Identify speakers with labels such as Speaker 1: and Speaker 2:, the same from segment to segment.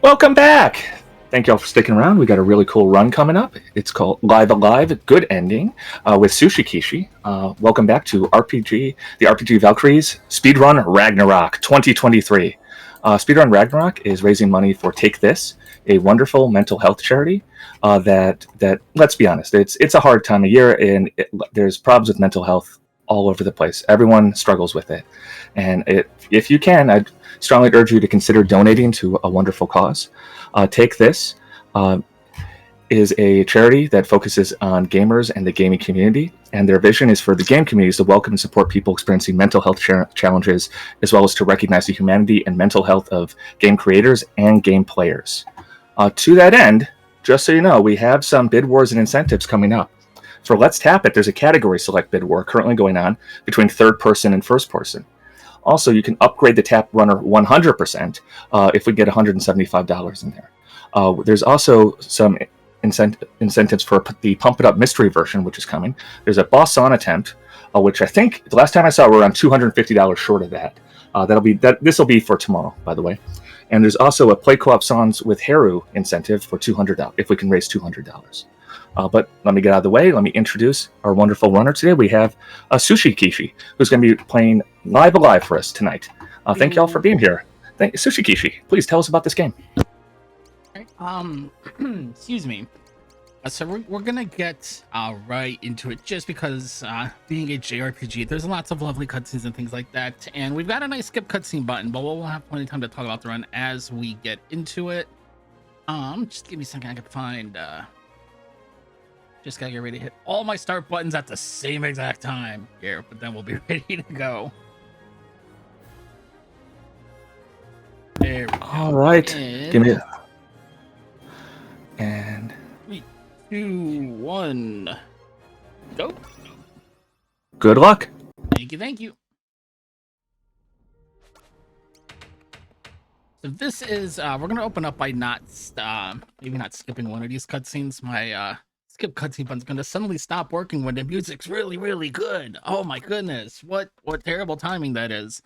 Speaker 1: Welcome back. Thank y'all for sticking around. We got a really cool run coming up. It's called Live Alive, Good Ending with SushiKishi. Welcome back to the RPG Valkyries Speedrun Ragnarok 2023. Speedrun Ragnarok is raising money for Take This, a wonderful mental health charity. That let's be honest, it's a hard time of year, and there's problems with mental health all over the place. Everyone struggles with it, and if you can, I'd strongly urge you to consider donating to a wonderful cause. Take This is a charity that focuses on gamers and the gaming community, and their vision is for the game communities to welcome and support people experiencing mental health challenges, as well as to recognize the humanity and mental health of game creators and game players. To that end, just so you know, we have some bid wars and incentives coming up. For Let's Tap It, there's a category select bid war currently going on between third person and first person. Also, you can upgrade the Tap Runner 100% if we get $175 in there. There's also some incentives for the Pump It Up Mystery version, which is coming. There's a Boss Song attempt, which I think the last time I saw we're around $250 short of that. This will be for tomorrow, by the way. And there's also a Play Co-op Songs with Haru incentive for $200 if we can raise $200. But let me get out of the way. Let me introduce our wonderful runner today. We have SushiKishi, who's going to be playing Live Alive for us tonight. Thank y'all for being here. SushiKishi, please tell us about this game.
Speaker 2: Excuse me. So we're gonna get right into it, just because being a JRPG, there's lots of lovely cutscenes and things like that, and we've got a nice skip cutscene button, but we'll have plenty of time to talk about the run as we get into it. Just give me a second. I can find. Just gotta get ready to hit all my start buttons at the same exact time here, but then we'll be ready to go. There we go.
Speaker 1: All right. Give me it. And
Speaker 2: 3, 2, 1, go.
Speaker 1: Good luck.
Speaker 2: Thank you. So this is we're gonna open up by maybe not skipping one of these cutscenes. My skip cutscene button's gonna suddenly stop working when the music's really good. Oh my goodness, what terrible timing that is.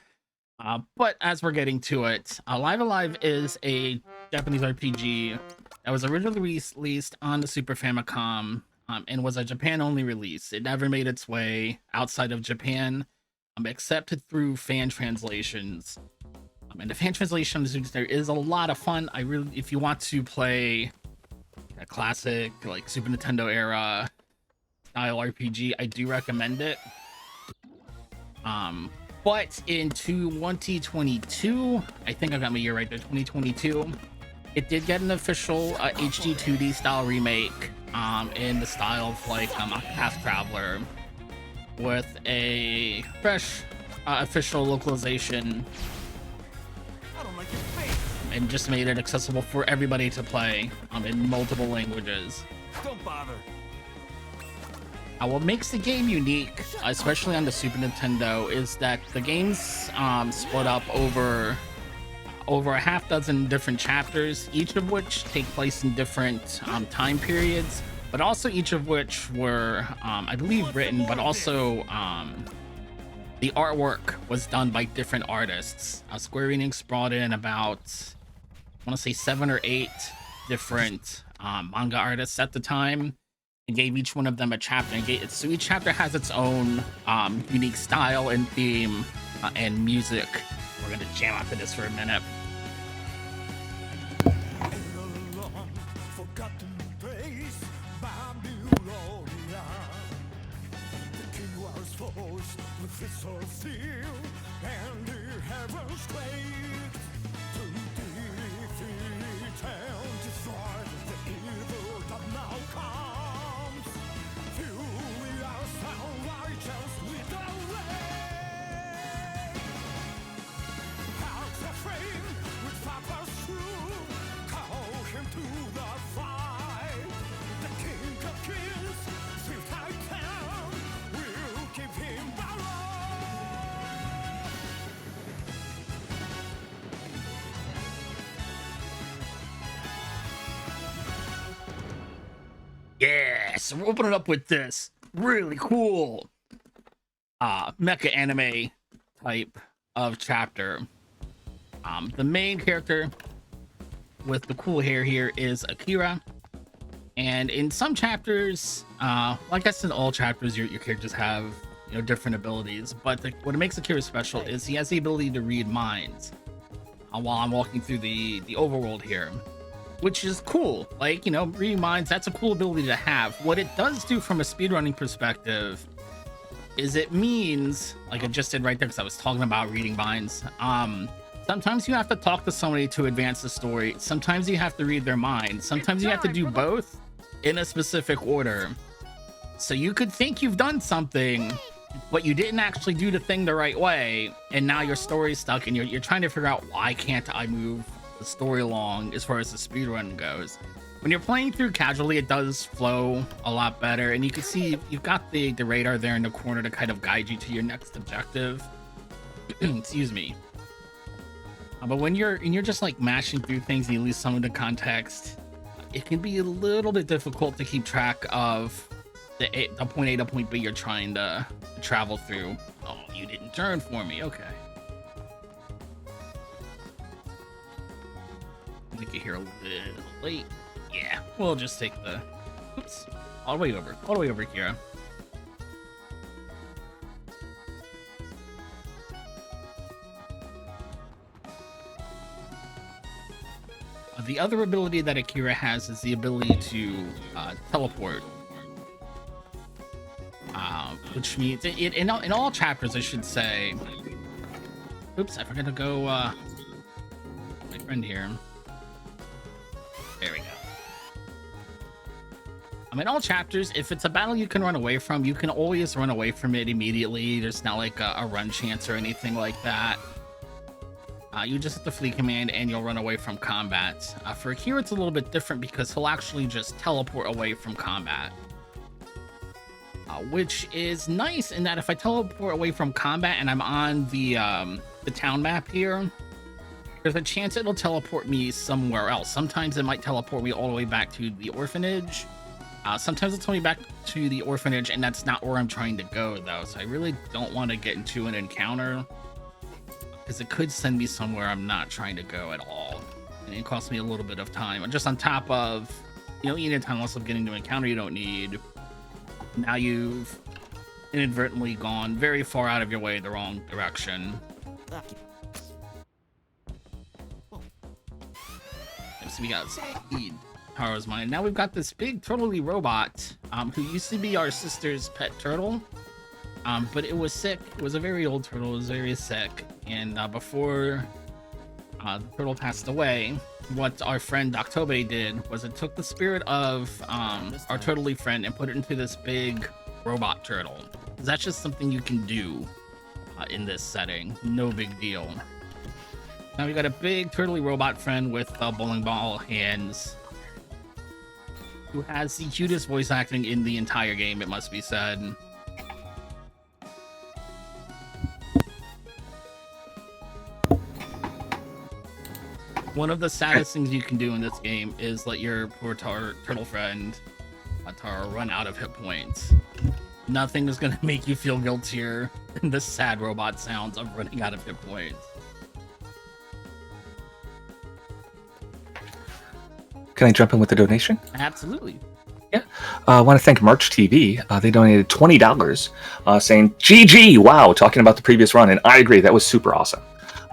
Speaker 2: But as we're getting to it, Live Alive is a Japanese RPG that was originally released on the Super Famicom, and was a Japan-only release. It never made its way outside of Japan, except through fan translations. And the fan translation there is a lot of fun. If you want to play a classic, like Super Nintendo era style RPG, I do recommend it. But in 2022, I think I got my year right there, 2022, it did get an official HD 2D style remake in the style of like Octopath Traveler, with a fresh official localization, and just made it accessible for everybody to play in multiple languages.
Speaker 3: Don't bother.
Speaker 2: What makes the game unique, especially on the Super Nintendo, is that the game's split up over a half dozen different chapters, each of which take place in different time periods, but also each of which were, I believe, written, but also the artwork was done by different artists. Square Enix brought in about, I want to say 7 or 8 different manga artists at the time, and gave each one of them a chapter. So each chapter has its own unique style and theme and music. We're gonna jam out to this for a minute. Yeah, so we're opening up with this really cool mecha anime type of chapter. The main character with the cool hair here is Akira. And in some chapters, like I said, all chapters, your characters have different abilities. But what makes Akira special is he has the ability to read minds. While I'm walking through the overworld here, which is cool. Like, reading minds, that's a cool ability to have. What it does do from a speedrunning perspective is it means, like I just did right there because I was talking about reading minds, sometimes you have to talk to somebody to advance the story. Sometimes you have to read their mind. Sometimes you have to do both in a specific order. So you could think you've done something, but you didn't actually do the thing the right way, and now your story's stuck, and you're trying to figure out, why can't I move the story along as far as the speedrun goes. When you're playing through casually, it does flow a lot better, and you can see you've got the radar there in the corner to kind of guide you to your next objective. Excuse me. But when you're just like mashing through things and you lose some of the context, it can be a little bit difficult to keep track of the point A to point B you're trying to travel through. Oh, you didn't turn for me. Okay. I think you're here a little late. Yeah, we'll just take the... Oops. All the way over here. The other ability that Akira has is the ability to teleport. Which means in all chapters, I should say. Oops, I forgot to go. My friend here. There we go. In all chapters, if it's a battle you can run away from, you can always run away from it immediately. There's not like a run chance or anything like that. You just hit the flee command and you'll run away from combat. For Akira, it's a little bit different because he'll actually just teleport away from combat. Which is nice in that if I teleport away from combat and I'm on the town map here, there's a chance it'll teleport me somewhere else. Sometimes it might teleport me all the way back to the orphanage. Sometimes it'll tell me back to the orphanage, and that's not where I'm trying to go, though. So I really don't want to get into an encounter, because it could send me somewhere I'm not trying to go at all. And it costs me a little bit of time. Just on top of, eating a time loss of getting to an encounter you don't need. Now you've inadvertently gone very far out of your way the wrong direction. So we got speed. Power is mine. Now we've got this big turtley robot who used to be our sister's pet turtle. But it was sick. It was a very old turtle. It was very sick. And before the turtle passed away, what our friend Octobe did was it took the spirit of our turtley friend and put it into this big robot turtle. That's just something you can do in this setting. No big deal. Now we got a big turtley robot friend with bowling ball hands, who has the cutest voice acting in the entire game, it must be said. One of the saddest things you can do in this game is let your poor turtle friend Tara run out of hit points. Nothing is going to make you feel guiltier than the sad robot sounds of running out of hit points.
Speaker 1: Can I jump in with a donation?
Speaker 2: Absolutely.
Speaker 1: Yeah. I want to thank March TV. They donated $20 saying, GG, wow, talking about the previous run. And I agree, that was super awesome.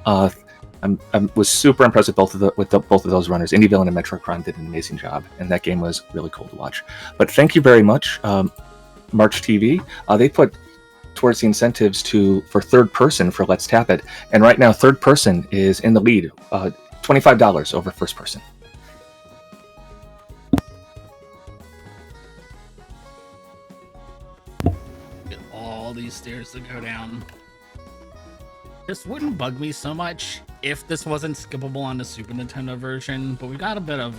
Speaker 1: I was super impressed with both of those runners. Indie Villain and Metro Crime did an amazing job, and that game was really cool to watch. But thank you very much, March TV. They put towards the incentives for third person for Let's Tap It, and right now third person is in the lead, $25 over first person.
Speaker 2: Get all these stairs to go down. This wouldn't bug me so much if this wasn't skippable on the Super Nintendo version, but we got a bit of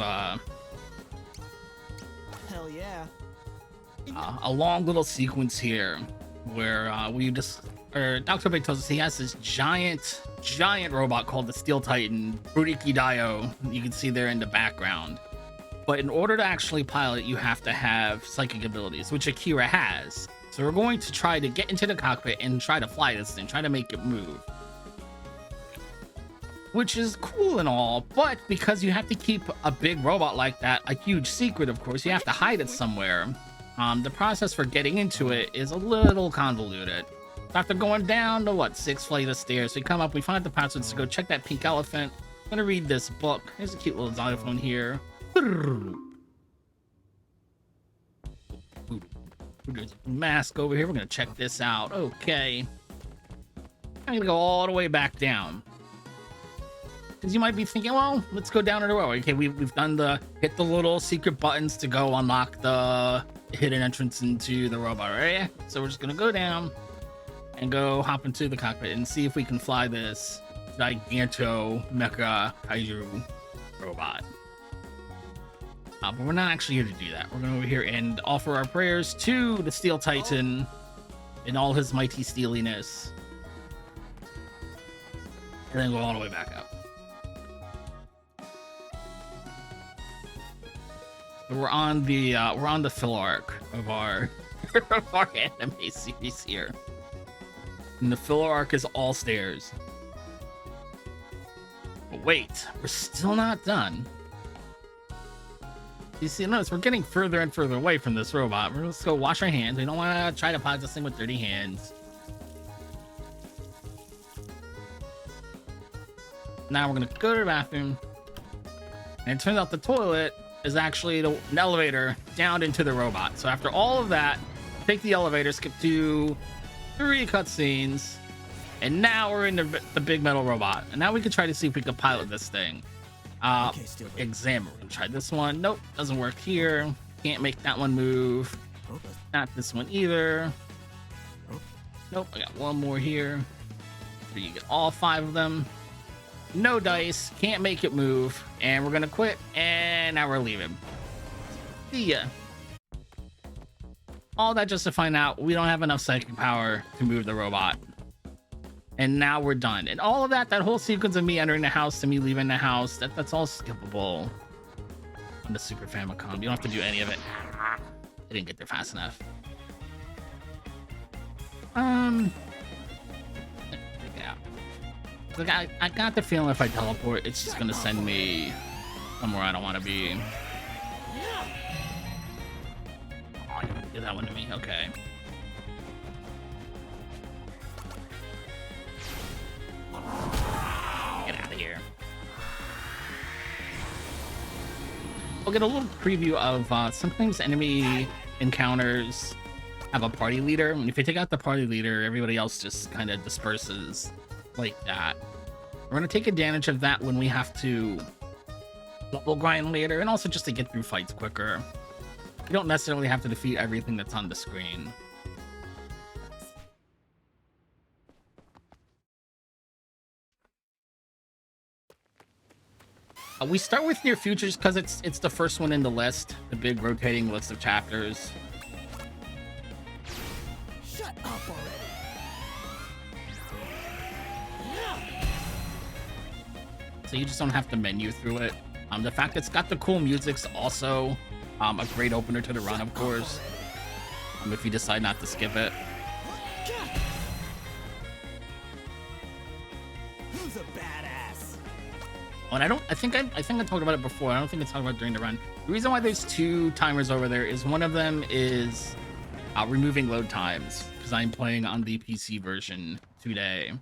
Speaker 3: hell yeah,
Speaker 2: a long little sequence here where Dr. Bay tells us he has this giant robot called the Steel Titan, Buriki Dio, you can see there in the background. But in order to actually pilot, you have to have psychic abilities, which Akira has. So we're going to try to get into the cockpit and try to fly this thing, try to make it move. which is cool and all, but because you have to keep a big robot like that a huge secret, of course, you have to hide it somewhere. The process for getting into it is a little convoluted. After going down to what, 6 flights of stairs, we come up, we find the passwords to go check that pink elephant. I'm gonna read this book. Here's a cute little xylophone here. There's a mask over here. We're gonna check this out. Okay. I'm gonna go all the way back down. Because you might be thinking, well, let's go down in a row. Okay, we've done hit the little secret buttons to go unlock the hidden entrance into the robot, right? So we're just gonna go down and go hop into the cockpit and see if we can fly this giganto mecha kaiju robot. But we're not actually here to do that. We're going over here and offer our prayers to the Steel Titan in all his mighty steeliness, and then go all the way back up. So we're on the fill arc of our of our anime series here, and the fill arc is all stairs. But wait, we're still not done. You see, notice we're getting further and further away from this robot. Let's go wash our hands. We don't want to try to pod this thing with dirty hands. Now we're gonna go to the bathroom, and it turns out the toilet is actually an elevator down into the robot. So after all of that, take the elevator, skip to 3 cutscenes, and now we're in the big metal robot. And now we can try to see if we can pilot this thing. Examine. We're gonna try this one. Nope, doesn't work here. Can't make that one move. Not this one either. Nope, I got one more here. So you get all 5 of them. No dice, can't make it move, and we're gonna quit, and now we're leaving. See ya. All that just to find out we don't have enough psychic power to move the robot. And now we're done. And all of that whole sequence of me entering the house to me leaving the house, that's all skippable on the Super Famicom. You don't have to do any of it. I didn't get there fast enough. Yeah. Like I got the feeling if I teleport, it's just gonna send me somewhere I don't want to be. Oh, you did that one to me. Okay. Get out of here. We'll get a little preview of sometimes enemy encounters have a party leader, and if you take out the party leader, everybody else just kind of disperses like that. We're going to take advantage of that when we have to level grind later, and also just to get through fights quicker. You don't necessarily have to defeat everything that's on the screen. We start with Near Futures because it's the first one in the list, the big rotating list of chapters.
Speaker 3: Shut up already.
Speaker 2: So you just don't have to menu through it. The fact it's got the cool music's also a great opener to the run, of course. If you decide not to skip it.
Speaker 3: Who's a badass?
Speaker 2: And I think I talked about it before. I don't think I talked about it during the run. The reason why there's 2 timers over there is one of them is removing load times, because I'm playing on the PC version today.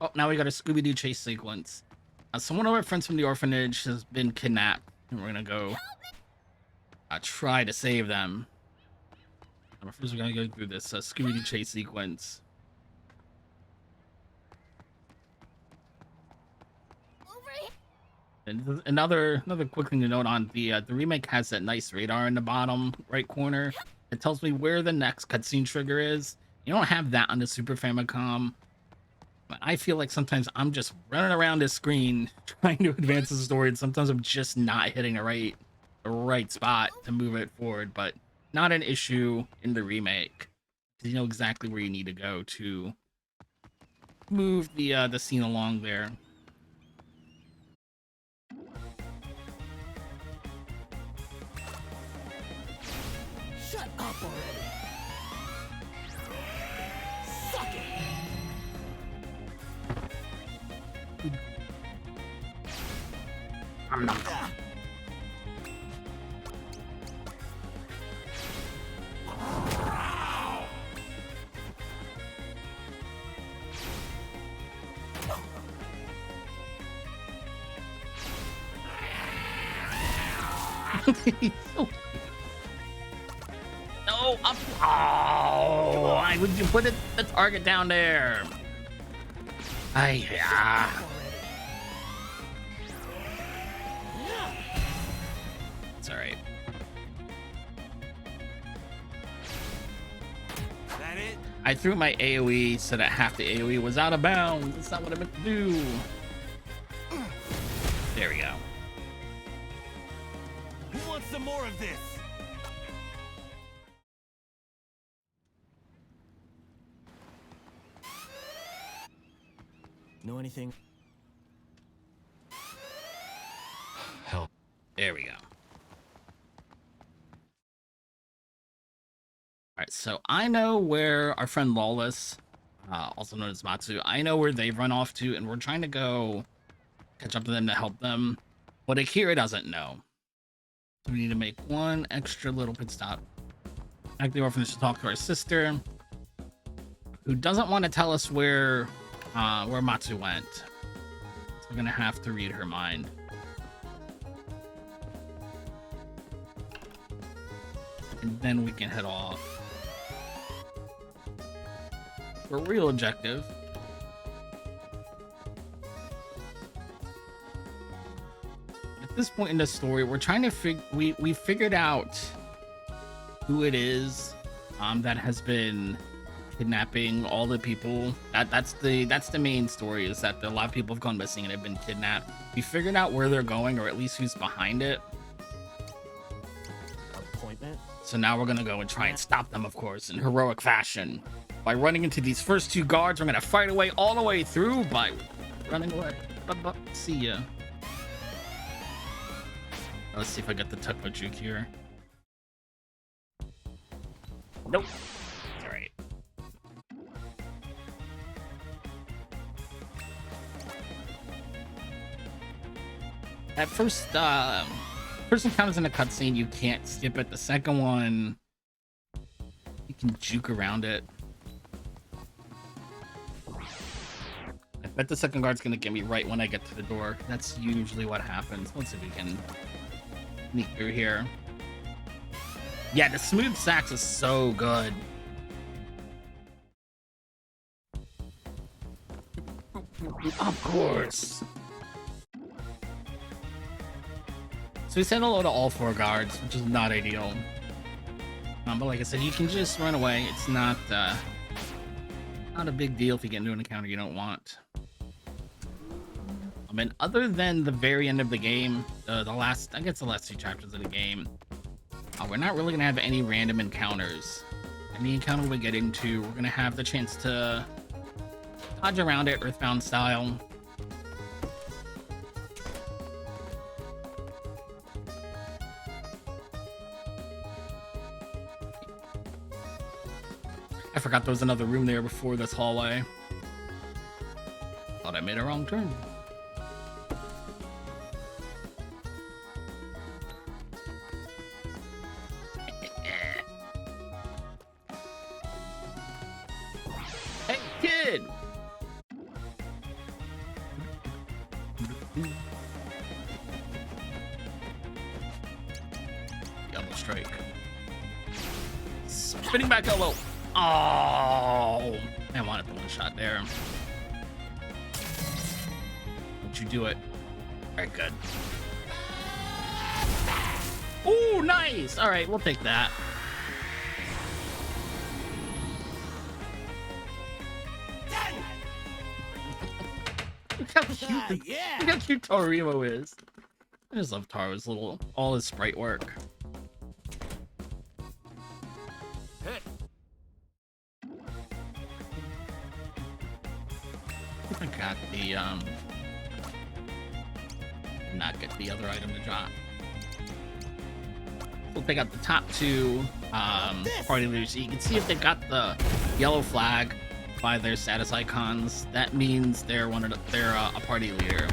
Speaker 2: Oh, now we got a Scooby-Doo chase sequence. So one of our friends from the orphanage has been kidnapped, and we're gonna go try to save them. First, we're gonna go through this Scooby-Doo chase sequence. And another quick thing to note on the remake has that nice radar in the bottom right corner. It tells me where the next cutscene trigger is. You don't have that on the Super Famicom. But I feel like sometimes I'm just running around this screen trying to advance the story, and sometimes I'm just not hitting the right spot to move it forward. But not an issue in the remake. You know exactly where you need to go to move the scene along there.
Speaker 3: Shut up already.
Speaker 2: I'm not. No, up. Oh, why would you put the target down there? Yeah. It's all right.
Speaker 3: That it?
Speaker 2: I threw my AoE so that half the AoE was out of bounds. That's not what I meant to do. There we go.
Speaker 3: Who wants some more of this? Know anything?
Speaker 2: Help. There we go. All right, so I know where our friend Lawless, also known as Matsu, I know where they've run off to, and we're trying to go catch up to them to help them. But Akira doesn't know. So we need to make one extra little pit stop. Back to the orphanage to talk to our sister, who doesn't want to tell us where Matsu went. So we're gonna have to read her mind. And then we can head off. For a real objective. At this point in the story, we're trying to we figured out who it is that has been kidnapping all the people. That's the main story, is that a lot of people have gone missing and have been kidnapped. We figured out where they're going, or at least who's behind it.
Speaker 3: Appointment?
Speaker 2: So now we're gonna go and try and stop them, of course, in heroic fashion. By running into these first two guards, we're gonna fight away all the way through by running away. See ya. Let's see if I get the Tecmo juke here. Nope. It's alright. At first encounters in a cutscene, you can't skip it. The second one, you can juke around it. I bet the second guard's gonna get me right when I get to the door. That's usually what happens. Let's see if we can sneak through here. Yeah, the smooth sax is so good. Of course. So we said hello to all four guards, which is not ideal. But like I said, you can just run away. It's not a big deal if you get into an encounter you don't want. I mean, other than the very end of the game, the last two chapters of the game, we're not really gonna have any random encounters. Any encounter we get into, we're gonna have the chance to dodge around it, Earthbound style. I forgot there was another room there before this hallway. Thought I made a wrong turn. Hey, kid! Double strike. Spinning back elbow. Oh, I wanted the one shot there. Don't you do it. All right, good. Oh, nice. All right, we'll take that. Look how cute,
Speaker 3: Yeah.
Speaker 2: look how cute Torimo is. I just love Taro's all his sprite work. I got the not get the other item to drop. We'll take out the top two party leaders so you can see if they got the yellow flag. by their status icons, that means they're a party leader.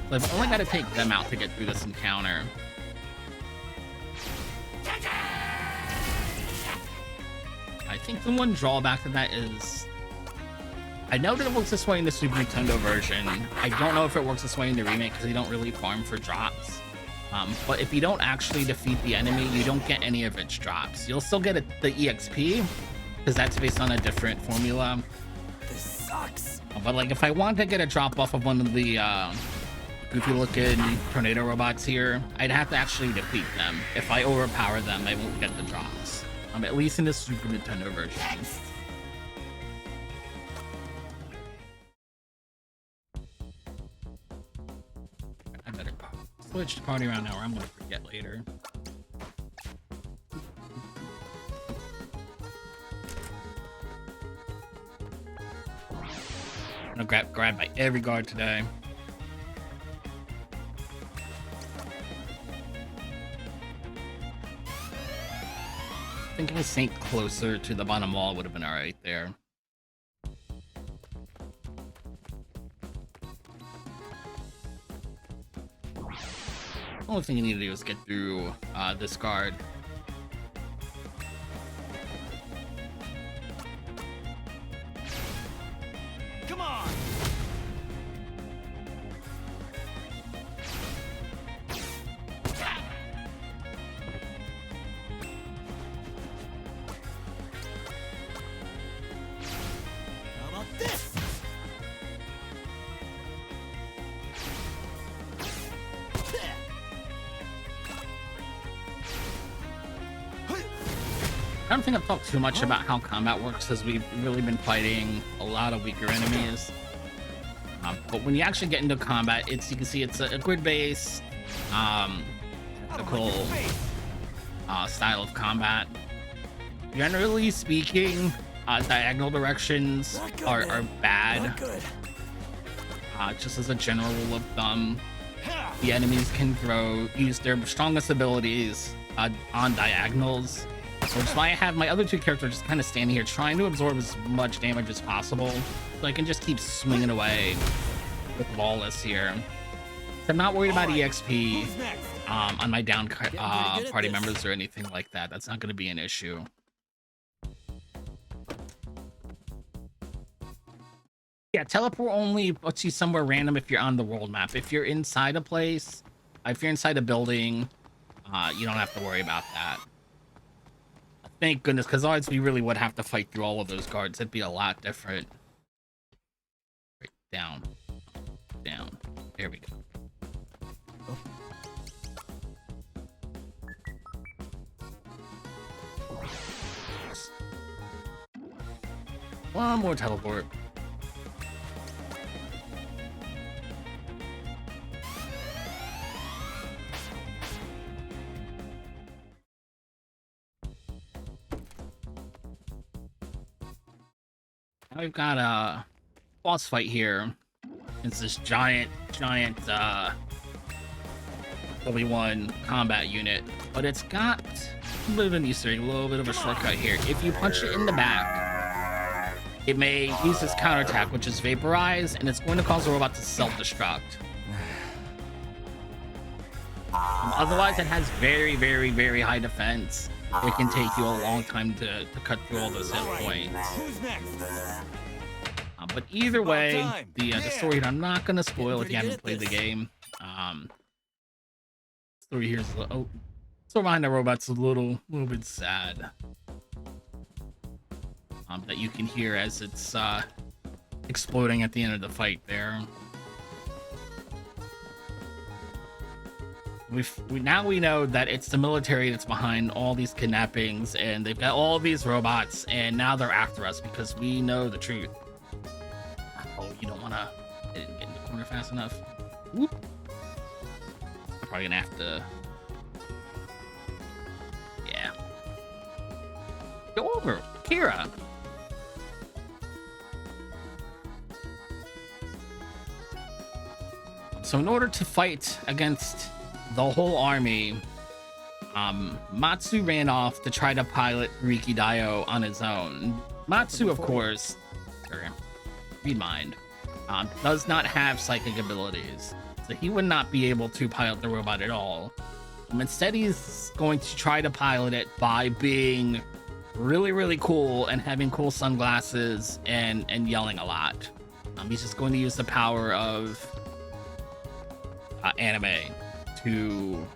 Speaker 2: So I've only got to take them out to get through this encounter. I think the one drawback to that is, I know that it works this way in the Super Nintendo version. I don't know if it works this way in the remake because you don't really farm for drops. But if you don't actually defeat the enemy, you don't get any of its drops. You'll still get the EXP because that's based on a different formula.
Speaker 3: This sucks.
Speaker 2: But like, if I want to get a drop off of one of the goofy looking tornado robots here, I'd have to actually defeat them. If I overpower them, I won't get the drops. At least in the Super Nintendo version. I better switch the party around now or I'm gonna forget later. I'm gonna grab by every guard today. I think if I sank closer to the bottom wall would have been alright there. The only thing you need to do is get through this guard.
Speaker 3: Come on. How about this?
Speaker 2: I don't think I've talked too much about how combat works because we've really been fighting a lot of weaker enemies. But when you actually get into combat, you can see it's a grid-based, typical style of combat. Generally speaking, diagonal directions are bad. Just as a general rule of thumb, the enemies can use their strongest abilities on diagonals. Which is why I have my other two characters just kind of standing here trying to absorb as much damage as possible so I can just keep swinging away with Lawless here. So I'm not worried about EXP on my down party members or anything like that. That's not going to be an issue. Yeah, teleport only puts you somewhere random if you're on the world map. If you're inside a place, if you're inside a building, you don't have to worry about that. Thank goodness, because otherwise we really would have to fight through all of those guards. It'd be a lot different. Right, down. Down. There we go. One more teleport. Now we've got a boss fight here. It's this giant W1 combat unit, but it's got a bit of an Easter egg, a little bit of a shortcut here. If you punch it in the back, it may use this counterattack, which is Vaporize, and it's going to cause the robot to self-destruct. Otherwise, it has very, very, very high defense. It can take you a long time to cut through all those hit points.
Speaker 3: Who's next?
Speaker 2: But either way, the story I'm not gonna spoil if you haven't played the game. Story here's story behind the robot's a little bit sad. That you can hear as it's exploding at the end of the fight there. Now we know that it's the military that's behind all these kidnappings, and they've got all these robots, and now they're after us because we know the truth. Oh, you don't wanna... I didn't get in the corner fast enough. Whoop. I'm probably gonna have to... Yeah. Go over, Kira. So in order to fight against the whole army, Matsu ran off to try to pilot Riki Dio on his own. Matsu, of course, or read mind, does not have psychic abilities, so he would not be able to pilot the robot at all. Instead, he's going to try to pilot it by being really cool and having cool sunglasses and yelling a lot. He's just going to use the power of anime to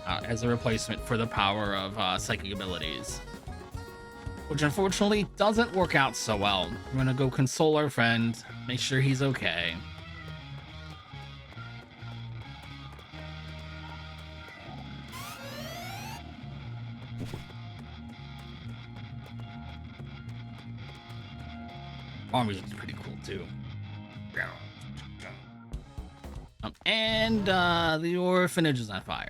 Speaker 2: as a replacement for the power of psychic abilities, which unfortunately doesn't work out so well. We're gonna go console our friend, make sure he's okay. Farm music's pretty cool too. And the orphanage is on fire.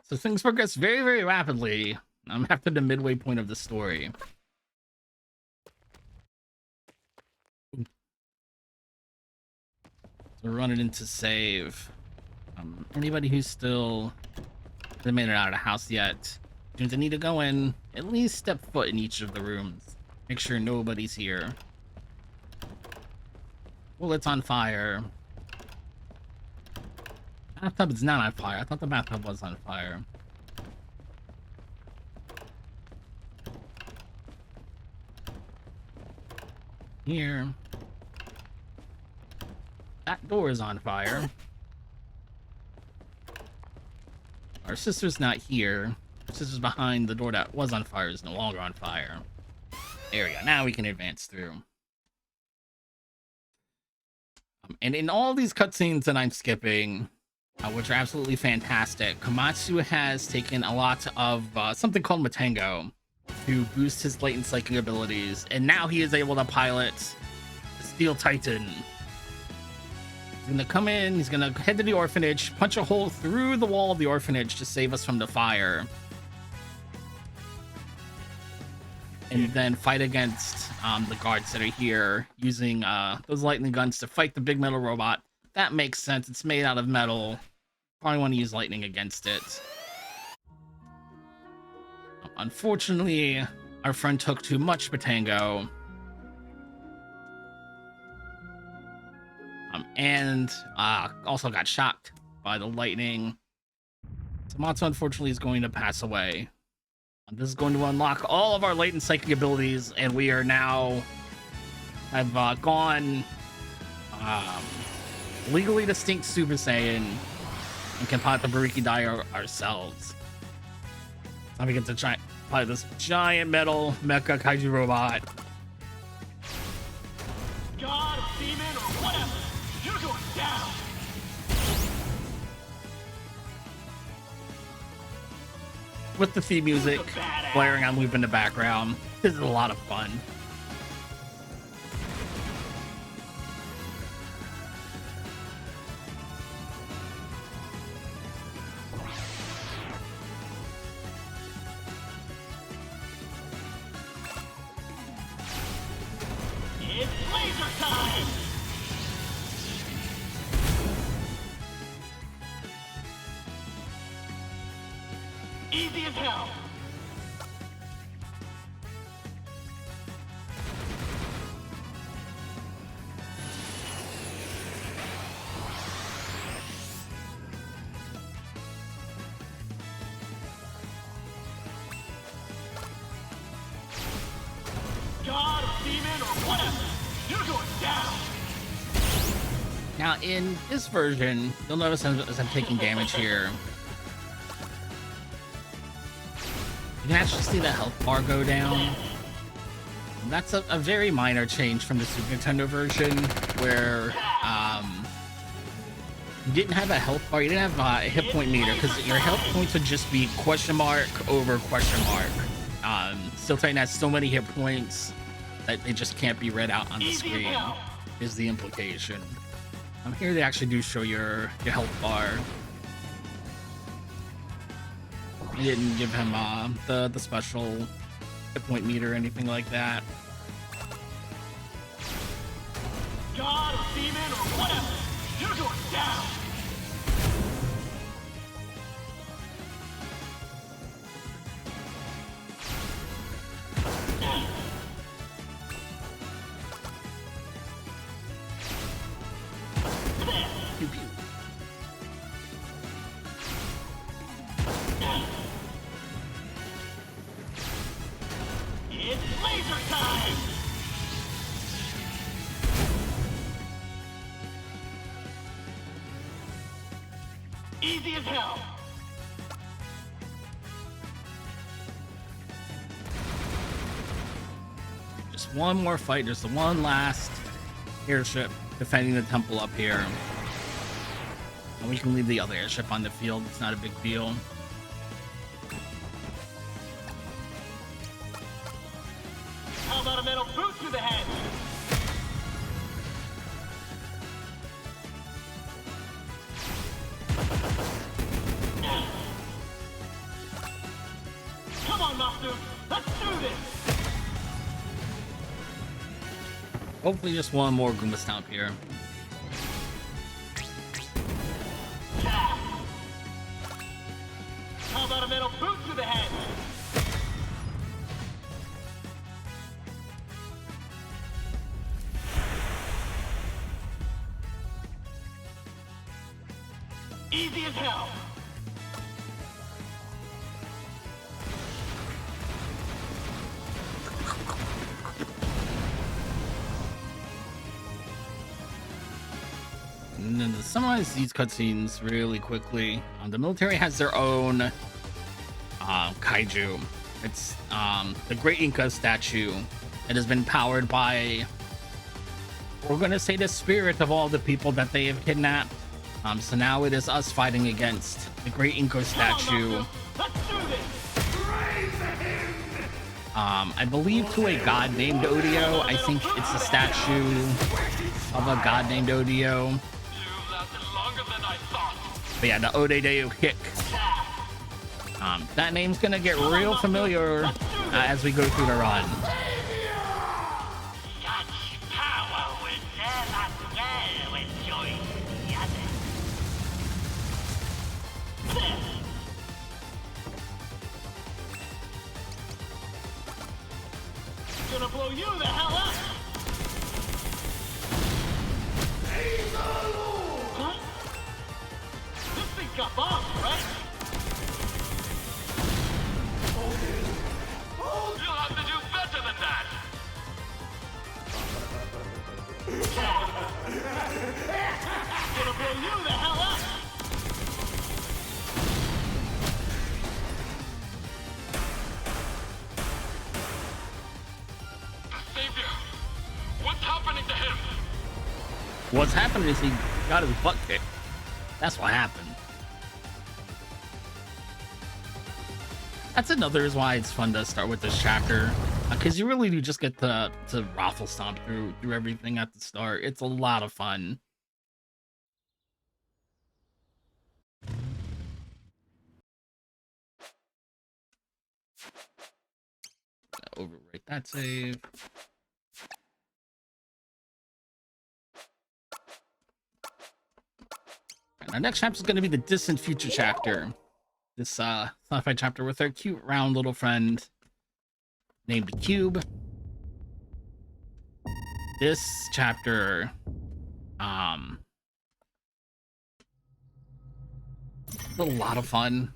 Speaker 2: So things progress very rapidly after the midway point of the story. So we're running into save. Anybody who's still hasn't made it out of the house yet, means I need to go in, at least step foot in each of the rooms. Make sure nobody's here. Well, it's on fire. Bathtub is not on fire. I thought the bathtub was on fire. Here. That door is on fire. Our sister's not here. Our sister's behind the door that was on fire is no longer on fire. There we go. Now we can advance through. And in all these cutscenes that I'm skipping, which are absolutely fantastic, Komatsu has taken a lot of something called Matengo to boost his latent psychic abilities, and now he is able to pilot the Steel Titan. He's gonna come in, he's gonna head to the orphanage, punch a hole through the wall of the orphanage to save us from the fire, and then fight against the guards that are here using those lightning guns to fight the big metal robot. That makes sense. It's made out of metal. Probably want to use lightning against it. Unfortunately, our friend took too much Matango. And also got shocked by the lightning. Tomatsu, unfortunately, is going to pass away. This is going to unlock all of our latent psychic abilities, and we are now gone legally distinct Super Saiyan and can pilot the Bariki Dai ourselves. Time to get to pilot this giant metal mecha kaiju robot.
Speaker 3: God, demon, or whatever, you're going down.
Speaker 2: With the theme music blaring on loop in the background. This is a lot of fun.
Speaker 3: It's laser time. Easy as hell. God or demon or whatever, you're going down.
Speaker 2: Now, in this version, you'll notice as I'm taking damage here, you can actually see the health bar go down. That's a very minor change from the Super Nintendo version, where you didn't have a health bar, you didn't have a hit point meter, because your health points would just be question mark over question mark. Steel Titan has so many hit points that they just can't be read out on the screen, is the implication. Here they actually do show your health bar. I didn't give him the special hit point meter or anything like that.
Speaker 3: God or demon or whatever, you're going down. Easy as hell.
Speaker 2: Just one more fight. Just the one last airship defending the temple up here. And we can leave the other airship on the field. It's not a big deal.
Speaker 3: How about a metal boot to the head? Come on, Master. Let's do this.
Speaker 2: Hopefully just one more Goomba Stomp here.
Speaker 3: How about a metal boot to the head? Easy as hell.
Speaker 2: And then to summarize these cutscenes really quickly, the military has their own kaiju. It's the Great Inca statue. It has been powered by, we're gonna say, the spirit of all the people that they have kidnapped. So now it is us fighting against the Great Inca statue.
Speaker 3: Let's do this.
Speaker 2: I believe to a god named Odio. I think it's a statue of a god named Odio.
Speaker 3: You lasted longer than I thought.
Speaker 2: But yeah, the Odedeo kick. That name's gonna get real familiar as we go through the run.
Speaker 3: Such power will never dwell enjoy the other. Gonna blow you the hell up. Huh? This thing's got bombs, right? You'll have to do better than that. Gonna blow you the hell up. Savior, what's happening to him?
Speaker 2: What's happened is he got his butt kicked. That's what happened. That's another reason why it's fun to start with this chapter, because you really do just get to raffle stomp through everything at the start. It's a lot of fun. Overwrite that save. And our next chapter is going to be the distant future chapter. This sci-fi chapter with our cute round little friend named Cube. This chapter is a lot of fun.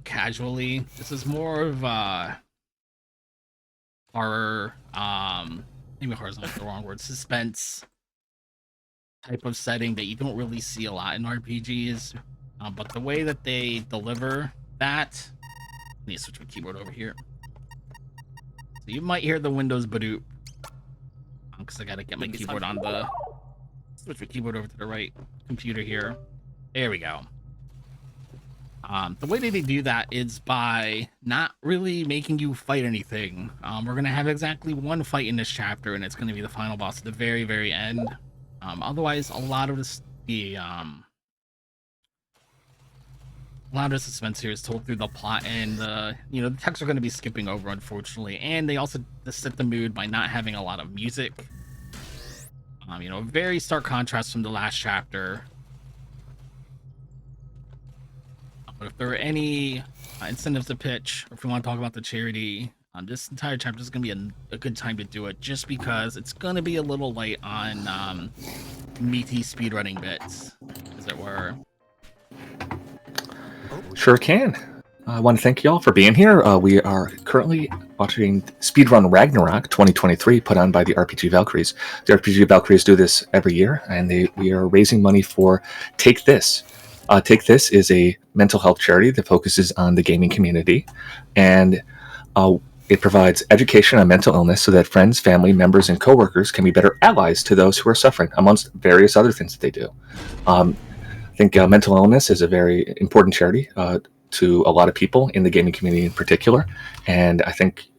Speaker 2: Casually, this is more of horror, maybe horror is not the wrong word, suspense type of setting that you don't really see a lot in RPGs. But the way that they deliver that, I need to switch my keyboard over here. So you might hear the Windows badoop, because I gotta get my keyboard on the, switch my keyboard over to the right computer here. There we go. The way that they do that is by not really making you fight anything. We're gonna have exactly one fight in this chapter, and it's gonna be the final boss at the very, very end. Otherwise, a lot of the suspense here is told through the plot, and the text are going to be skipping over, unfortunately. And they also set the mood by not having a lot of music. Very stark contrast from the last chapter. But if there are any incentives to pitch, or if we want to talk about the charity, this entire chapter is going to be a good time to do it, just because it's going to be a little light on meaty speedrunning bits, as it were.
Speaker 1: Sure can. I want to thank y'all for being here. We are currently watching Speedrun Ragnarok 2023, put on by the RPG Valkyries. The RPG Valkyries do this every year, and we are raising money for Take This. Take This is a mental health charity that focuses on the gaming community, and it provides education on mental illness so that friends, family members, and coworkers can be better allies to those who are suffering, amongst various other things that they do. I think mental illness is a very important charity to a lot of people in the gaming community in particular, and I think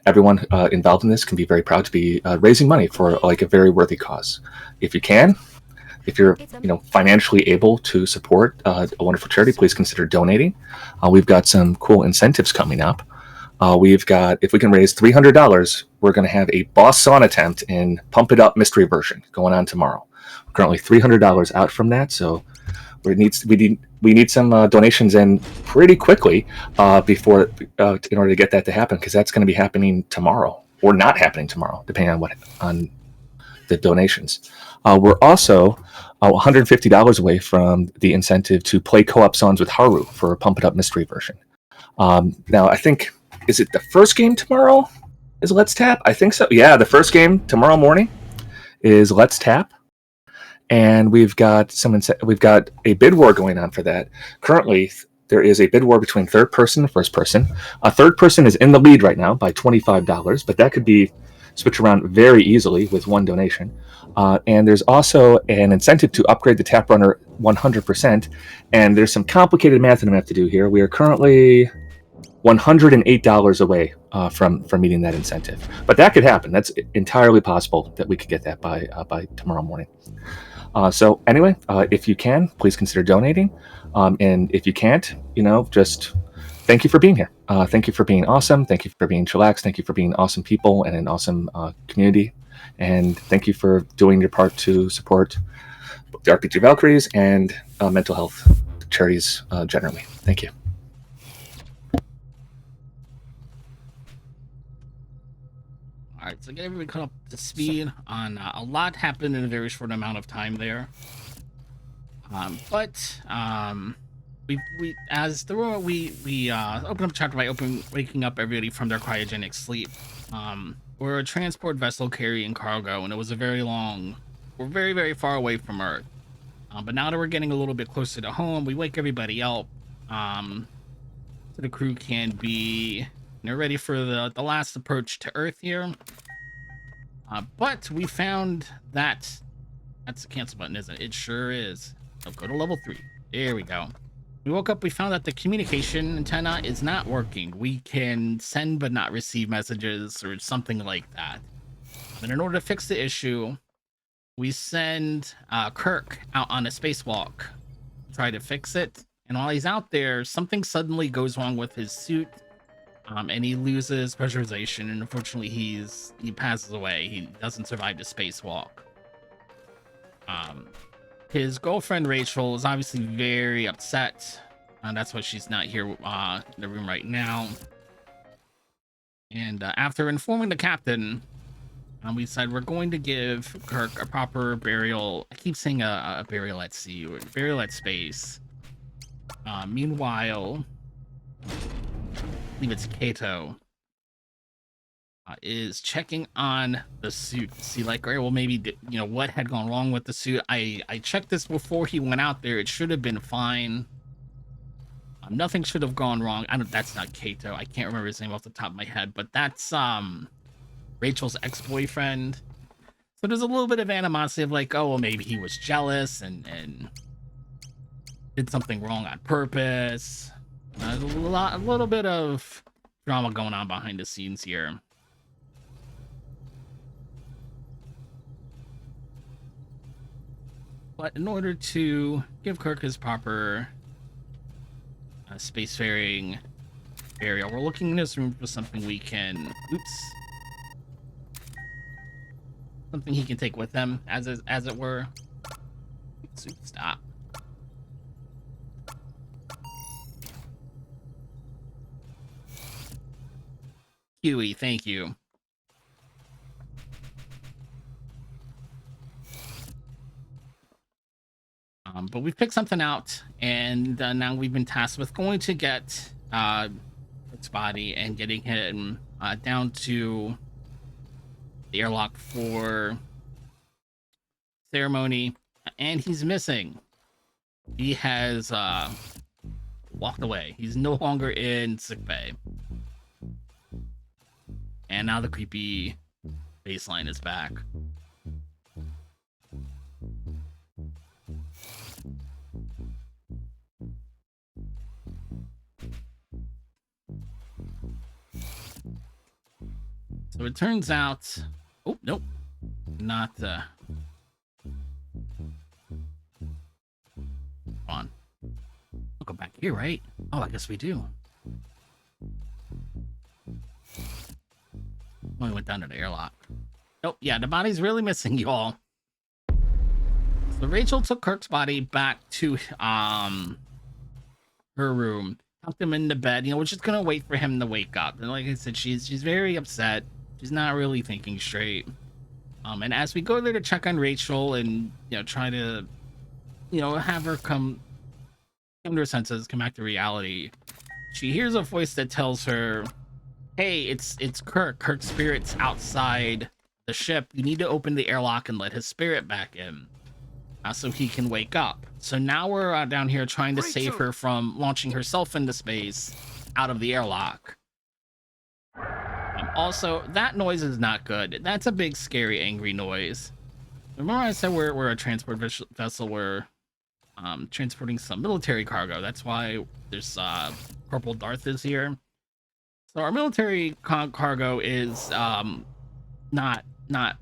Speaker 1: everyone involved in this can be very proud to be raising money for like a very worthy cause. If you can, if you're financially able to support a wonderful charity, please consider donating. We've got some cool incentives coming up. We've got, if we can raise $300, we're going to have a boss song attempt in Pump It Up Mystery Version going on tomorrow. We're currently $300 out from that, so we need some donations in pretty quickly before in order to get that to happen, because that's going to be happening tomorrow or not happening tomorrow, depending on the donations. We're also $150 away from the incentive to play co-op songs with Haru for Pump It Up Mystery Version. Now, I think, is it the first game tomorrow is Let's Tap? I think so. Yeah, the first game tomorrow morning is Let's Tap. And we've got a bid war going on for that. Currently, there is a bid war between third person and first person. Third person is in the lead right now by $25, but that could be switched around very easily with one donation. And there's also an incentive to upgrade the Tap Runner 100%. And there's some complicated math that I'm going to have to do here. We are currently $108 away from meeting that incentive, but that could happen. That's entirely possible that we could get that by tomorrow morning. So anyway, if you can, please consider donating. And if you can't, just thank you for being here. Thank you for being awesome. Thank you for being chillaxed. Thank you for being awesome people and an awesome community. And thank you for doing your part to support the RPG Valkyries and mental health charities generally. Thank you.
Speaker 2: All right, so get everybody caught up to speed on a lot happened in a very short amount of time there. We as the room we open up a chapter by waking up everybody from their cryogenic sleep. We're a transport vessel carrying cargo, and it was we're very, very far away from Earth. But now that we're getting a little bit closer to home, we wake everybody up so the crew can be ready for the last approach to Earth here. But we found that's the cancel button, isn't it? It sure is. So go to level 3. There we go. We woke up, we found that the communication antenna is not working. We can send but not receive messages or something like that. And in order to fix the issue, we send Kirk out on a spacewalk to try to fix it. And while he's out there, something suddenly goes wrong with his suit. And he loses pressurization, and unfortunately he passes away. He doesn't survive the spacewalk. His girlfriend Rachel is obviously very upset, and that's why she's not here in the room right now. And after informing the captain, we decided we're going to give Kirk a proper burial. I keep saying a burial at sea or burial at space. Meanwhile, I believe it's Kato, is checking on the suit to see, like, all right, well, maybe what had gone wrong with the suit. I checked this before he went out there. It should have been fine. Nothing should have gone wrong. That's not Kato. I can't remember his name off the top of my head, but that's Rachel's ex-boyfriend. So there's a little bit of animosity of like, oh, well, maybe he was jealous and did something wrong on purpose. There's a little bit of drama going on behind the scenes here. But in order to give Kirk his proper spacefaring area, we're looking in this room for something we can... something he can take with him, as it were. Stop. Huey, thank you. But we've picked something out, and now we've been tasked with going to get its body and getting him down to the airlock for ceremony, and he's missing. He has walked away. He's no longer in sickbay. And now the creepy baseline is back. So it turns out, oh nope, not on. We'll go back here, right? Oh, I guess we do. Oh, we went down to the airlock. Nope, yeah, the body's really missing, y'all. So Rachel took Kirk's body back to her room, tucked him in the bed. You know, we're just gonna wait for him to wake up. And like I said, she's very upset. She's not really thinking straight. And as we go there to check on Rachel and, you know, try to, you know, have her come to her senses, come back to reality, she hears a voice that tells her, hey, it's Kirk. Kirk's spirit's outside the ship. You need to open the airlock and let his spirit back in so he can wake up. So now we're down here trying to save her from launching herself into space out of the airlock. Also, that noise is not good. That's a big, scary, angry noise. Remember I said we're a transport vessel. We're transporting some military cargo. That's why there's Corporal Darth is here. So our military cargo is not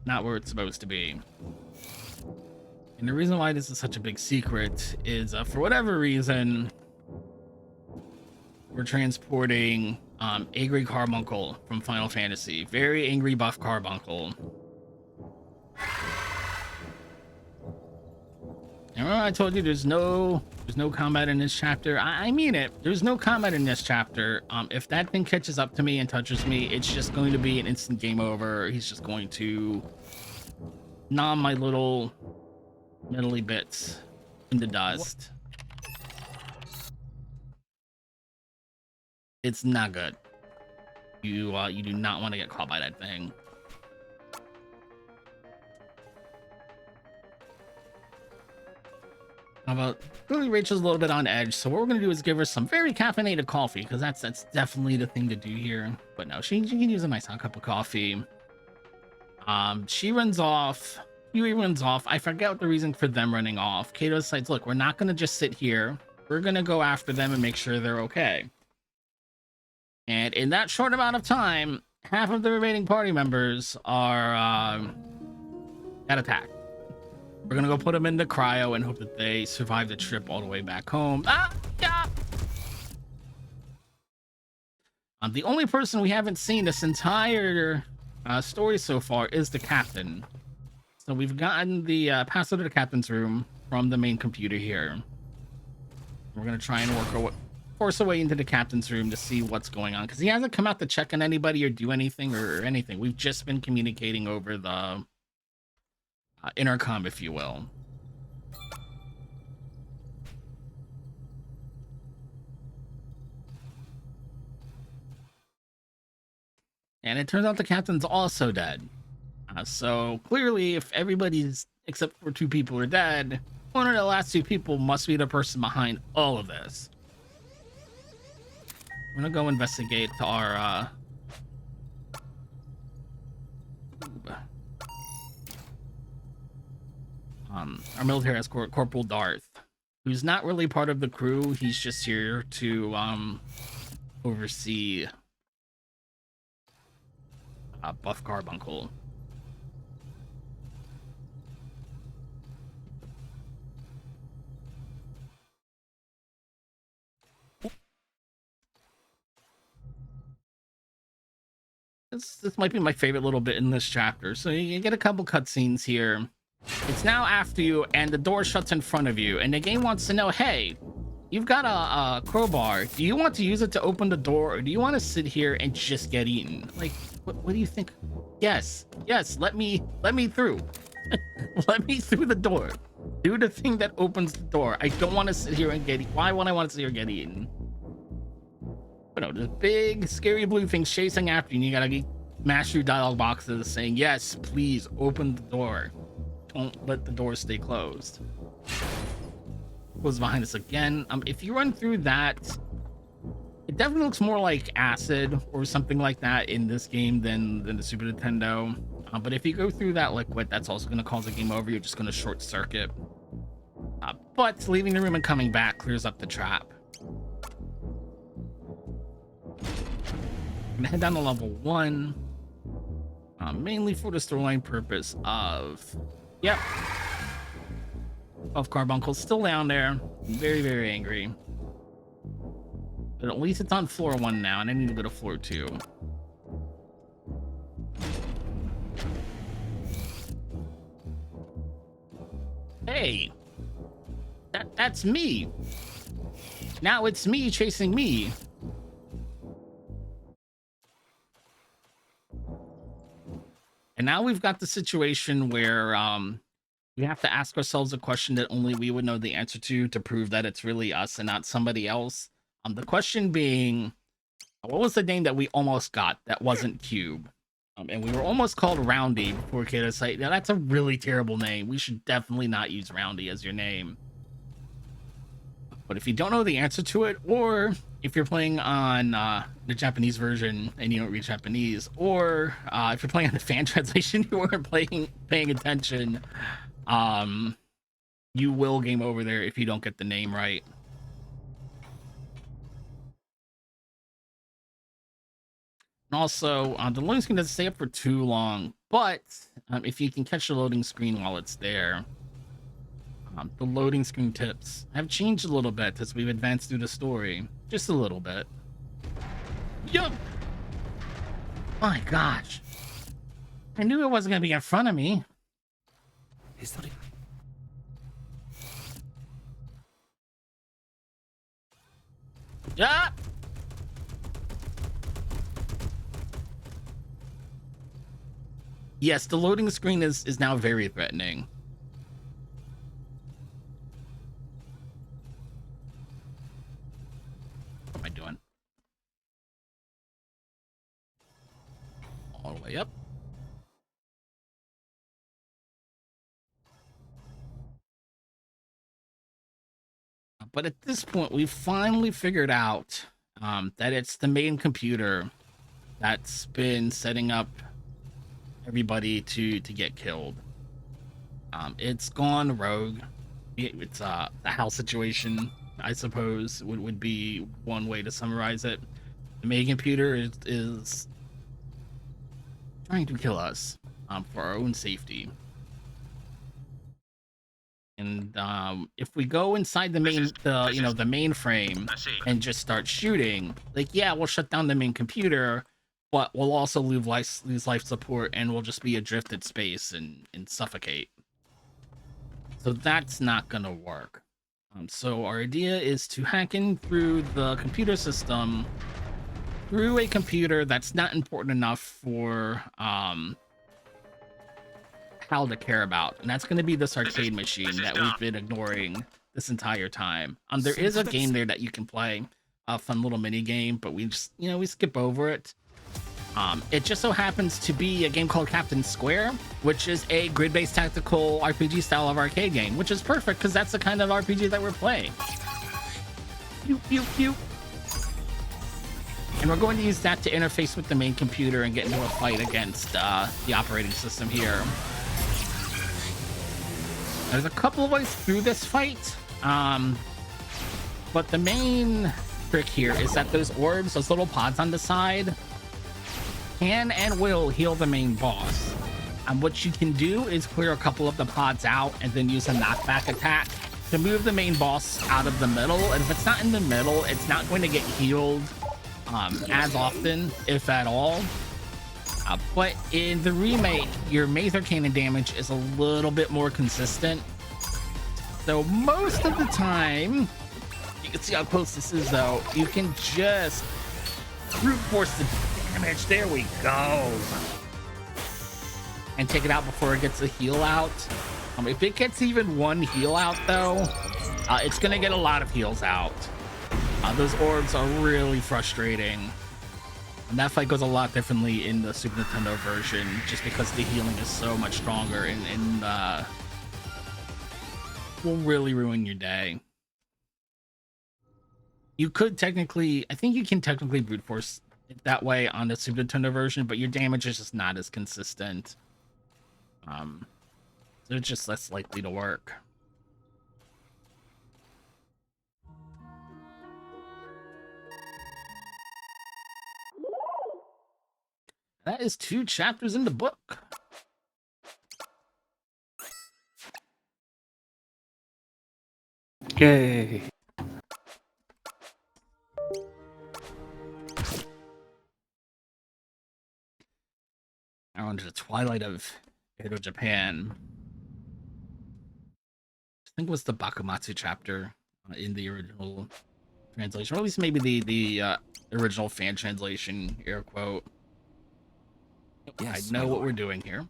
Speaker 2: where it's supposed to be. And the reason why this is such a big secret is for whatever reason we're transporting angry Carbuncle from Final Fantasy. Very angry buff Carbuncle. Remember I told you there's no combat in this chapter? I mean it. There's no combat in this chapter. If that thing catches up to me and touches me, it's just going to be an instant game over. He's just going to gnaw my little metally bits into dust. It's not good. You do not want to get caught by that thing. How about clearly Rachel's a little bit on edge, so what we're gonna do is give her some very caffeinated coffee, because that's definitely the thing to do here. But no, she can use a nice hot cup of coffee. She runs off. Huey runs off. I forget what the reason for them running off. Kato decides, look, we're not gonna just sit here. We're gonna go after them and make sure they're okay. And in that short amount of time, half of the remaining party members are got attacked. We're gonna go put them into cryo and hope that they survive the trip all the way back home. The only person we haven't seen this entire story so far is the captain. So we've gotten the password to the captain's room from the main computer here. We're gonna try and force our way into the captain's room to see what's going on, because he hasn't come out to check on anybody or do anything or anything. We've just been communicating over the intercom, if you will. And it turns out the captain's also dead. So clearly, if everybody's except for 2 people are dead, one of the last 2 people must be the person behind all of this. I'm gonna go investigate our military escort, Corporal Darth, who's not really part of the crew. He's just here to oversee Buff Carbuncle. This might be my favorite little bit in this chapter. So you get a couple cutscenes here. It's now after you, and the door shuts in front of you, and the game wants to know, hey, you've got a crowbar. Do you want to use it to open the door, or do you want to sit here and just get eaten? Like, what do you think? Yes, let me through. Let me through the door. Do the thing that opens the door. I don't want to sit here and get eaten. Why would I want to sit here and get eaten? But no, the big scary blue thing's chasing after you, and you gotta mash through dialogue boxes saying, yes, please open the door. Don't let the door stay closed. goes behind us again. If you run through that, it definitely looks more like acid or something like that in this game than the Super Nintendo. But if you go through that liquid, that's also going to cause a game over. You're just going to short circuit. But leaving the room and coming back clears up the trap. I'm gonna head down to level 1, mainly for the storyline purpose of, yep, of Carbuncle's still down there, very, very angry. But at least it's on floor 1 now, and I need to go to floor 2. Hey, that's me. Now it's me chasing me. And now we've got the situation where we have to ask ourselves a question that only we would know the answer to prove that it's really us and not somebody else. The question being, what was the name that we almost got that wasn't Cube? And we were almost called Roundy before Kato said, now that's a really terrible name. We should definitely not use Roundy as your name. But if you don't know the answer to it, or if you're playing on the Japanese version and you don't read Japanese, or if you're playing on the fan translation, you weren't paying attention, you will game over there if you don't get the name right. And also, the loading screen doesn't stay up for too long, but if you can catch the loading screen while it's there, the loading screen tips have changed a little bit as we've advanced through the story. Just a little bit. Yup! My gosh. I knew it wasn't going to be in front of me. Yeah! Yes, the loading screen is now very threatening. What am I doing? All the way up. But at this point, we've finally figured out that it's the main computer that's been setting up everybody to get killed. It's gone rogue. It's the house situation, I suppose, would be one way to summarize it. The main computer is trying to kill us for our own safety. And if we go inside the mainframe and just start shooting, like, yeah, we'll shut down the main computer, but we'll also lose life support, and we'll just be adrift at space and suffocate. So that's not gonna work. So our idea is to hack in through the computer system, through a computer that's not important enough for Hal to care about, and that's going to be this arcade machine that we've been ignoring this entire time. There is a game there that you can play, a fun little mini game, but we just, we skip over it. It just so happens to be a game called Captain Square, which is a grid-based tactical RPG style of arcade game, which is perfect because that's the kind of RPG that we're playing. Pew, pew, pew. And we're going to use that to interface with the main computer and get into a fight against the operating system here. There's a couple of ways through this fight, but the main trick here is that those orbs, those little pods on the side, can and will heal the main boss. And what you can do is clear a couple of the pods out and then use a knockback attack to move the main boss out of the middle. And if it's not in the middle, it's not going to get healed as often, if at all. But in the remake, your laser cannon damage is a little bit more consistent. So most of the time, you can see how close this is though, you can just brute force the damage. There we go. And take it out before it gets a heal out. If it gets even one heal out though, it's gonna get a lot of heals out. Those orbs are really frustrating. And that fight goes a lot differently in the Super Nintendo version, just because the healing is so much stronger and will really ruin your day. You could technically, I think you can technically brute force it that way on the Super Nintendo version, but your damage is just not as consistent. So it's just less likely to work. That is 2 chapters in the book.
Speaker 1: Yay.
Speaker 2: Now into the twilight of Edo, Japan. I think it was the Bakumatsu chapter in the original translation, or at least maybe the original fan translation, air quote.
Speaker 4: Yes,
Speaker 2: I know
Speaker 4: my
Speaker 2: what we're
Speaker 4: lord.
Speaker 2: doing here.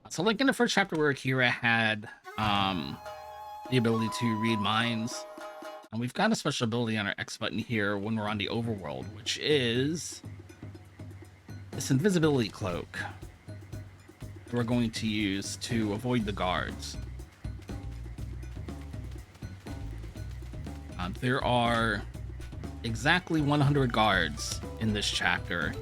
Speaker 2: So like in the first chapter where Akira had the ability to read minds, and we've got a special ability on our X button here when we're on the overworld, which is this invisibility cloak that we're going to use to avoid the guards. There are exactly 100 guards in this chapter,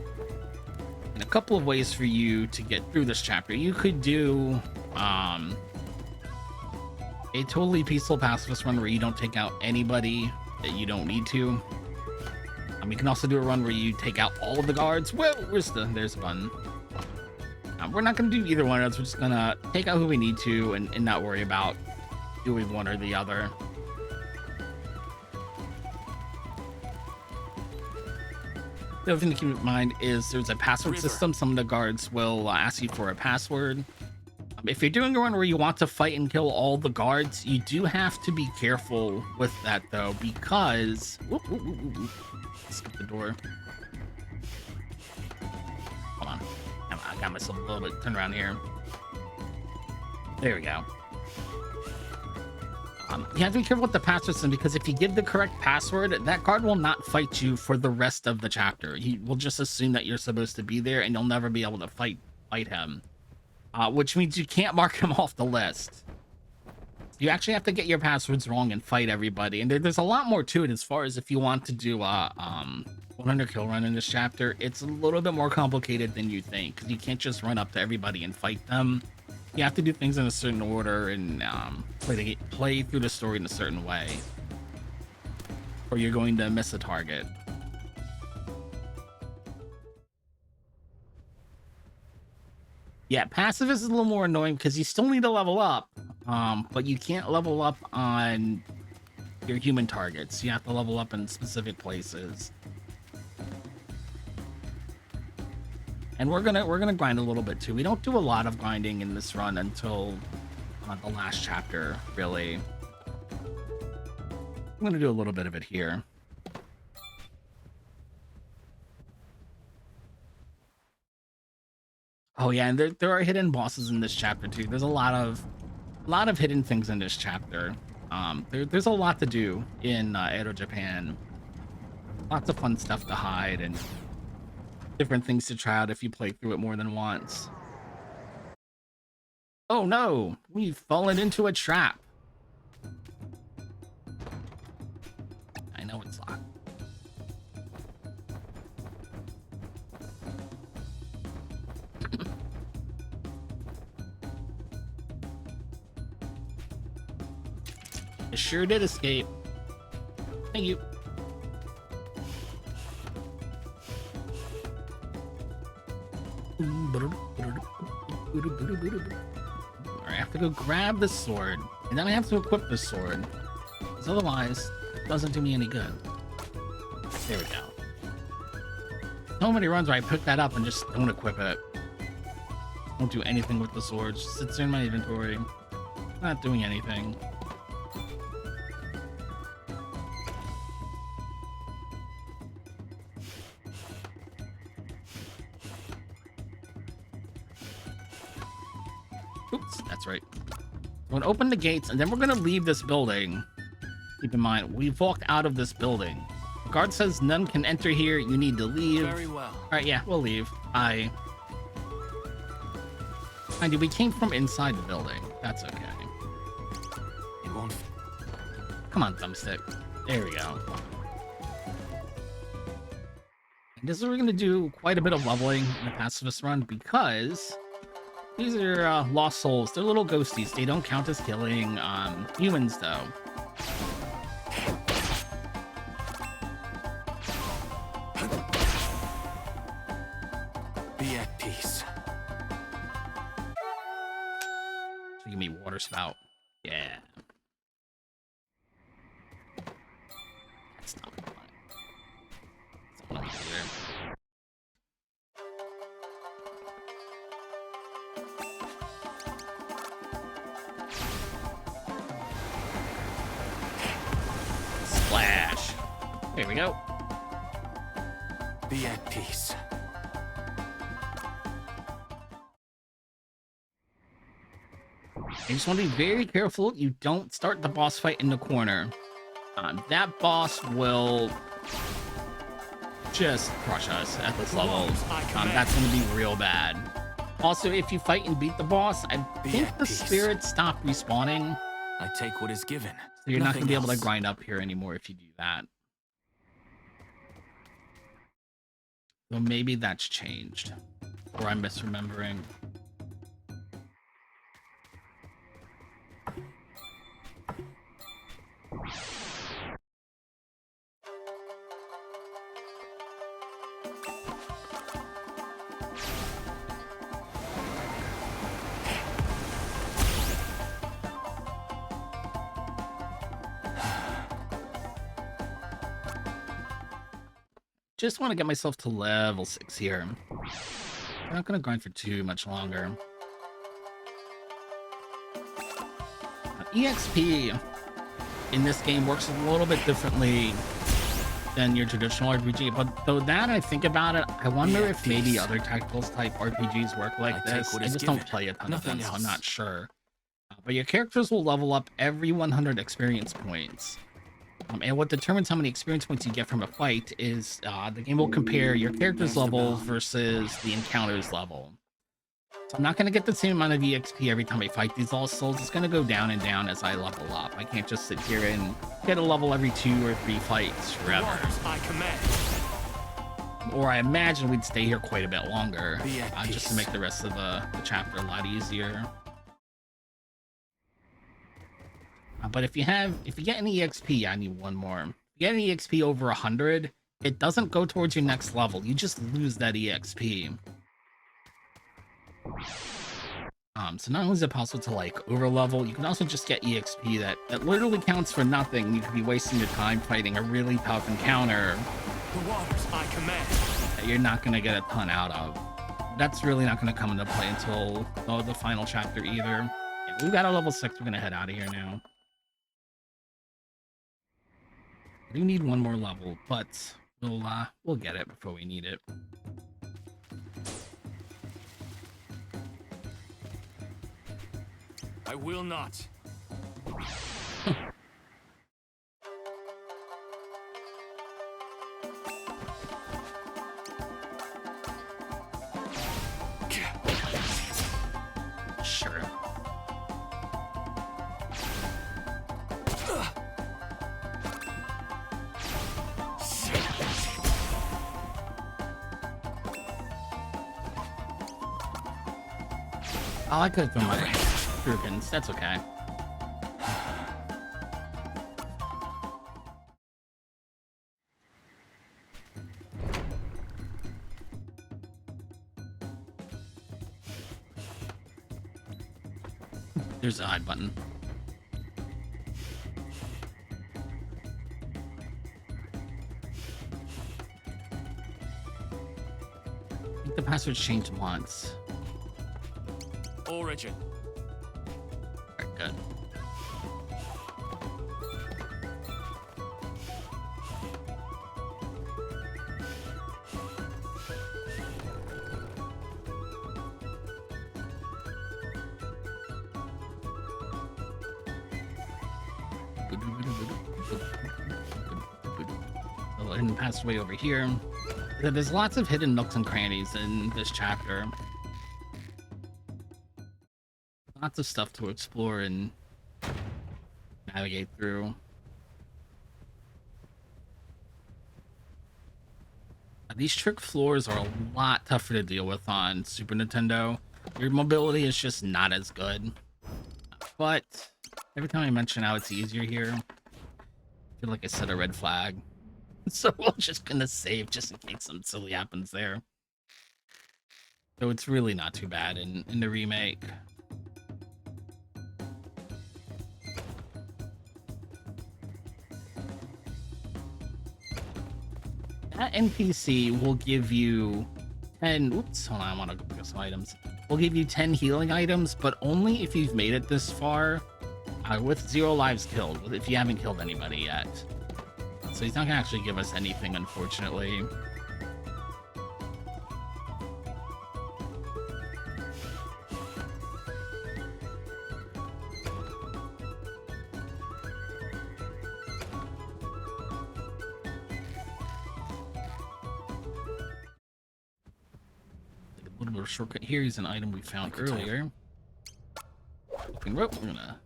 Speaker 2: and a couple of ways for you to get through this chapter. You could do a totally peaceful pacifist run where you don't take out anybody that you don't need to. You can also do a run where you take out all of the guards. Well, there's a button. We're not going to do either one of those. We're just going to take out who we need to and not worry about doing one or the other. The other thing to keep in mind is there's a password system. Some of the guards will ask you for a password. If you're doing a run where you want to fight and kill all the guards, you do have to be careful with that, though, because... Skip the door. Hold on. I got myself a little bit turned around here. There we go. You have to be careful with the password system, because if you give the correct password, that guard will not fight you for the rest of the chapter. He will just assume that you're supposed to be there, and you'll never be able to fight him. Which means you can't mark him off the list. You actually have to get your passwords wrong and fight everybody. And there's a lot more to it as far as if you want to do a 100 kill run in this chapter. It's a little bit more complicated than you think, because you can't just run up to everybody and fight them. You have to do things in a certain order and play through the story in a certain way, or you're going to miss a target. Yeah, pacifist is a little more annoying because you still need to level up, but you can't level up on your human targets. You have to level up in specific places. And we're gonna grind a little bit too. We don't do a lot of grinding in this run until the last chapter, really. I'm gonna do a little bit of it here. Oh yeah, and there are hidden bosses in this chapter too. There's a lot of hidden things in this chapter. There's a lot to do in Edo, Japan. Lots of fun stuff to hide and different things to try out if you play through it more than once. Oh no, we've fallen into a trap. I know it's locked. I sure did escape. Thank you. I have to go grab the sword, and then I have to equip the sword, because otherwise it doesn't do me any good. There we go. So many runs where I pick that up and just don't equip it. Don't do anything with the sword. Just sits there in my inventory. Not doing anything. Oops, that's right. We're gonna open the gates, and then we're gonna leave this building. Keep in mind, we've walked out of this building. The guard says none can enter here. You need to leave.
Speaker 4: Very well.
Speaker 2: All right, yeah, we'll leave. Mind you, we came from inside the building. That's okay.
Speaker 4: It won't.
Speaker 2: Come on, thumbstick. There we go. This is where we're going to do quite a bit of leveling in the pacifist run because these are lost souls. They're little ghosties. They don't count as killing humans, though.
Speaker 4: Be at peace.
Speaker 2: So give me water spout. Yeah. That's not fun. That's not either. Splash. There we go.
Speaker 4: Be at peace.
Speaker 2: You just want to be very careful you don't start the boss fight in the corner. That boss will just crush us at this level. That's going to be real bad. Also, if you fight and beat the boss, I think the spirits stop respawning.
Speaker 4: I take what is given.
Speaker 2: So you're not going to be able to grind up here anymore if you do that. So maybe that's changed. Or I'm misremembering. Just want to get myself to level 6 here. I'm not going to grind for too much longer. EXP in this game works a little bit differently than your traditional RPG, but though that I think about it, I wonder if maybe other tactical type RPGs work like this. I just don't play a ton of them, so I'm not sure. But your characters will level up every 100 experience points. And what determines how many experience points you get from a fight is the game will compare your character's level versus the encounter's level. So I'm not going to get the same amount of EXP every time I fight these lost souls. It's going to go down and down as I level up. I can't just sit here and get a level every 2 or 3 fights forever. Or I imagine we'd stay here quite a bit longer, just to make the rest of the chapter a lot easier. But if you get any EXP, I need one more. If you get any EXP over 100, it doesn't go towards your next level. You just lose that EXP. So not only is it possible to like overlevel, you can also just get EXP that literally counts for nothing. You could be wasting your time fighting a really tough encounter
Speaker 4: The waters I command.
Speaker 2: that you're not going to get a ton out of. That's really not going to come into play until the final chapter either. Yeah, we've got a level 6. We're going to head out of here now. I do need one more level, but we'll get it before we need it.
Speaker 4: I will not.
Speaker 2: Sure. Oh, I could have thrown my shurikens. That's okay. There's a hide button. I think the password's changed once.
Speaker 4: Origin.
Speaker 2: Alright, good. The hidden passageway over here. There's lots of hidden nooks and crannies in this chapter. Lots of stuff to explore and navigate through. These trick floors are a lot tougher to deal with on Super Nintendo. Your mobility is just not as good. But every time I mention how it's easier here, I feel like I set a red flag. So we're just gonna save just in case something silly happens there. So it's really not too bad in the remake. That NPC will give you 10. Oops, hold on, I want to go get some items. We'll give you 10 healing items, but only if you've made it this far with 0 lives killed, if you haven't killed anybody yet. So he's not gonna actually give us anything, unfortunately. A little bit of shortcut here is an item we found earlier. Open rope, we're gonna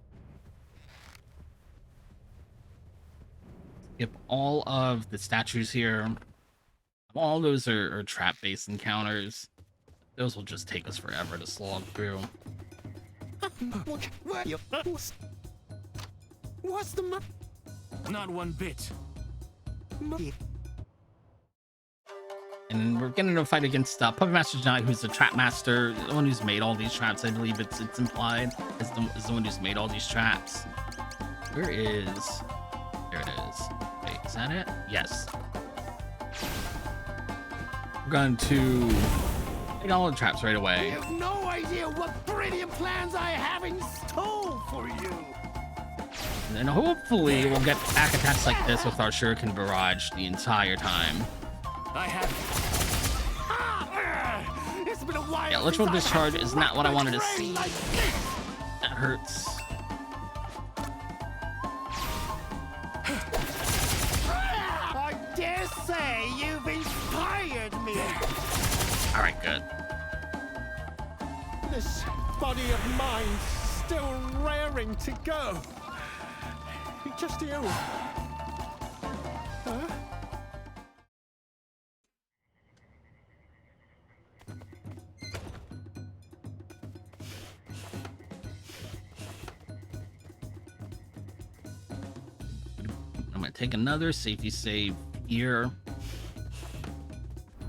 Speaker 2: skip all of the statues here. All those are trap-based encounters. Those will just take us forever to slog through.
Speaker 5: What's the matter?
Speaker 4: Not one bit.
Speaker 2: And then we're getting into a fight against Puppet Master Giant, who's the trap master, the one who's made all these traps. I believe it's implied is the one who's made all these traps. Where is? There it is. Wait, is that it? Yes. We're going to take all the traps right away.
Speaker 5: You have no idea what brilliant plans I have in store for you.
Speaker 2: And then hopefully we'll get back attacks like this with our Shuriken Barrage the entire time.
Speaker 4: I have
Speaker 5: It's been a while.
Speaker 2: Yeah, Electrical
Speaker 5: since I've
Speaker 2: Discharge
Speaker 5: had to
Speaker 2: is not what I
Speaker 5: wrap
Speaker 2: wanted
Speaker 5: my
Speaker 2: to
Speaker 5: brain
Speaker 2: see.
Speaker 5: like this.
Speaker 2: That hurts.
Speaker 5: I dare say you've inspired me.
Speaker 2: Alright, good.
Speaker 5: This body of mine's still raring to go. Just you. Huh?
Speaker 2: I'm gonna take another safety save here.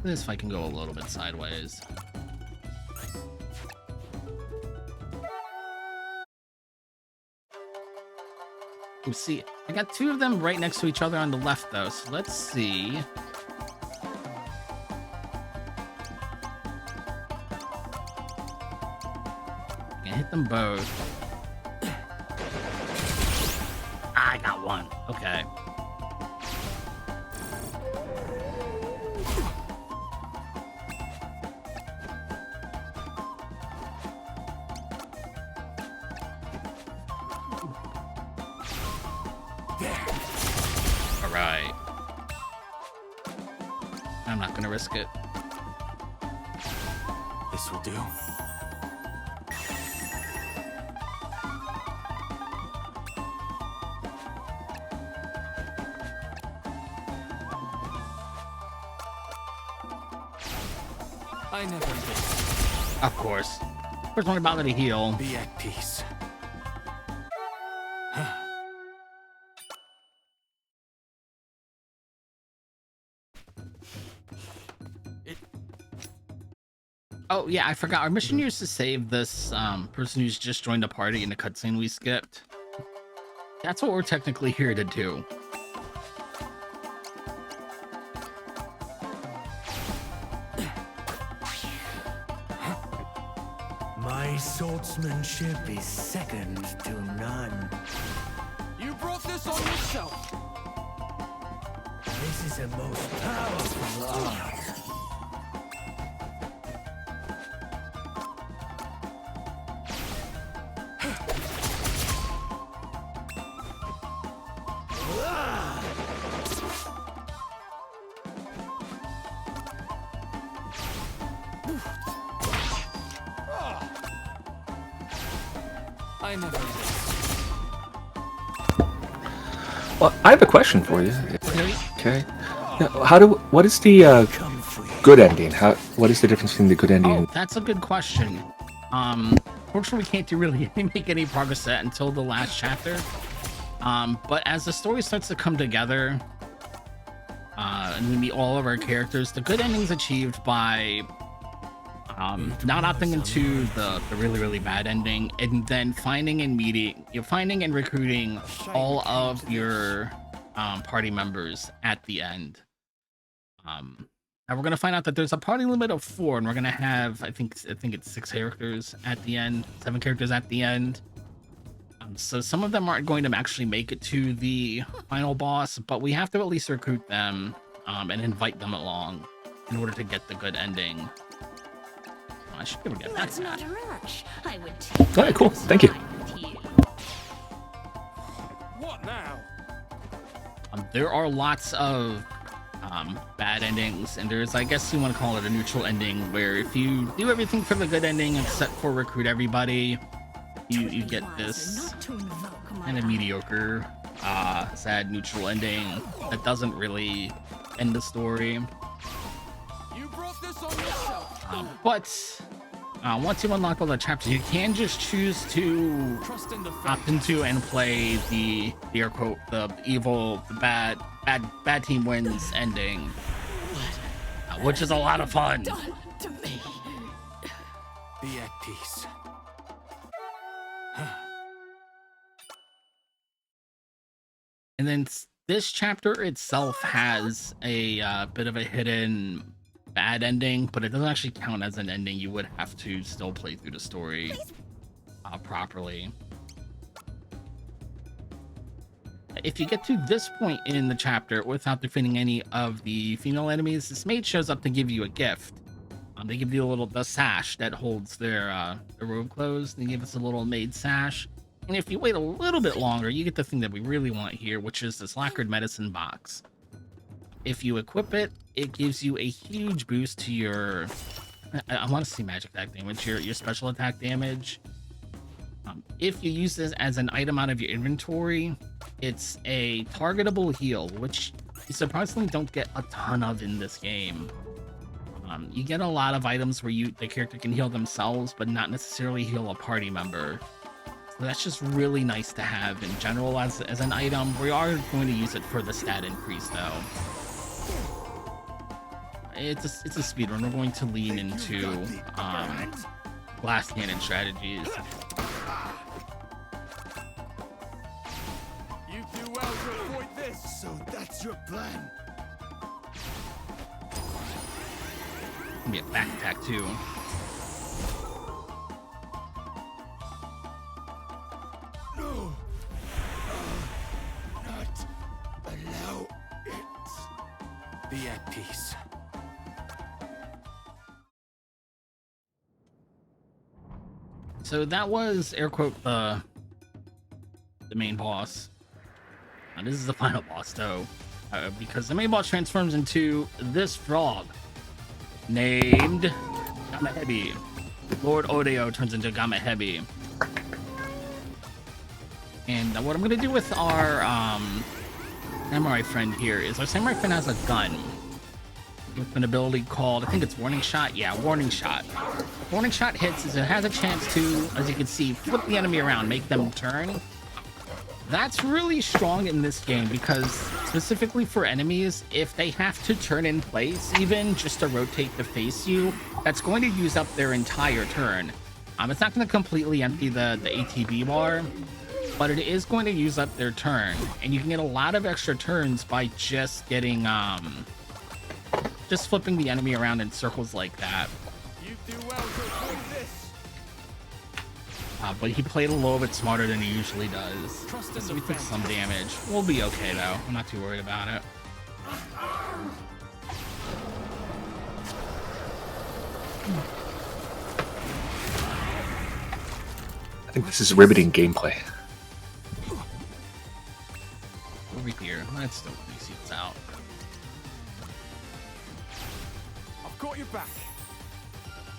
Speaker 2: This fight can go a little bit sideways. You see, I got 2 of them right next to each other on the left, though. So let's see. I can hit them both. I got 1. Okay. Alright. I'm not gonna risk it.
Speaker 4: this will do. I never miss.
Speaker 2: Of course. First one about to heal.
Speaker 4: Be at peace.
Speaker 2: Oh yeah, I forgot. Our mission here is to save this person who's just joined the party in the cutscene we skipped. That's what we're technically here to do.
Speaker 6: My swordsmanship is second to none.
Speaker 5: You brought this on yourself.
Speaker 6: This is a most powerful art.
Speaker 4: I never miss.
Speaker 1: Well, I have a question for you. Okay. Now, what is the good ending? What is the difference between the good ending?
Speaker 2: Oh,
Speaker 1: and
Speaker 2: that's a good question. Fortunately, we can't really make any progress at until the last chapter. But as the story starts to come together, and we meet all of our characters, the good ending's achieved by not opting into the really, really bad ending, and then finding and recruiting all of your party members at the end. And we're gonna find out that there's a party limit of 4, and we're gonna have I think it's 6 characters at the end, 7 characters at the end. So some of them aren't going to actually make it to the final boss, but we have to at least recruit them and invite them along in order to get the good ending. I should be able to get
Speaker 7: That's
Speaker 2: that.
Speaker 7: not a rush. I would take
Speaker 1: All right, cool. Thank you.
Speaker 7: time with you.
Speaker 5: What now?
Speaker 2: There are lots of bad endings, and there's, I guess you want to call it a neutral ending, where if you do everything for the good ending except for recruit everybody, you get this kind of mediocre, sad neutral ending that doesn't really end the story.
Speaker 5: You brought this on yourself.
Speaker 2: But once you unlock all the chapters, you can just choose to
Speaker 4: Trust in the
Speaker 2: opt into and play the air quote the evil, the bad team wins ending, which is a lot of fun.
Speaker 7: Done to me.
Speaker 4: Be at peace.
Speaker 2: And then this chapter itself has a bit of a hidden bad ending, but it doesn't actually count as an ending. You would have to still play through the story properly. If you get to this point in the chapter without defeating any of the female enemies, this maid shows up to give you a gift. They give you the sash that holds their robe clothes. They give us a little maid sash. And if you wait a little bit longer, you get the thing that we really want here, which is this lacquered medicine box. If you equip it, it gives you a huge boost to your... I want to see magic attack damage, your special attack damage. If you use this as an item out of your inventory, it's a targetable heal, which you surprisingly don't get a ton of in this game. You get a lot of items where the character can heal themselves, but not necessarily heal a party member. So that's just really nice to have in general as an item. We are going to use it for the stat increase, though. It's a speedrun. We're going to lean into glass cannon strategies.
Speaker 5: You do well to avoid this.
Speaker 6: So that's your plan.
Speaker 2: Be a back attack too.
Speaker 6: No. Not allow it.
Speaker 4: Be at peace.
Speaker 2: So that was air quote the main boss. Now this is the final boss though, because the main boss transforms into this frog named Gamehebi. Lord Odeo turns into Gamehebi. And what I'm gonna do with our samurai friend here is our samurai friend has a gun with an ability called, I think it's Warning Shot. Yeah, Warning Shot. If Warning Shot hits, it has a chance to, as you can see, flip the enemy around, make them turn. That's really strong in this game because specifically for enemies, if they have to turn in place, even just to rotate to face you, that's going to use up their entire turn. It's not going to completely empty the ATB bar, but it is going to use up their turn, and you can get a lot of extra turns by just getting just flipping the enemy around in circles like that.
Speaker 5: You do well to avoid this.
Speaker 2: But he played a little bit smarter than he usually does. So we took some damage. We'll be okay though. I'm not too worried about it.
Speaker 1: I think this is riveting gameplay.
Speaker 2: Over here. Let's throw these seats out.
Speaker 5: I've got your back.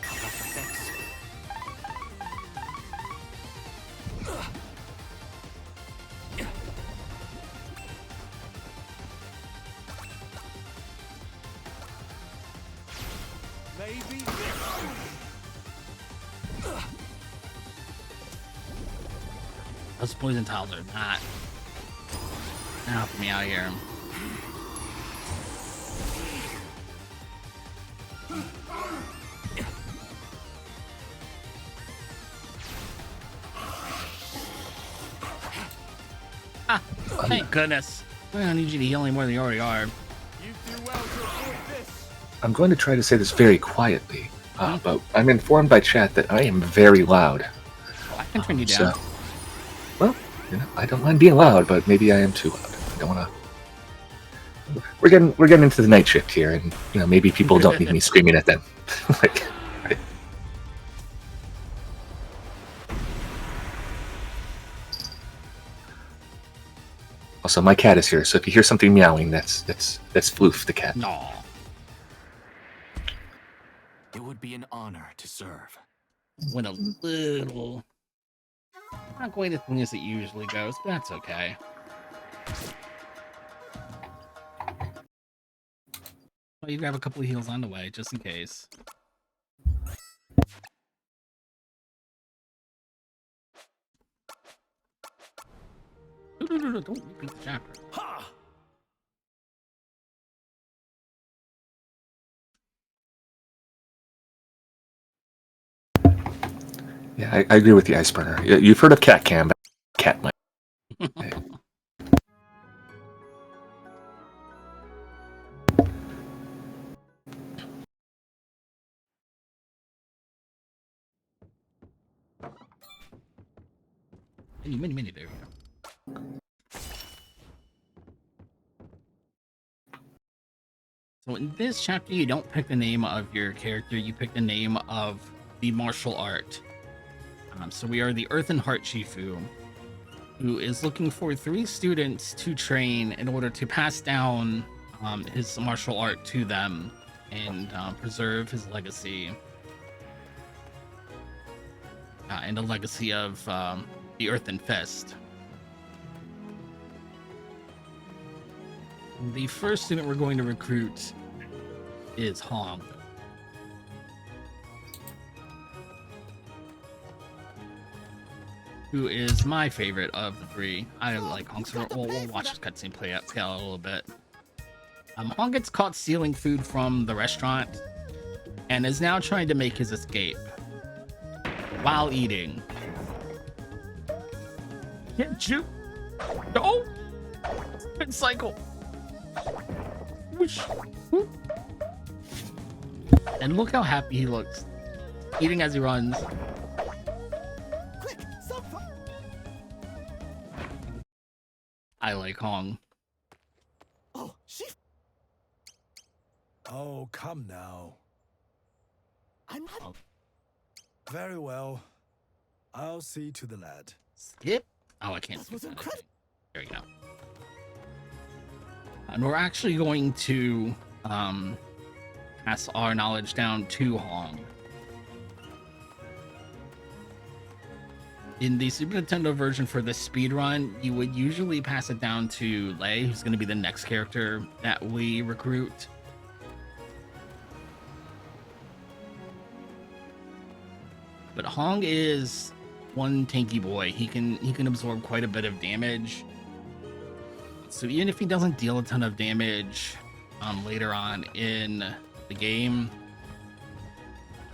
Speaker 4: Thanks.
Speaker 2: Those poison tiles are not helping me out here. Ah, thank goodness. I don't need you to heal any more than you already are.
Speaker 5: You do well to avoid this.
Speaker 1: I'm going to try to say this very quietly, but I'm informed by chat that I am very loud.
Speaker 2: Oh, I can turn you down.
Speaker 1: So, well, I don't mind being loud, but maybe I am too loud. I don't want to. We're getting into the night shift here, and maybe people don't need me screaming at them. Like, right. Also, my cat is here, so if you hear something meowing, that's Floof the cat.
Speaker 2: No.
Speaker 4: It would be an honor to serve.
Speaker 2: Went a little. Not quite as thing as it usually goes, but that's okay. Well, you grab a couple of heals on the way, just in case. No, don't repeat the chapter.
Speaker 5: Ha!
Speaker 1: Yeah, I agree with the Iceburner. You've heard of cat cam, but cat might.
Speaker 2: Many, there we go. So in this chapter, you don't pick the name of your character, you pick the name of the martial art. So we are the Earth and Heart Shifu, who is looking for 3 students to train in order to pass down his martial art to them and preserve his legacy. And the legacy of the Earthen Fist. The first student we're going to recruit is Hong. Who is my favorite of the 3. I like Hong, so we'll watch this cutscene play out a little bit. Hong gets caught stealing food from the restaurant and is now trying to make his escape while eating. Can't you? No! Spin cycle! Whoosh. Whoop. And look how happy he looks, eating as he runs.
Speaker 5: Quick, stop!
Speaker 2: I like Hong.
Speaker 5: Oh, she.
Speaker 8: Oh, come now.
Speaker 5: I'm not.
Speaker 2: Oh.
Speaker 8: Very well. I'll see to the lad.
Speaker 2: Skip? Oh, I can't
Speaker 5: That
Speaker 2: skip
Speaker 5: was
Speaker 2: that.
Speaker 5: incredible.
Speaker 2: There you go. And we're actually going to pass our knowledge down to Hong. In the Super Nintendo version for the speedrun, you would usually pass it down to Lei, who's going to be the next character that we recruit. But Hong is one tanky boy. He can absorb quite a bit of damage. So even if he doesn't deal a ton of damage later on in the game,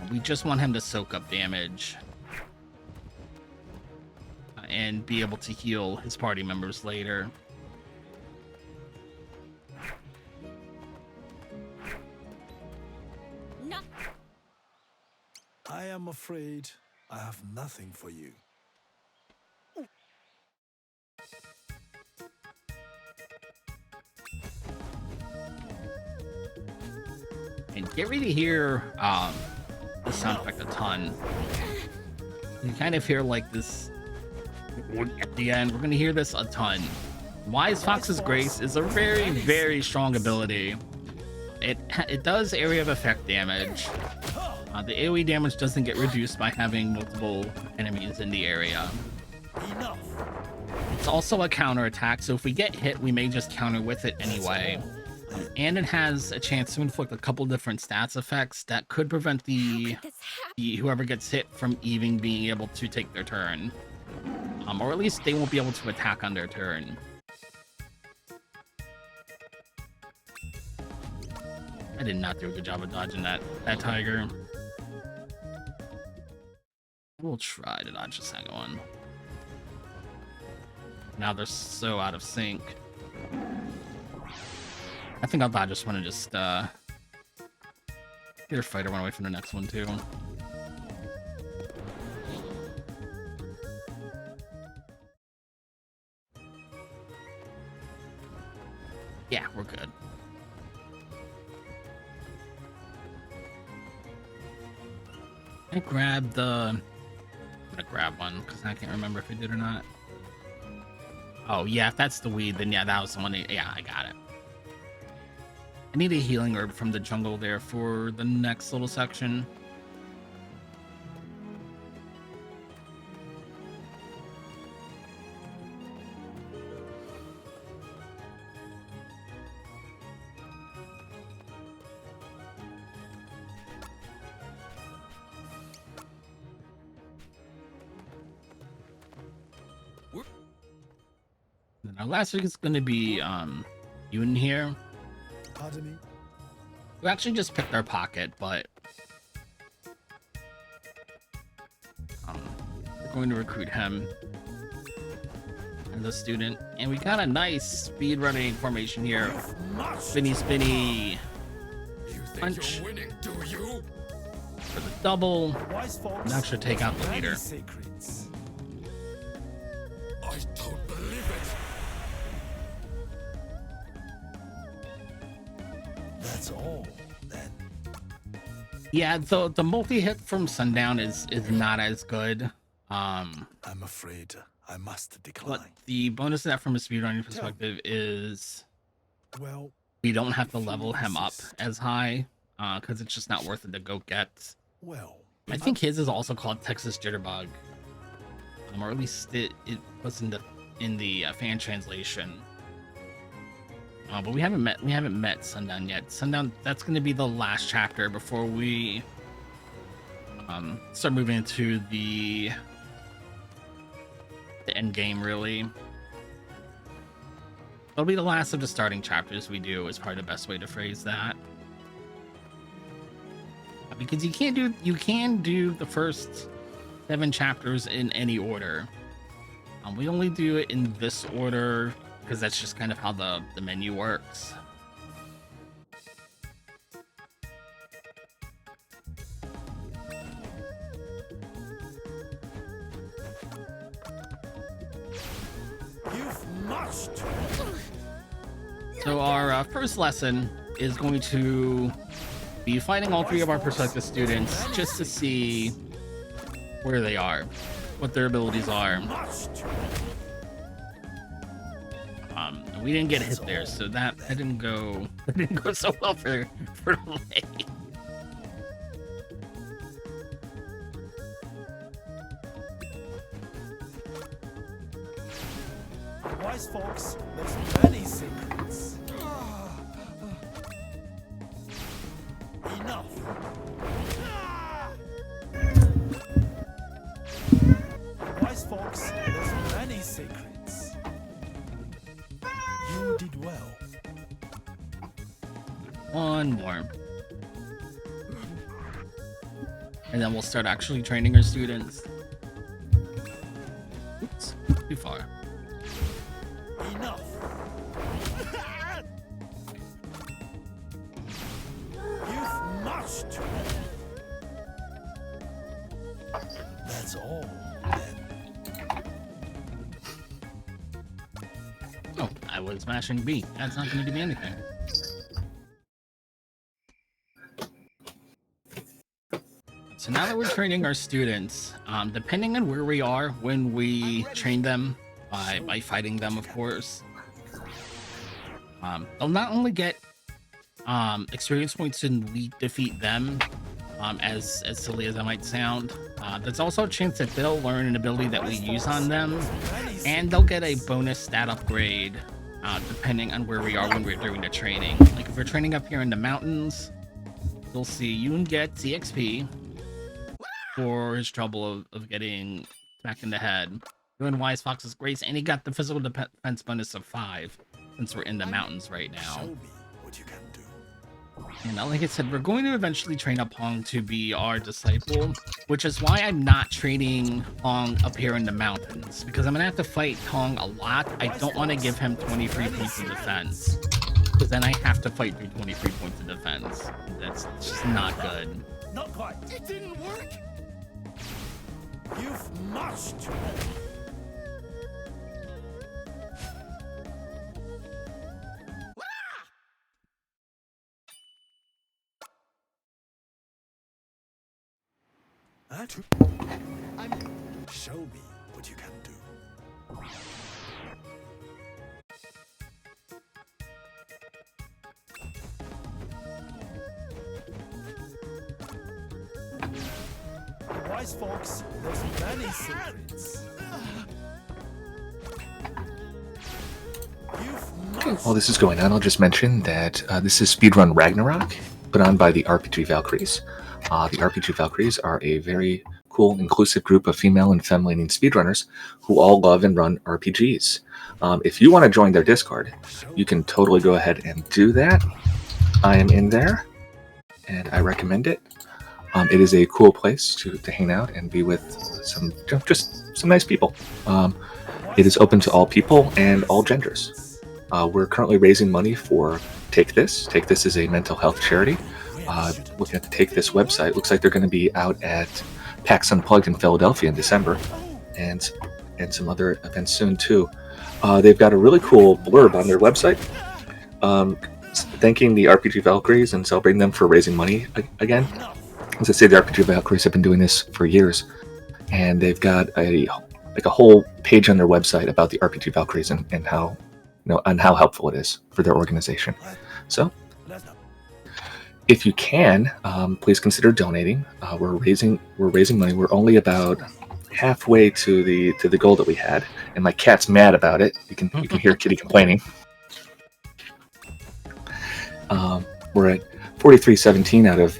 Speaker 2: we just want him to soak up damage and be able to heal his party members later.
Speaker 7: No.
Speaker 8: I am afraid I have nothing for you.
Speaker 2: And get ready to hear the sound effect a ton. You kind of hear like this at the end. We're going to hear this a ton. Wise Fox's Grace is a very, very strong ability. It does area of effect damage. The AoE damage doesn't get reduced by having multiple enemies in the area.
Speaker 5: Enough.
Speaker 2: It's also a counter attack, so if we get hit, we may just counter with it anyway. And it has a chance to inflict a couple different stats effects that could prevent
Speaker 7: This happened.
Speaker 2: whoever gets hit from even being able to take their turn. Or at least they won't be able to attack on their turn. I did not do a good job of dodging that tiger. We'll try to dodge the second one. Now they're so out of sync. I think I'll dodge this one and just get a fighter one away from the next one too. Yeah, we're good. I grabbed the... I'm gonna grab one because I can't remember if I did or not. Oh yeah, if that's the weed, then yeah, that was the one. Yeah, I got it. I need a healing herb from the jungle there for the next little section. Now, last week is going to be Yoon here.
Speaker 8: Pardon me?
Speaker 2: We actually just picked our pocket, but we're going to recruit him as a student. And we got a nice speedrunning formation here. Spinny, spinny. Punch.
Speaker 6: You're winning, do you?
Speaker 2: For the double.
Speaker 8: Wise folks,
Speaker 2: And actually take out the
Speaker 8: many
Speaker 2: leader.
Speaker 8: secrets.
Speaker 6: I don't believe it.
Speaker 8: That's all, then.
Speaker 2: Yeah, the multi-hit from Sundown is not as good.
Speaker 8: I'm afraid I must decline.
Speaker 2: But the bonus of that from a speedrunning perspective is
Speaker 8: Well,
Speaker 2: we don't have to level him up as high, because it's just not worth it to go get.
Speaker 8: well.
Speaker 2: I think his is also called Texas Jitterbug, or at least it was in the fan translation. But we haven't met Sundown yet. Sundown, that's going to be the last chapter before we start moving into the end game. Really, it'll be the last of the starting chapters we do. Is probably the best way to phrase that. Because you can do the first 7 chapters in any order. We only do it in this order because that's just kind of how the menu works.
Speaker 8: You've marched.
Speaker 2: So our first lesson is going to be fighting all 3 of our prospective students just to see where they are, what their abilities are. We didn't get hit there, so that didn't go so well for Lay.
Speaker 8: Wise folks, there's many secrets. Enough. Wise folks, there's many secrets. You did well.
Speaker 2: One more. And then we'll start actually training our students. Oops, too far.
Speaker 8: Enough. You've marched. That's all, then.
Speaker 2: Oh, I was smashing B. That's not going to do me anything. So now that we're training our students, depending on where we are when we train them, by fighting them, of course, they'll not only get experience points when we defeat them, as silly as that might sound, there's also a chance that they'll learn an ability that we use on them, and they'll get a bonus stat upgrade, depending on where we are when we're doing the training. Like if we're training up here in the mountains, you'll see Yoon get EXP for his trouble of getting smacked in the head. doing Wise Fox's Grace, and he got the physical defense bonus of 5 since we're in the mountains right now.
Speaker 8: Show me what you can do.
Speaker 2: And like I said, we're going to eventually train up Hong to be our disciple, which is why I'm not training Hong up here in the mountains, because I'm gonna have to fight Hong a lot. I don't want to give him 23 points of defense, because then I have to fight through 23 points of defense. That's just not good.
Speaker 8: Not quite.
Speaker 3: It didn't work.
Speaker 8: You've much too Show me what you can do. Wise fox, there's many secrets.
Speaker 1: While this is going on, I'll just mention that this is Speedrun Ragnarok, put on by the RPG Valkyries. The RPG Valkyries are a very cool, inclusive group of female and femme-leaning speedrunners who all love and run RPGs. If you want to join their Discord, you can totally go ahead and do that. I am in there, and I recommend it. It is a cool place to hang out and be with some nice people. It is open to all people and all genders. We're currently raising money for Take This. Take This is a mental health charity. Looking at the Take This website, looks like they're going to be out at PAX Unplugged in Philadelphia in December, and some other events soon too. They've got a really cool blurb on their website, thanking the RPG Valkyries and celebrating them for raising money again. As I say, the RPG Valkyries have been doing this for years, and they've got a whole page on their website about the RPG Valkyries and how how helpful it is for their organization. So, if you can, please consider donating. We're raising money. We're only about halfway to the goal that we had, and my cat's mad about it. You can hear Kitty complaining. We're at 4317 out of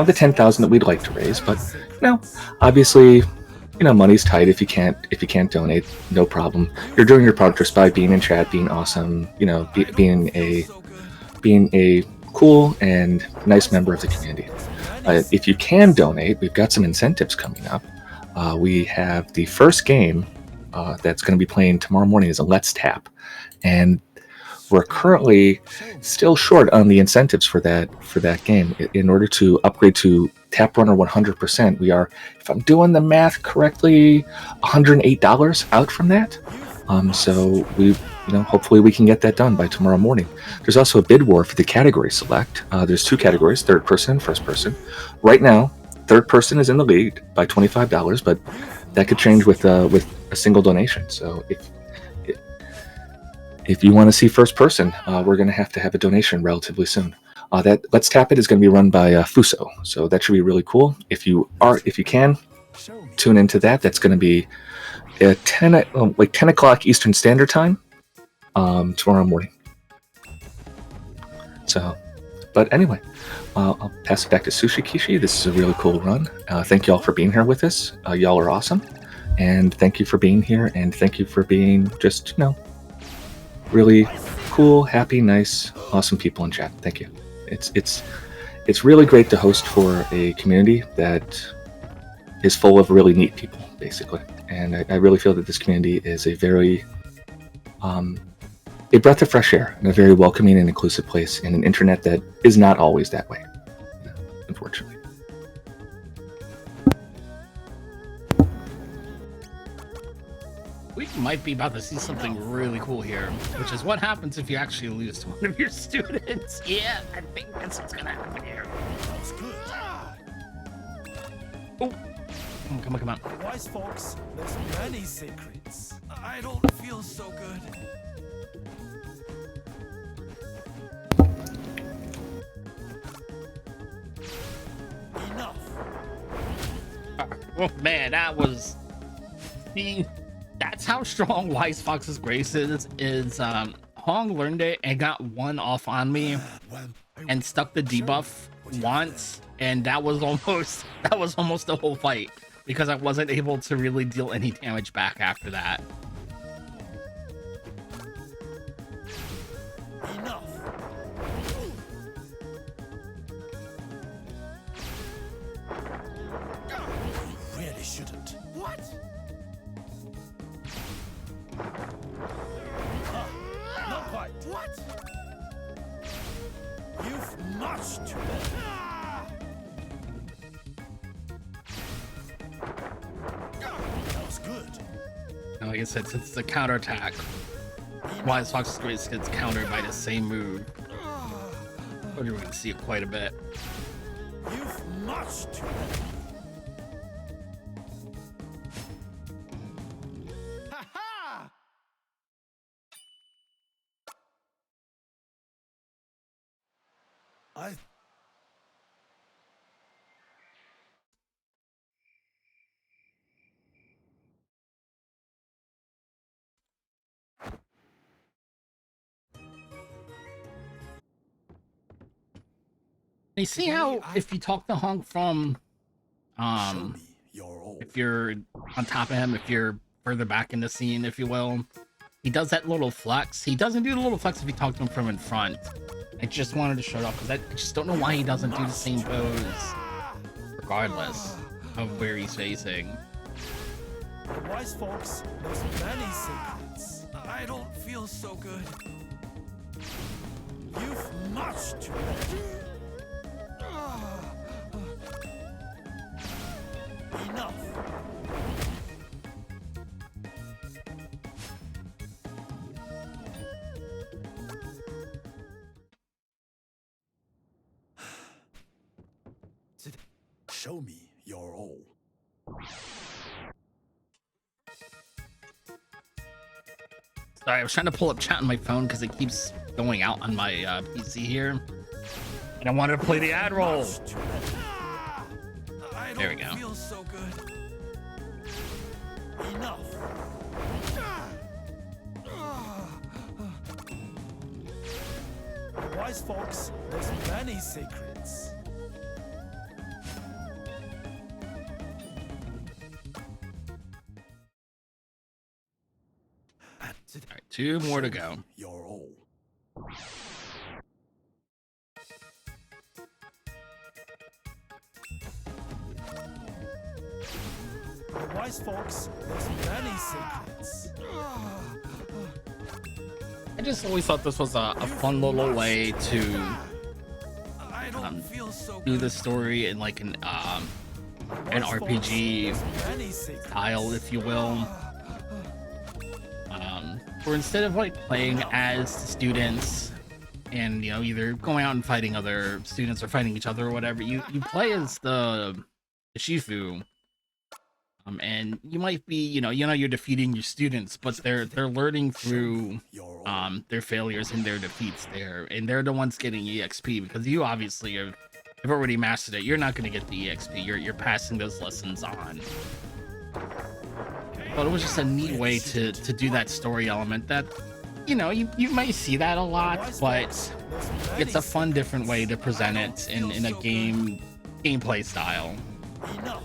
Speaker 1: the 10,000 that we'd like to raise, but obviously, money's tight. If you can't donate, no problem. You're doing your part just by being in chat, being awesome. Being a cool and nice member of the community. If you can donate, we've got some incentives coming up. We have the first game that's going to be playing tomorrow morning is a Let's Tap, and we're currently still short on the incentives for that game. In order to upgrade to Tap Runner 100%, we are, if I'm doing the math correctly, $108 out from that. So we, hopefully we can get that done by tomorrow morning. There's also a bid war for the category select. There's 2 categories, third person and first person. Right now, third person is in the lead by $25, but that could change with a single donation. So if you want to see first person, we're going to have a donation relatively soon. That Let's Tap It is going to be run by Fuso, so that should be really cool. If you can, tune into that. That's going to be at 10 o'clock Eastern Standard Time tomorrow morning. So, but anyway, I'll pass it back to SushiKishi. This is a really cool run. Thank y'all for being here with us. Y'all are awesome, and thank you for being here, and thank you for being just really cool, happy, nice, awesome people in chat. Thank you. It's really great to host for a community that is full of really neat people, basically. And I really feel that this community is a very a breath of fresh air and a very welcoming and inclusive place in an internet that is not always that way, unfortunately.
Speaker 2: We might be about to see something really cool here, which is what happens if you actually lose to one of your students. Yeah, I think that's what's gonna happen here.
Speaker 8: That's good.
Speaker 2: Oh, come on.
Speaker 8: Wise fox, there's many secrets.
Speaker 4: I don't feel so good.
Speaker 8: Enough.
Speaker 2: Oh man, that was. That's how strong Wise Fox's Grace is. Hong learned it and got 1 off on me and stuck the debuff once, and that was almost the whole fight. because I wasn't able to really deal any damage back after that.
Speaker 8: Enough. You really shouldn't.
Speaker 5: What?
Speaker 8: Not quite.
Speaker 5: What?
Speaker 8: You've much to learn. That was good.
Speaker 2: And like I said, since it's a counterattack, Wise Fox's Grace gets countered by the same move. But you're going to see it quite a bit.
Speaker 8: You've much to learn.
Speaker 5: Ha ha!
Speaker 8: I
Speaker 2: You see how if you talk to Honk from,
Speaker 8: show me your all.
Speaker 2: if you're on top of him, if you're further back in the scene, if you will, he does that little flex. He doesn't do the little flex if you talk to him from in front. I just wanted to show it off because I just don't know why he doesn't do the same pose, regardless of where he's facing.
Speaker 8: The wise fox knows many secrets.
Speaker 4: I don't feel so good.
Speaker 8: You've much to learn. Enough. Show me your all.
Speaker 2: Sorry, I was trying to pull up chat on my phone because it keeps going out on my PC here. And I wanted to play the ad roll.
Speaker 4: I
Speaker 2: There we
Speaker 4: don't
Speaker 2: go.
Speaker 4: feel so good.
Speaker 8: Enough. The wise fox knows many secrets.
Speaker 2: All right, 2 more to go.
Speaker 8: Your all. The wise fox knows many secrets.
Speaker 2: I just always thought this was a fun little way to
Speaker 4: I don't feel so
Speaker 2: do
Speaker 4: good.
Speaker 2: the story in like an
Speaker 8: Wise fox
Speaker 2: RPG
Speaker 8: knows many secrets.
Speaker 2: style, if you will. Where instead of like playing as students and either going out and fighting other students or fighting each other or whatever, you play as the Shifu. And you might be, you're defeating your students, but they're learning through
Speaker 8: Your all.
Speaker 2: their failures and their defeats there, and they're the ones getting EXP because you obviously have already mastered it. You're not going to get the EXP. You're passing those lessons on. But it was just a neat way to do that story element that, you might see that a lot, but it's a fun, different way to present it in a gameplay style.
Speaker 8: Enough.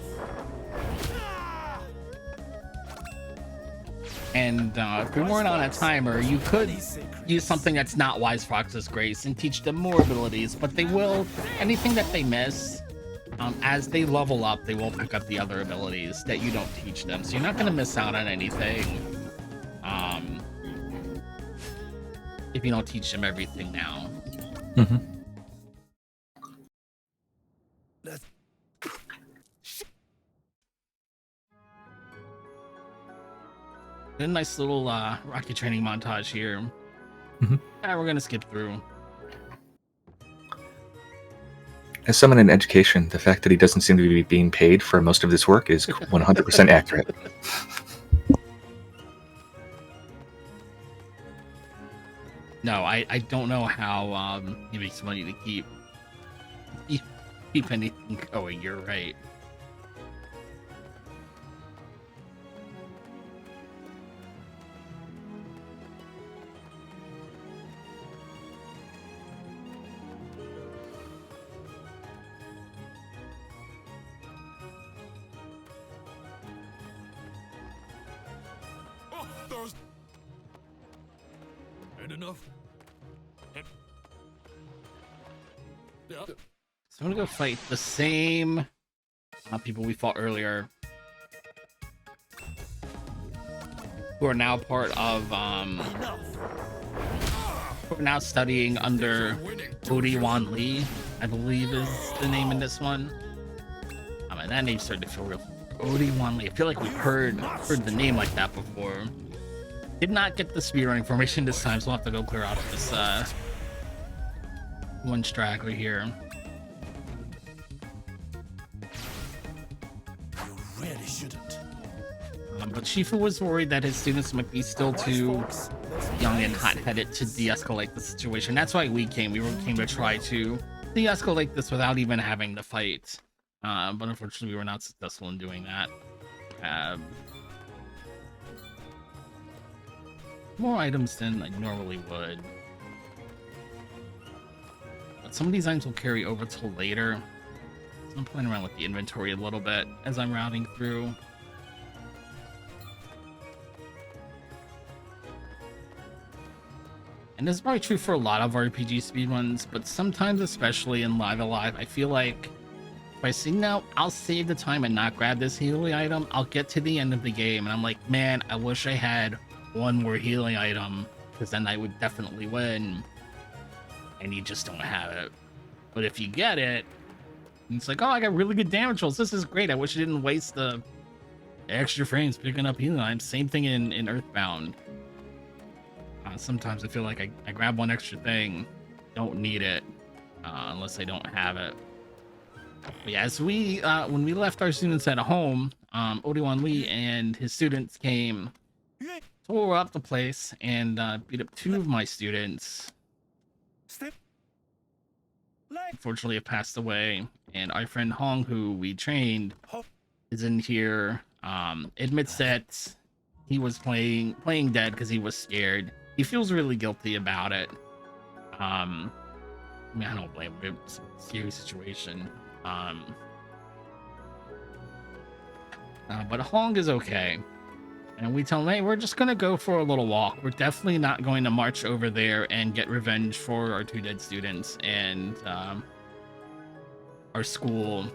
Speaker 2: And if we weren't on a timer, you could use something that's not Wise Fox's Grace and teach them more abilities, but they will, anything that they miss, as they level up, they will pick up the other abilities that you don't teach them. So you're not going to miss out on anything if you don't teach them everything now.
Speaker 1: Mm-hmm.
Speaker 2: A nice little rocket training montage here.
Speaker 1: Mhm.
Speaker 2: We're going to skip through.
Speaker 1: As someone in education, the fact that he doesn't seem to be being paid for most of this work is 100% accurate.
Speaker 2: No, I don't know how he makes money to keep anything going. You're right.
Speaker 6: Those. Ain't enough. Yeah.
Speaker 2: So I'm gonna go fight the same people we fought earlier, who are now part of who are now studying under Wan Lee, I believe is the name in this one. And that name started to feel real. Wan Lee. I feel like we've heard the name like that before. Did not get the speedrun information this time, so I'll have to go clear out this one straggler here.
Speaker 8: You really shouldn't.
Speaker 2: But Shifu was worried that his students might be still too young and hot-headed to de-escalate the situation. That's why we came. We came to try to de-escalate this without even having the fight. But unfortunately, we were not successful in doing that. More items than I normally would. But some of these items will carry over till later. So I'm playing around with the inventory a little bit as I'm routing through. And this is probably true for a lot of RPG speedruns, but sometimes, especially in Live Alive, I feel like if I see now, I'll save the time and not grab this healing item. I'll get to the end of the game and I'm like, man, I wish I had one more healing item, because then I would definitely win. And you just don't have it. But if you get it, it's like, oh, I got really good damage rolls. This is great. I wish I didn't waste the extra frames picking up healing items. Same thing in Earthbound. Sometimes I feel like I grab one extra thing, don't need it, unless I don't have it. But yeah, as we when we left our students at home, Wan Lee and his students came, tore up the place, and beat up 2 of my students. Unfortunately, have passed away, and our friend Hong, who we trained, is in here. Admits that he was playing dead because he was scared. He feels really guilty about it. I mean, I don't blame him. It's a serious situation. But Hong is okay. And we tell him, hey, we're just gonna go for a little walk. We're definitely not going to march over there and get revenge for our 2 dead students and our school.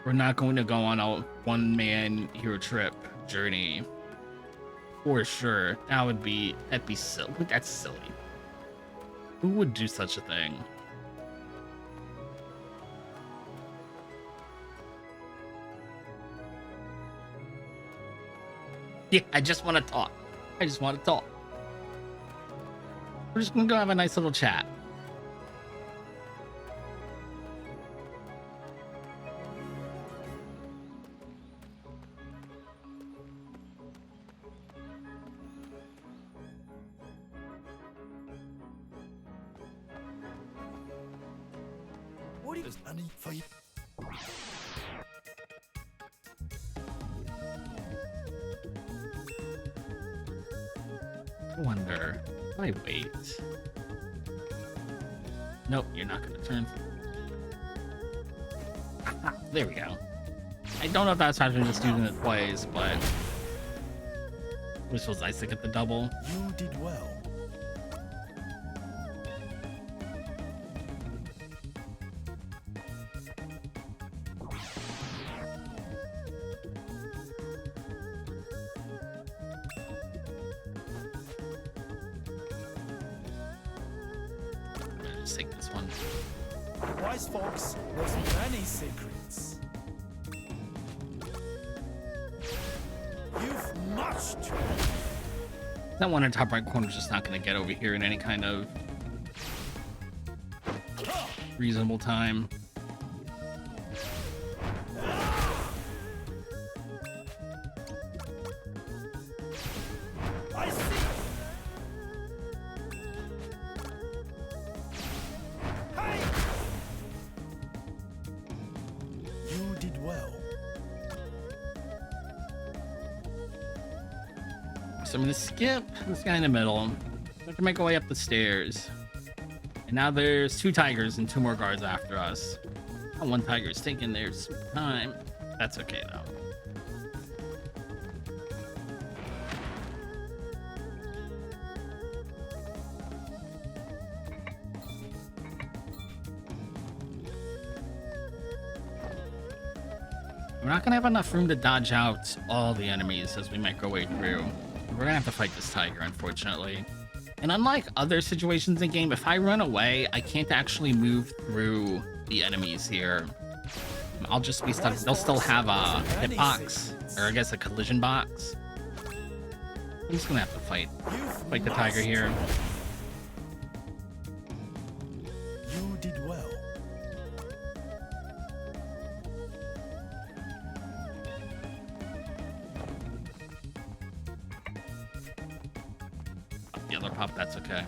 Speaker 2: We're not going to go on a one-man hero trip journey. For sure. That'd be silly. That's silly. Who would do such a thing? Yeah, I just want to talk. We're just gonna go have a nice little chat.
Speaker 8: What is any for you?
Speaker 2: I wonder. I wait. Nope, you're not gonna turn. There we go. I don't know if that's happening to the student that plays, but which was nice to get the double.
Speaker 8: You did well.
Speaker 2: Let's take this one.
Speaker 8: Wise fox knows many secrets. You've much to learn.
Speaker 2: That one in top right corner is just not going to get over here in any kind of reasonable time.
Speaker 8: I see. Hey! You did well.
Speaker 2: So I'm going to skip this guy in the middle. I can make our way up the stairs. And now there's 2 tigers and 2 more guards after us. Oh, one tiger is taking their time. That's okay, though. We're not gonna have enough room to dodge out all the enemies as we make our way through. We're gonna have to fight this tiger, unfortunately. And unlike other situations in game, if I run away, I can't actually move through the enemies here. I'll just be stuck. They'll still have a hitbox, or I guess a collision box. I'm just gonna have to fight the tiger here.
Speaker 8: You did well.
Speaker 2: The other pop, that's okay.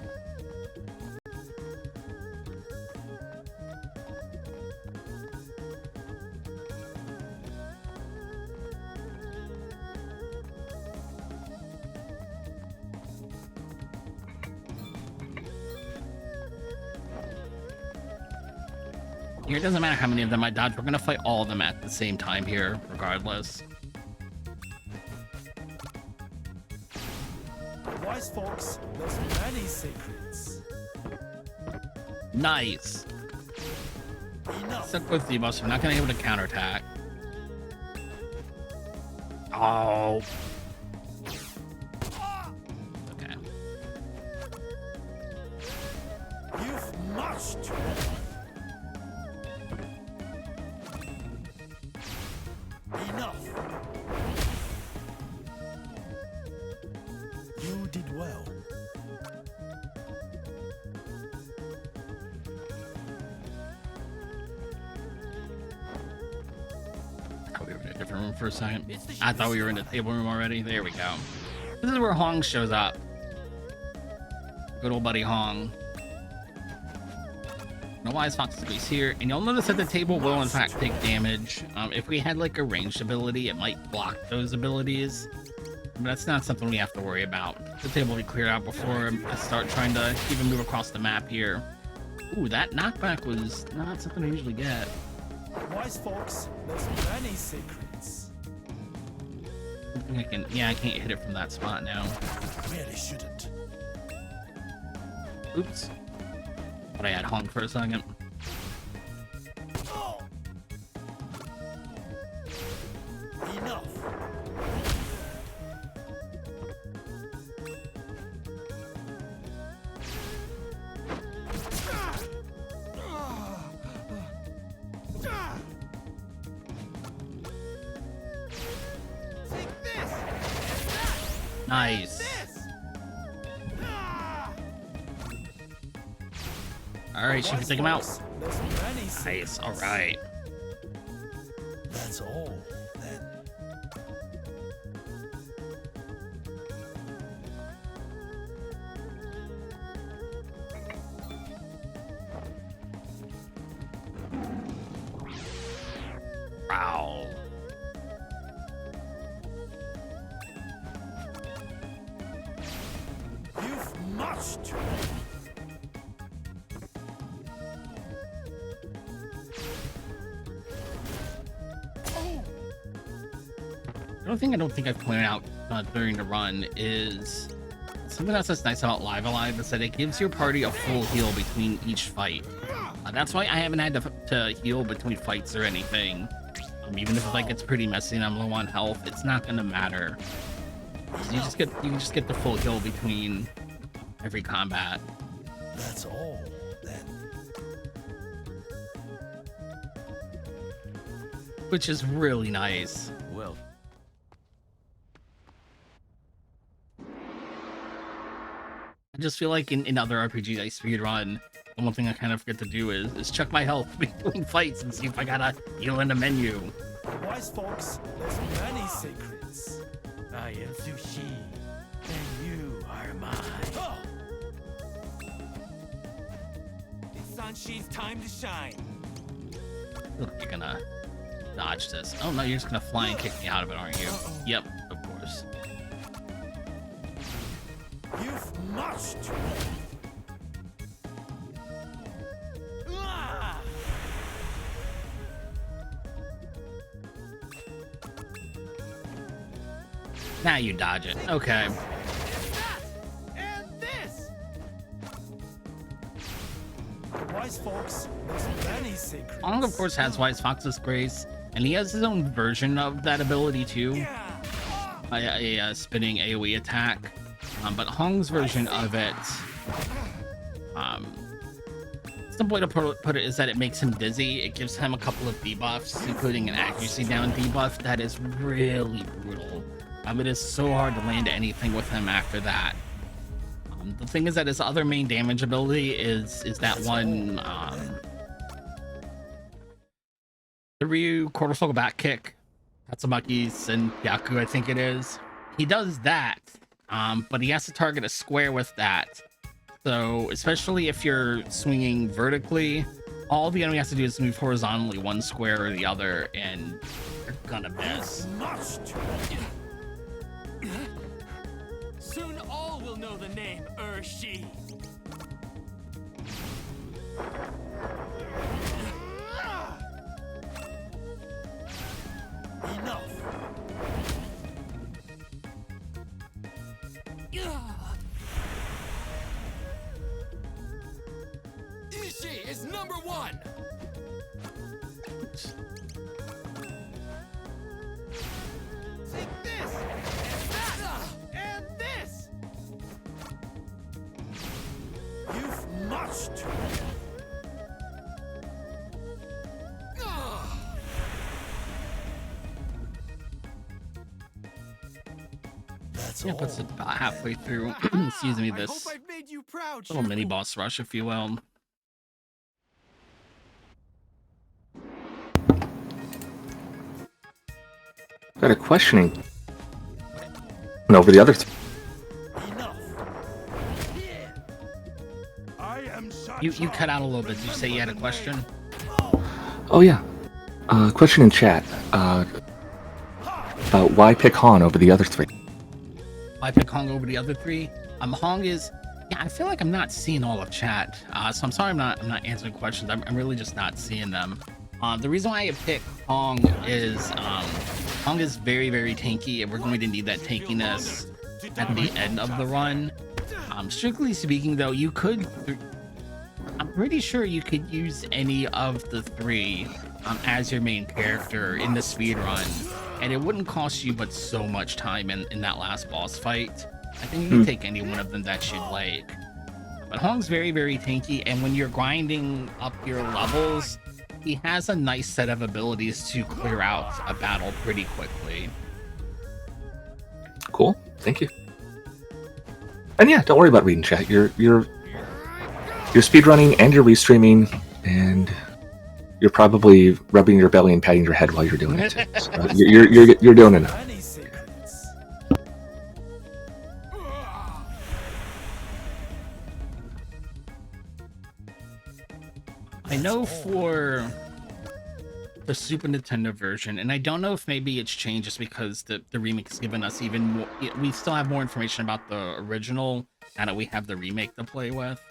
Speaker 2: Here, it doesn't matter how many of them I dodge. We're gonna fight all of them at the same time here, regardless.
Speaker 8: Wise folks, there's many secrets.
Speaker 2: Nice.
Speaker 8: Enough.
Speaker 2: Stuck with Debo, so we're not gonna be able to counterattack. Oh. Okay.
Speaker 8: You've marched. Enough. You did well.
Speaker 2: Oh, we were in a different room for a second. I thought we were in the table room already. There we go. This is where Hong shows up. Good old buddy Hong. No Wise Fox space here, and you'll notice that the table will in fact take damage. If we had like a ranged ability, it might block those abilities, but that's not something we have to worry about. The table will be cleared out before I start trying to even move across the map here. Ooh, that knockback was not something I usually get.
Speaker 8: Wise folks, there's many secrets.
Speaker 2: I think I can, yeah, I can't hit it from that spot now.
Speaker 8: Really shouldn't.
Speaker 2: Oops. But I had Hong for a second.
Speaker 8: Oh. Enough.
Speaker 2: Nice. Alright, should we take him out?
Speaker 8: There's many
Speaker 2: Nice,
Speaker 8: secrets.
Speaker 2: alright.
Speaker 8: That's all, then.
Speaker 2: Wow.
Speaker 8: You've marched.
Speaker 2: The only thing I don't think I've pointed out during the run is something else that's nice about Live Alive is that it gives your party a full heal between each fight. That's why I haven't had to heal between fights or anything. Even if like it's pretty messy and I'm low on health, it's not gonna matter. You can just get the full heal between every combat.
Speaker 8: That's all, then.
Speaker 2: Which is really nice.
Speaker 4: Well,
Speaker 2: I just feel like in other RPGs I speedrun, the one thing I kind of forget to do is check my health between fights and see if I gotta heal in the menu.
Speaker 8: Wise folks, there's many secrets.
Speaker 4: I am Sushi, and you are mine.
Speaker 8: Oh.
Speaker 4: It's Sanshi's time to shine.
Speaker 2: Look, you're gonna dodge this. Oh no, you're just gonna fly and kick me out of it, aren't you? Yep, of course.
Speaker 8: You've marched.
Speaker 4: Ah!
Speaker 2: Now you dodge it. Okay.
Speaker 4: And this!
Speaker 8: Wise folks, there's many secrets.
Speaker 2: Hong, of course, has Wise Fox's Grace, and he has his own version of that ability too, a spinning AoE attack. But Hong's version of it, simple way to put it is that it makes him dizzy. It gives him a couple of debuffs, including an accuracy down debuff that is really brutal. It is so hard to land anything with him after that. The thing is that his other main damage ability is that one the Ryu quarter circle back kick, Tatsumaki's and Yaku, I think it is. He does that, but he has to target a square with that. So especially if you're swinging vertically, all the enemy has to do is move horizontally one square or the other, and you're gonna miss.
Speaker 4: Soon all will know the name Urshi.
Speaker 8: Enough.
Speaker 4: Ishii is number one. Take this and that and this.
Speaker 8: You've muched. That's
Speaker 2: Yeah,
Speaker 8: all.
Speaker 2: puts it about halfway through. Excuse me,
Speaker 4: I
Speaker 2: this
Speaker 4: hope I've made you proud.
Speaker 2: little mini
Speaker 4: Shufu.
Speaker 2: boss rush, if you will.
Speaker 1: Got a questioning. No, over the other.
Speaker 8: Enough. I am
Speaker 2: You cut out a little bit. Did you say you had a question?
Speaker 1: Oh yeah. Question in chat. About why pick Han over the other three?
Speaker 2: I pick Hong over the other three. Hong is, yeah, I feel like I'm not seeing all of chat. So I'm sorry I'm not answering questions. I'm really just not seeing them. The reason why I pick Hong is Hong is very, very tanky, and we're going to need that tankiness at the end of the run. Strictly speaking, though, you could. I'm pretty sure you could use any of the three as your main character in the speed run, and it wouldn't cost you but so much time in that last boss fight. I think you can take any one of them that you'd like. But Hong's very, very tanky, and when you're grinding up your levels, he has a nice set of abilities to clear out a battle pretty quickly.
Speaker 1: Cool. Thank you. And yeah, don't worry about reading chat. You're speedrunning and you're restreaming, and you're probably rubbing your belly and patting your head while you're doing it. So you're doing enough.
Speaker 8: Many secrets.
Speaker 2: I know for the Super Nintendo version, and I don't know if maybe it's changed just because the remake has given us even more. We still have more information about the original now that we have the remake to play with.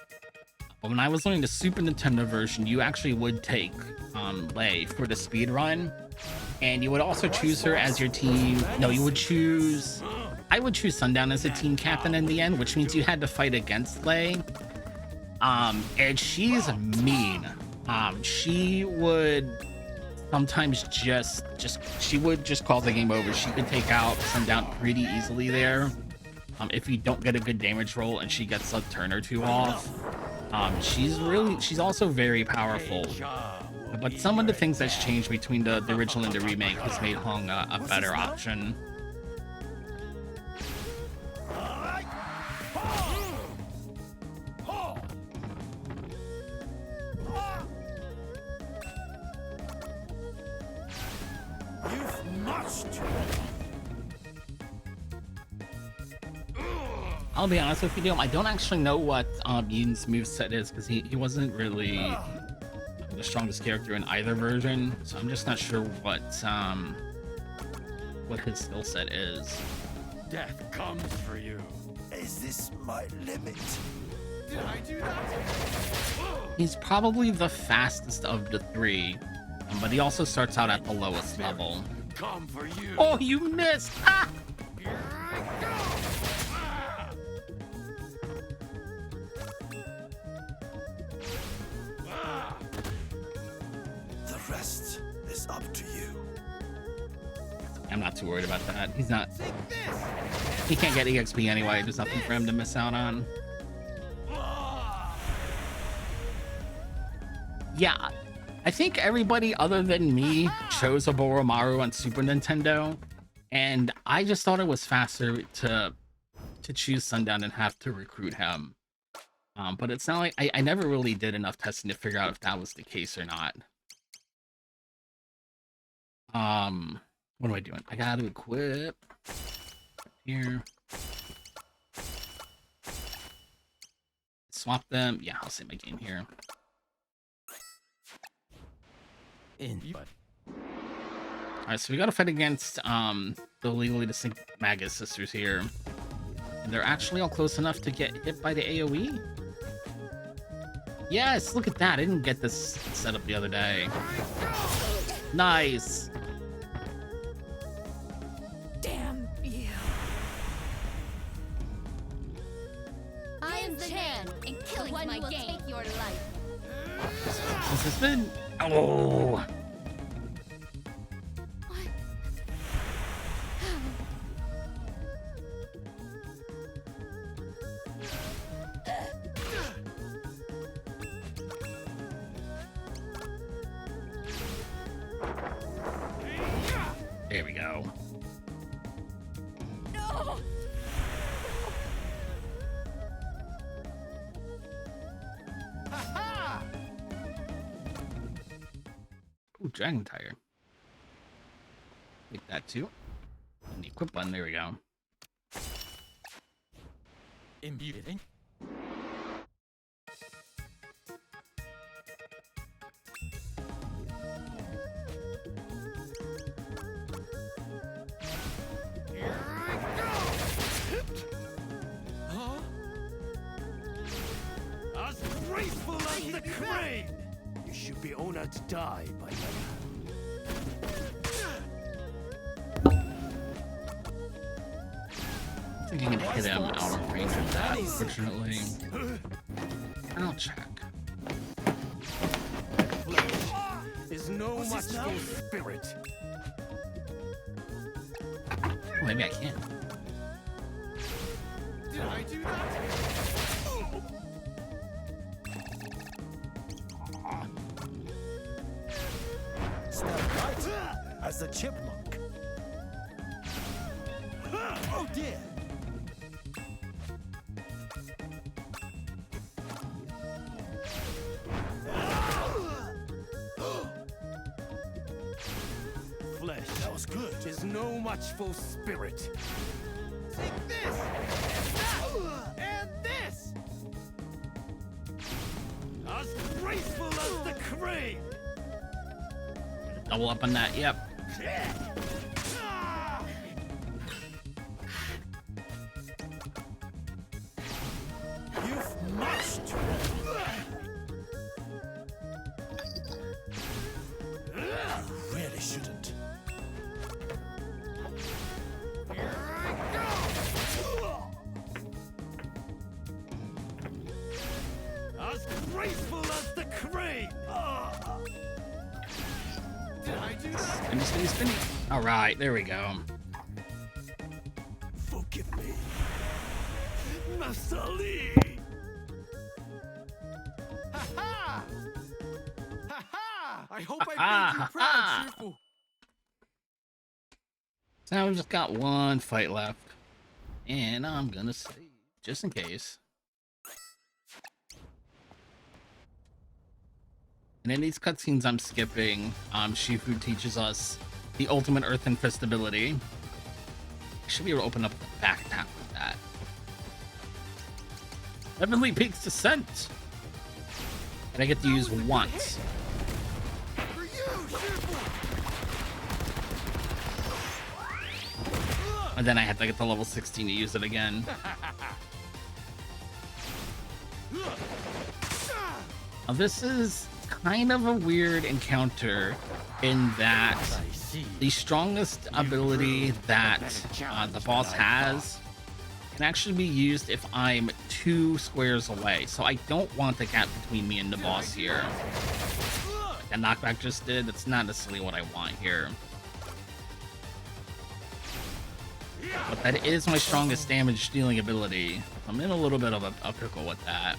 Speaker 2: But when I was learning the Super Nintendo version, you actually would take Lei for the speed run, and you would also choose her as your team. No, you would choose. I would choose Sundown as a team captain in the end, which means you had to fight against Lei. And she's mean. She would sometimes she would just call the game over. She could take out Sundown pretty easily there. If you don't get a good damage roll and she gets a turn or two off. She's also very powerful. But some of the things that's changed between the original and the remake has made Hong a better option. I'll be honest with you, I don't actually know what Yin's moveset is because he wasn't really the strongest character in either version, so I'm just not sure what his skill set is.
Speaker 4: Death comes for you.
Speaker 8: Is this my limit?
Speaker 4: Did I do that?
Speaker 2: He's probably the fastest of the three, but he also starts out at the lowest level.
Speaker 4: Come for you.
Speaker 2: Oh, you missed! Ah!
Speaker 4: Here I go.
Speaker 8: The rest is up to you.
Speaker 2: I'm not too worried about that. He's not. He can't get EXP anyway. There's nothing for him to miss out on. Yeah, I think everybody other than me chose Oboromaru on Super Nintendo, and I just thought it was faster to choose Sundown and have to recruit him. But it's not like I never really did enough testing to figure out if that was the case or not. What am I doing? I gotta equip here. Swap them. Yeah, I'll save my game here. Alright, so we gotta fight against the legally distinct Magus sisters here. And they're actually all close enough to get hit by the AoE. Yes, look at that. I didn't get this set up the other day. Nice.
Speaker 7: Damn you. I am Chan, and killing my will take your life.
Speaker 2: This has been... Oh. There we go.
Speaker 7: No.
Speaker 2: Ooh, Dragon Tire. Take that too. And the equip button, there we go.
Speaker 4: Imbuing.
Speaker 8: As graceful as the crane! You should be honored to die by now.
Speaker 2: I think I can hit him out of range of that, unfortunately. I'll check.
Speaker 8: Is no much for spirit.
Speaker 2: Oh, maybe I can.
Speaker 8: Did I do that? Stand right as the chipmunk. Oh dear. Flesh, that was good. Is no match for spirit. Take this! And this! As graceful as the crane!
Speaker 2: Double up on that, yep.
Speaker 8: You've matched. Really shouldn't. Here I go! As graceful as the crane! Did I do that?
Speaker 2: Spinny, spinny, spinny. All right, there we go.
Speaker 8: Forgive me. Master Lee! Ha-ha! Ha-ha! I hope I made you proud, Shifu!
Speaker 2: So now we've just got one fight left. And I'm gonna save, just in case. And in these cutscenes I'm skipping, Shifu teaches us the ultimate Earthen Fist ability. Should be able to open up the back attack with that. Heavenly Peak's Descent! And I get to use once.
Speaker 8: For you, Shifu!
Speaker 2: And then I have to get to level 16 to use it again. Now, this is kind of a weird encounter in that the strongest ability that the boss has can actually be used if I'm 2 squares away. So I don't want the gap between me and the boss here. Like that knockback just did, that's not necessarily what I want here. but that is my strongest damage dealing ability. I'm in a little bit of a pickle with that.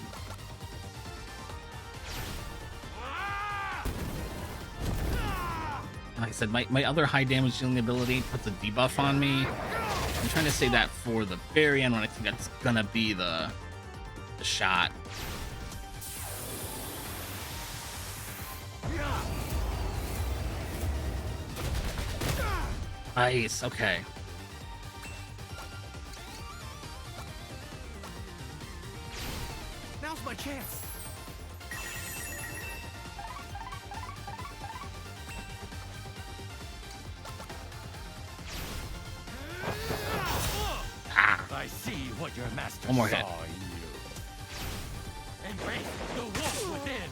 Speaker 2: Like I said, my other high damage dealing ability puts a debuff on me. I'm trying to say that for the very end when I think that's gonna be the shot. Nice, okay.
Speaker 8: Now's my chance.
Speaker 4: I see what your master
Speaker 2: One more
Speaker 4: saw
Speaker 2: hit.
Speaker 4: in you. Embrace the wolf within.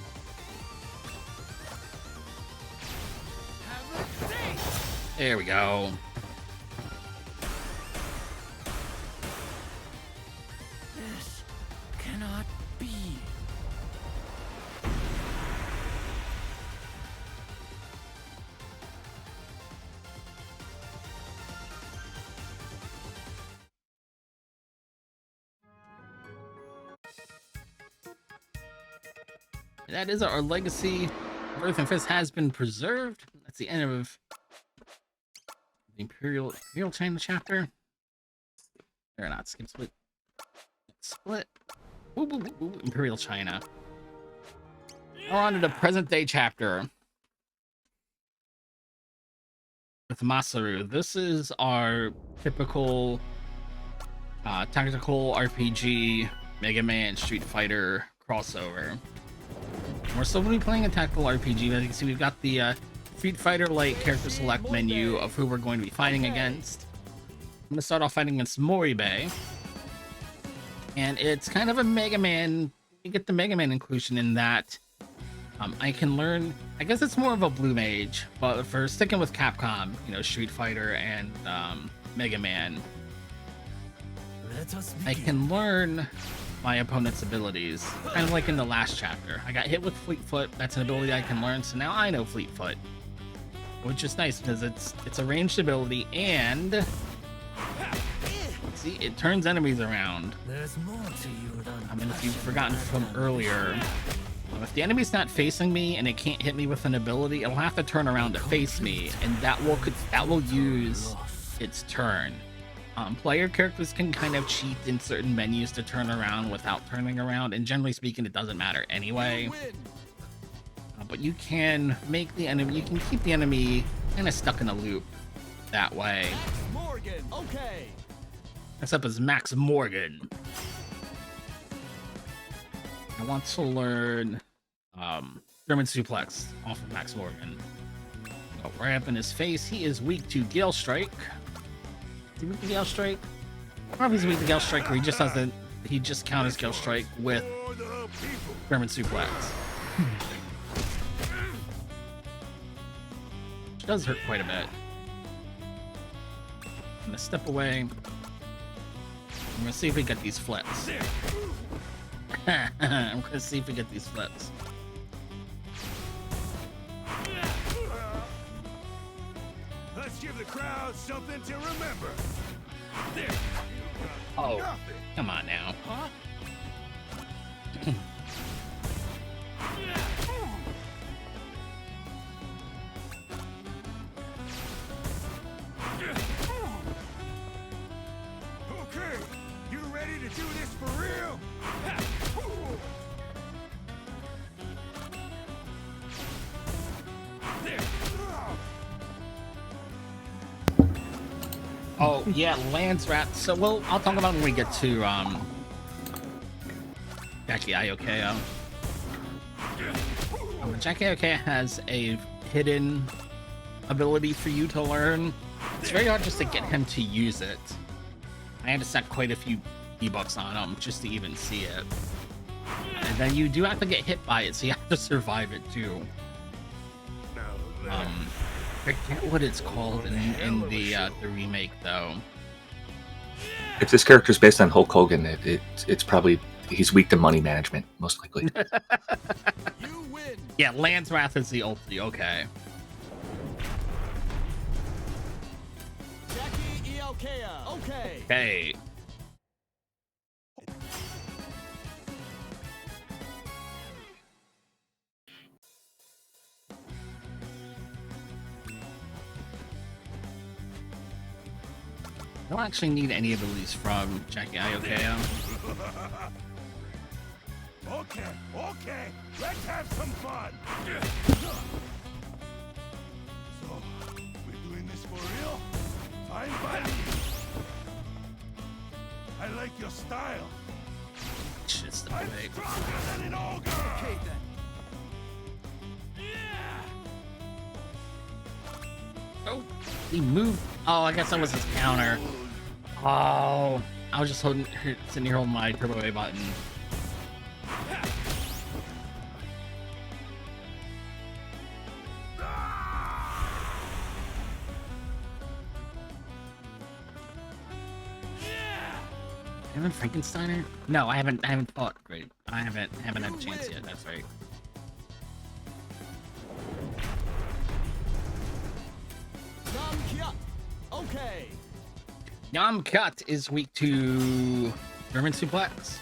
Speaker 2: There we go.
Speaker 8: This cannot be.
Speaker 2: That is our legacy. Earth and Fist has been preserved. That's the end of the Imperial China chapter. Or not, skip split. Split. Woo, woo, woo, woo, Imperial China. Now on to the present day chapter. With Masaru. This is our typical tactical RPG Mega Man Street Fighter crossover. We're still going to be playing a tactical RPG. As you can see, we've got the Street Fighter-like character select menu of who we're going to be fighting against. I'm going to start off fighting against Moribe. And it's kind of a Mega Man. You get the Mega Man inclusion in that I can learn... I guess it's more of a Blue Mage. But for sticking with Capcom, you know, Street Fighter and Mega Man,
Speaker 8: Let us
Speaker 2: I
Speaker 8: begin.
Speaker 2: can learn my opponent's abilities, kind of like in the last chapter. I got hit with Fleet Foot. That's an ability I can learn, so now I know Fleet Foot, which is nice because it's a ranged ability, and see, it turns enemies around.
Speaker 8: There's more to you than
Speaker 2: I mean, if you've forgotten from earlier, if the enemy's not facing me and it can't hit me with an ability, it'll have to turn around to face me, and that will use its turn. Player characters can kind of cheat in certain menus to turn around without turning around, and generally speaking, it doesn't matter anyway. But you can make the enemy, you can keep the enemy kind of stuck in a loop that way.
Speaker 8: Morgan. Okay.
Speaker 2: Next up is Max Morgan. I want to learn German Suplex off of Max Morgan. Go right up in his face. He is weak to Gale Strike. Is he weak to Gale Strike? Probably he's weak to Gale Strike, or he just doesn't. He just counters Gale Strike with German Suplex. Which does hurt quite a bit. I'm gonna step away. I'm gonna see if we get these flips. I'm gonna see if we get these flips.
Speaker 8: Let's give the crowd something to remember. There.
Speaker 2: Oh, come on now.
Speaker 8: Okay, you ready to do this for real? There.
Speaker 2: Oh yeah, Land's Rat. So I'll talk about when we get to Jackie Ayokeo. Jackie Ayokeo has a hidden ability for you to learn. It's very hard just to get him to use it. I had to set quite a few V-Bucks on him just to even see it. And then you do have to get hit by it, so you have to survive it too. I forget what it's called in the remake though.
Speaker 1: If this character's based on Hulk Hogan, it's probably he's weak to money management, most likely.
Speaker 8: You win.
Speaker 2: Yeah, Land's Wrath is the ulti. Okay.
Speaker 8: Jackie Aokea. Okay.
Speaker 2: Okay. I don't actually need any abilities from Jackie Aokea.
Speaker 8: Okay, okay. Let's have some fun. So, we're doing this for real? Fine by me. I like your style.
Speaker 2: Just the
Speaker 8: I'm
Speaker 2: way.
Speaker 8: stronger than an ogre. Okay then.
Speaker 2: Oh, he moved. Oh, I guess that was his counter. Oh, I was just sitting here holding my Turbo A button. Haven't Frankensteiner? No, I haven't fought. Great. I haven't had a chance yet. That's right.
Speaker 8: Namkia. Okay.
Speaker 2: Yamkat is weak to German suplex.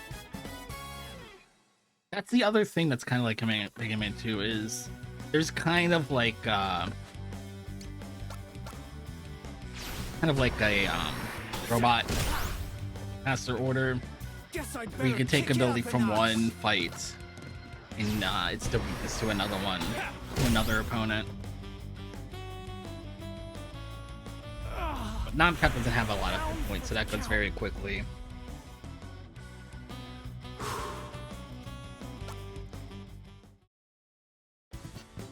Speaker 2: That's the other thing that's kind of like coming into is there's kind of like a robot master order where you can take ability from one fight and it's the weakness to another one, to another opponent. But Namkat doesn't have a lot of hit points, so that goes very quickly.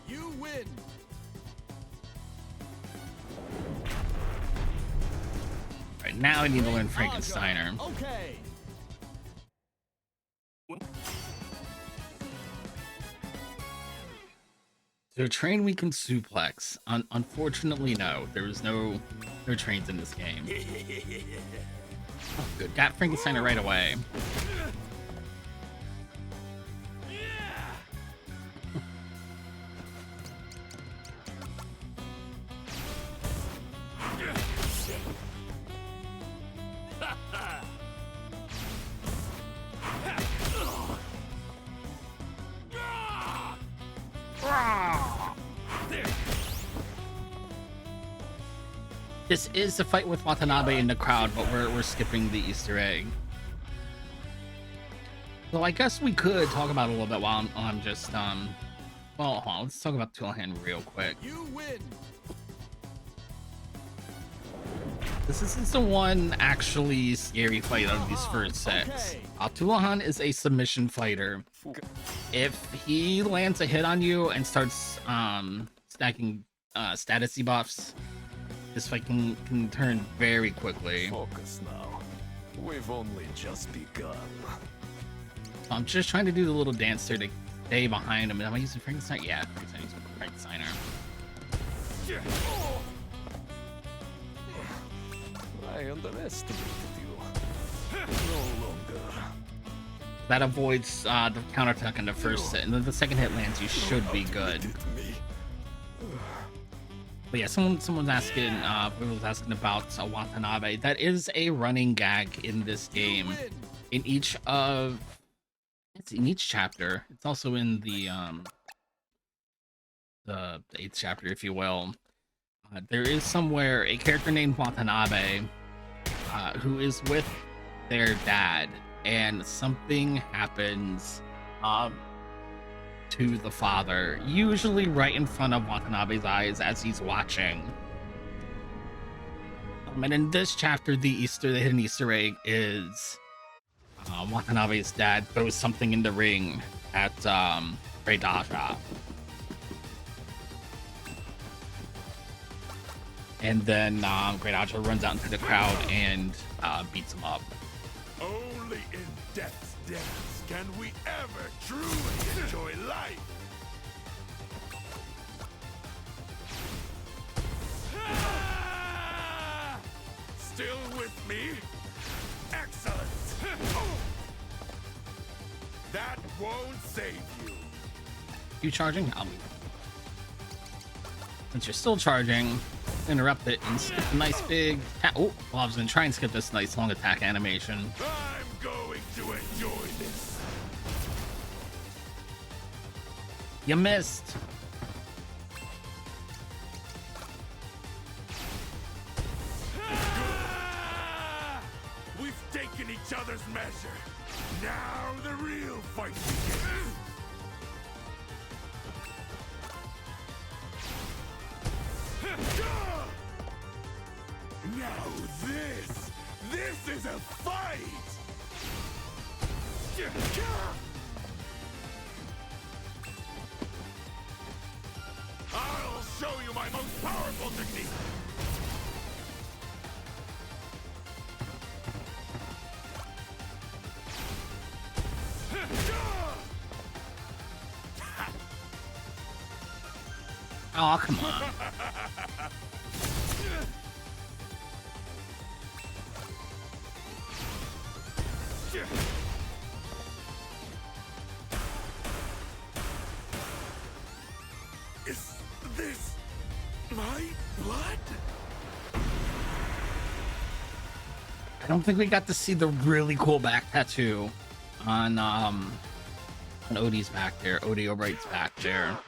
Speaker 8: You win.
Speaker 2: Right now I need to learn Frankensteiner.
Speaker 8: Okay.
Speaker 2: So train we can suplex. Unfortunately, no. There was no trains in this game. Oh, good. Got Frankensteiner right away. This is the fight with Watanabe in the crowd, but we're skipping the Easter egg. So I guess we could talk about it a little bit while I'm just well, hold on, let's talk about Toolhan real quick.
Speaker 8: You win.
Speaker 2: This isn't the one actually scary fight out of these first six. Toolhan is a submission fighter. If he lands a hit on you and starts stacking status debuffs, this fight can turn very quickly.
Speaker 5: Focus now. We've only just begun.
Speaker 2: So I'm just trying to do the little dance there to stay behind him. Am I using Frankenstein? Yeah, Frankensteiner.
Speaker 5: I underestimated you. No longer.
Speaker 2: That avoids the counterattack on the first hit, and then the second hit lands, you should be good. But yeah, someone's asking, was asking about Watanabe. That is a running gag in this game. In each chapter. It's also in the 8th chapter, if you will. There is somewhere a character named Watanabe who is with their dad, and something happens to the father, usually right in front of Watanabe's eyes as he's watching. And in this chapter, the hidden Easter egg is Watanabe's dad throws something in the ring at Great Aja. And then Great Aja runs out into the crowd and beats him up.
Speaker 8: Only in Death's dance can we ever truly enjoy life. Still with me? Excellent. That won't save you.
Speaker 2: You charging? Since you're still charging, interrupt it and skip a nice big. Oh, well, I was gonna try and skip this nice long attack animation.
Speaker 8: I'm going to enjoy this.
Speaker 2: You missed.
Speaker 8: We've taken each other's measure. Now the real fight begins. Now this is a fight. I'll show you my most powerful technique.
Speaker 2: Oh, come on.
Speaker 8: Is this my blood?
Speaker 2: I don't think we got to see the really cool back tattoo on Odie's back there. Odie Albright's back there.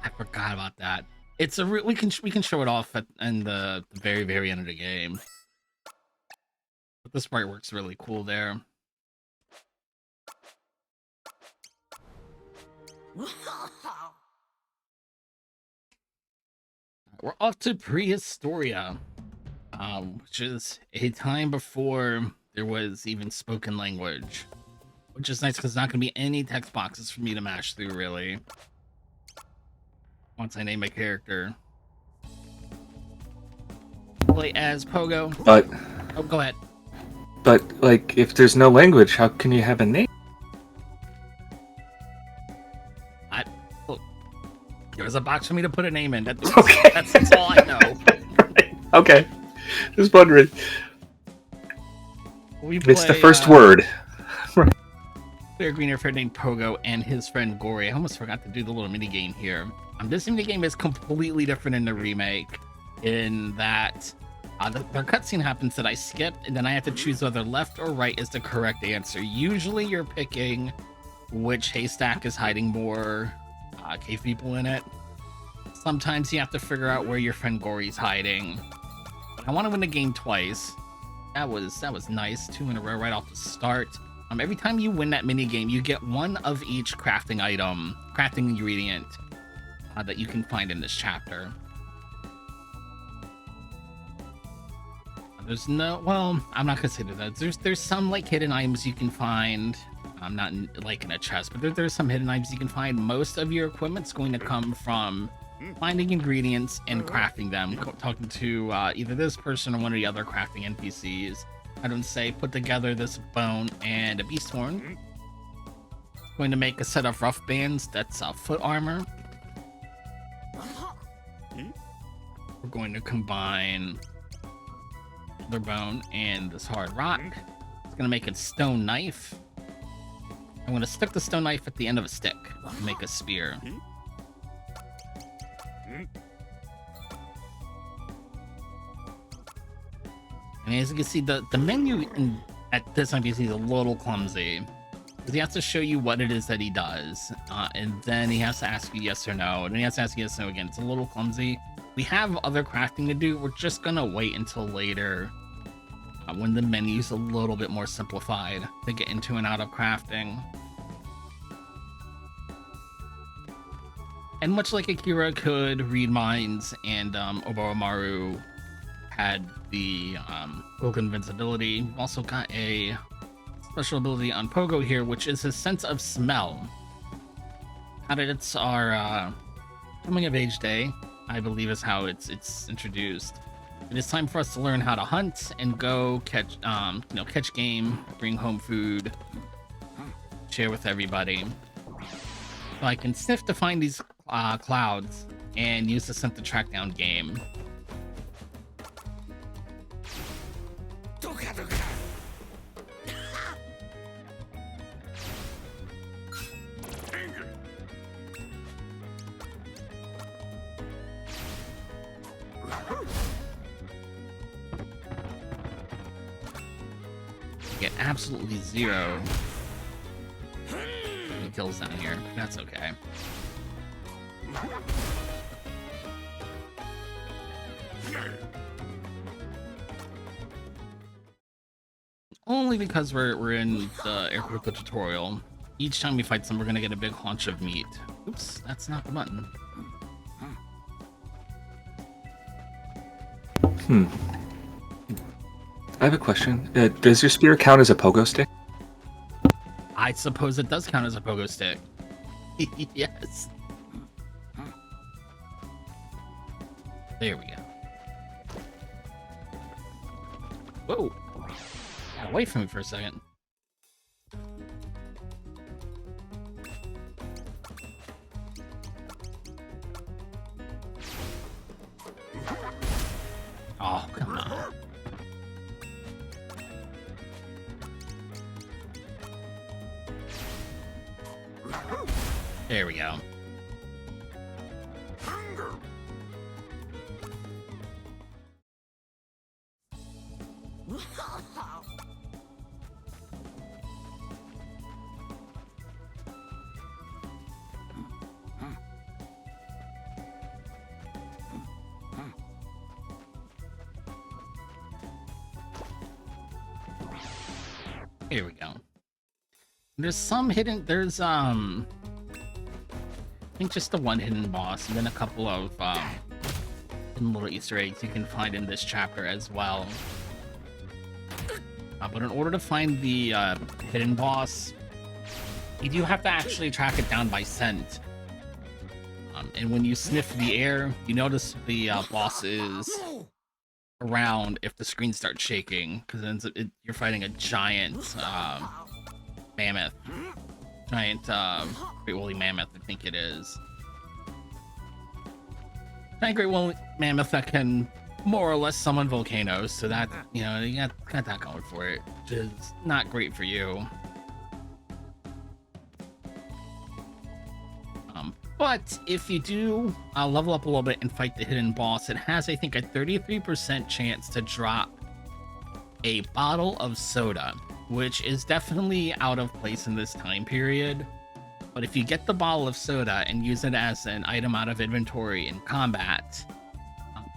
Speaker 2: I forgot about that. It's a we can show it off in the very end of the game. But the sprite works really cool there. We're off to Prehistoria, which is a time before there was even spoken language, which is nice because there's not going to be any text boxes for me to mash through, really, once I name a character. Play as Pogo.
Speaker 1: But
Speaker 2: Oh, go ahead.
Speaker 1: like, if there's no language, how can you have a name?
Speaker 2: Look, there's a box for me to put a name in. That's,
Speaker 1: Okay.
Speaker 2: that's all I know.
Speaker 1: Right. Okay. Just wondering. It's the first word.
Speaker 2: Clear greener friend named Pogo and his friend Gory. I almost forgot to do the little mini game here. This mini game is completely different in the remake, in that the cutscene happens that I skipped, and then I have to choose whether left or right is the correct answer. Usually, you're picking which haystack is hiding more cave people in it. Sometimes you have to figure out where your friend Gory's hiding. But I want to win the game twice. That was nice. 2 in a row right off the start. Every time you win that mini game, you get one of each crafting ingredient that you can find in this chapter. There's no, well, I'm not gonna say that. There's some like hidden items you can find. Not like in a chest, but there's some hidden items you can find. Most of your equipment's going to come from finding ingredients and crafting them. Talking to either this person or one of the other crafting NPCs. I don't say put together this bone and a beast horn. Going to make a set of rough bands. That's foot armor. We're going to combine their bone and this hard rock. It's going to make a stone knife. I'm going to stick the stone knife at the end of a stick and make a spear. And as you can see, the menu at this NPC is a little clumsy. Because he has to show you what it is that he does. And then he has to ask you yes or no. And then he has to ask you yes or no again. It's a little clumsy. We have other crafting to do. We're just going to wait until later. When the menu's a little bit more simplified to get into and out of crafting. And much like Akira could read minds and Oboromaru had the Pogo invincibility, we've also got a special ability on Pogo here, which is his sense of smell. Candidates are coming of age day, I believe is how it's introduced. It is time for us to learn how to hunt and go catch, catch game, bring home food, share with everybody. So I can sniff to find these clouds and use the scent to track down game. get absolutely zero kills down here. That's okay. Only because we're in the airport tutorial. Each time we fight some, we're gonna get a big haunch of meat. Oops, that's not the button.
Speaker 1: I have a question. Does your spear count as a pogo stick?
Speaker 2: I suppose it does count as a pogo stick. Yes. There we go. Whoa. Got away from me for a second. Oh, come on. There we go. Here we go. There's some hidden, there's I think just the one hidden boss and then a couple of hidden little Easter eggs you can find in this chapter as well. But in order to find the hidden boss, you do have to actually track it down by scent. And when you sniff the air, you notice the boss is around if the screen starts shaking, because you're fighting a giant mammoth. Giant great woolly mammoth, I think it is. Giant great woolly mammoth that can more or less summon volcanoes, so that, you know, you got that going for it, which is not great for you. But if you do level up a little bit and fight the hidden boss, it has, I think, a 33% chance to drop a bottle of soda, which is definitely out of place in this time period. But if you get the bottle of soda and use it as an item out of inventory in combat,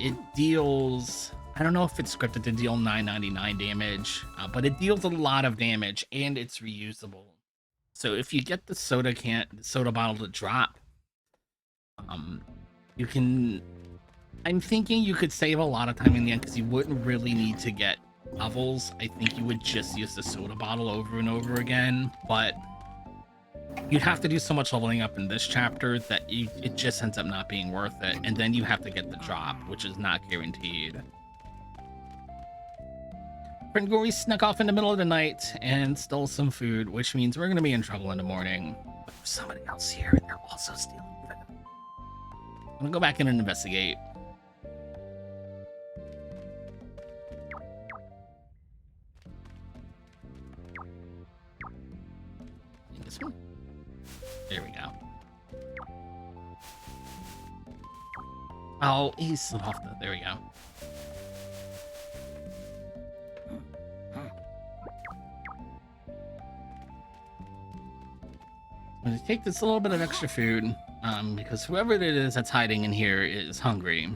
Speaker 2: it deals, I don't know if it's scripted to deal 999 damage, but it deals a lot of damage and it's reusable. So if you get the soda bottle to drop, you can, I'm thinking you could save a lot of time in the end because you wouldn't really need to get levels. I think you would just use the soda bottle over and over again, but you'd have to do so much leveling up in this chapter that it just ends up not being worth it, and then you have to get the drop, which is not guaranteed. Friend Gory snuck off in the middle of the night and stole some food, which means we're going to be in trouble in the morning. But there's somebody else here, and they're also stealing food. I'm gonna go back in and investigate. This one? There we go. Oh, he's off the, there we go. I'm gonna take this little bit of extra food, because whoever it is that's hiding in here is hungry.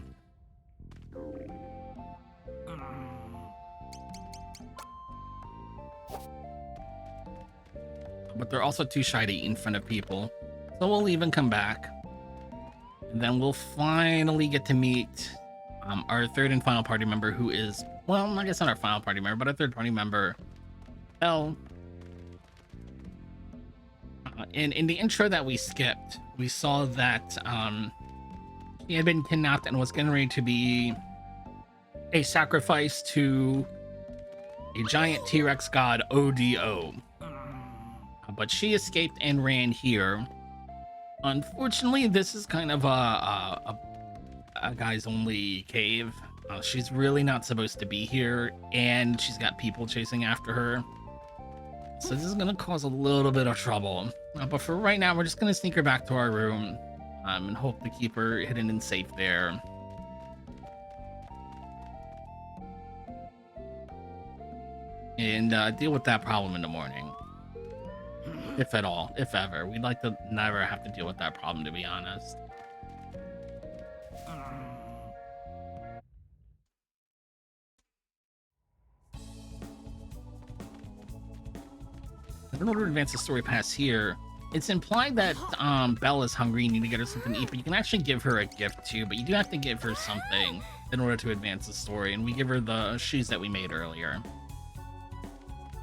Speaker 2: But they're also too shy to eat in front of people. So we'll leave and come back. And then we'll finally get to meet our third and final party member, who is, well, I guess not our final party member, but our third party member, Elle. In the intro that we skipped, we saw that he had been kidnapped and was getting ready to be a sacrifice to a giant T-Rex god, ODO. But she escaped and ran here. Unfortunately, this is kind of a guy's only cave. She's really not supposed to be here, and she's got people chasing after her. So this is going to cause a little bit of trouble. But for right now, we're just going to sneak her back to our room and hope to keep her hidden and safe there. and deal with that problem in the morning. If at all, if ever. We'd like to never have to deal with that problem, to be honest. In order to advance the story past here, it's implied that Belle is hungry and you need to get her something to eat, but you can actually give her a gift too, but you do have to give her something in order to advance the story, and we give her the shoes that we made earlier.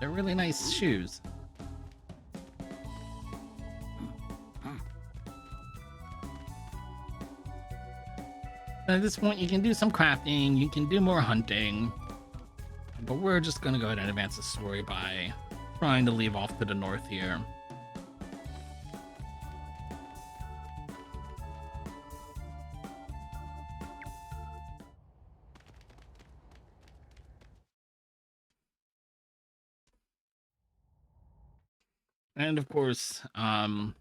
Speaker 2: They're really nice shoes. At this point, you can do some crafting, you can do more hunting, but we're just gonna go ahead and advance the story by trying to leave off to the north here. And of course, go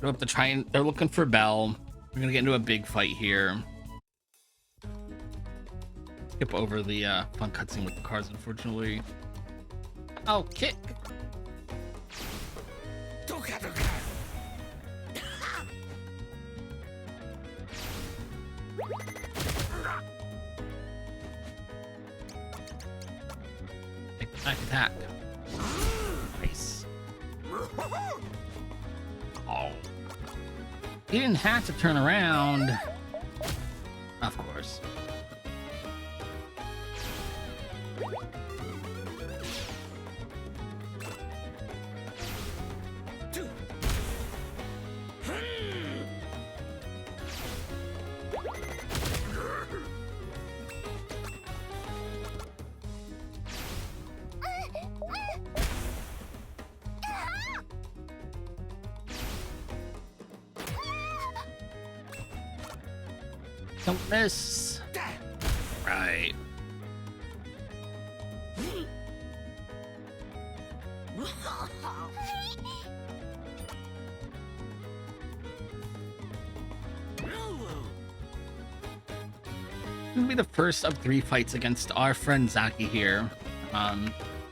Speaker 2: up to try and they're looking for Belle. We're gonna get into a big fight here. Skip over the fun cutscene with the cars, unfortunately. Oh, kick! Back attack. Nice. Oh. He didn't have to turn around. Of course. Don't miss. Right. This will be the first of 3 fights against our friend Zaki here.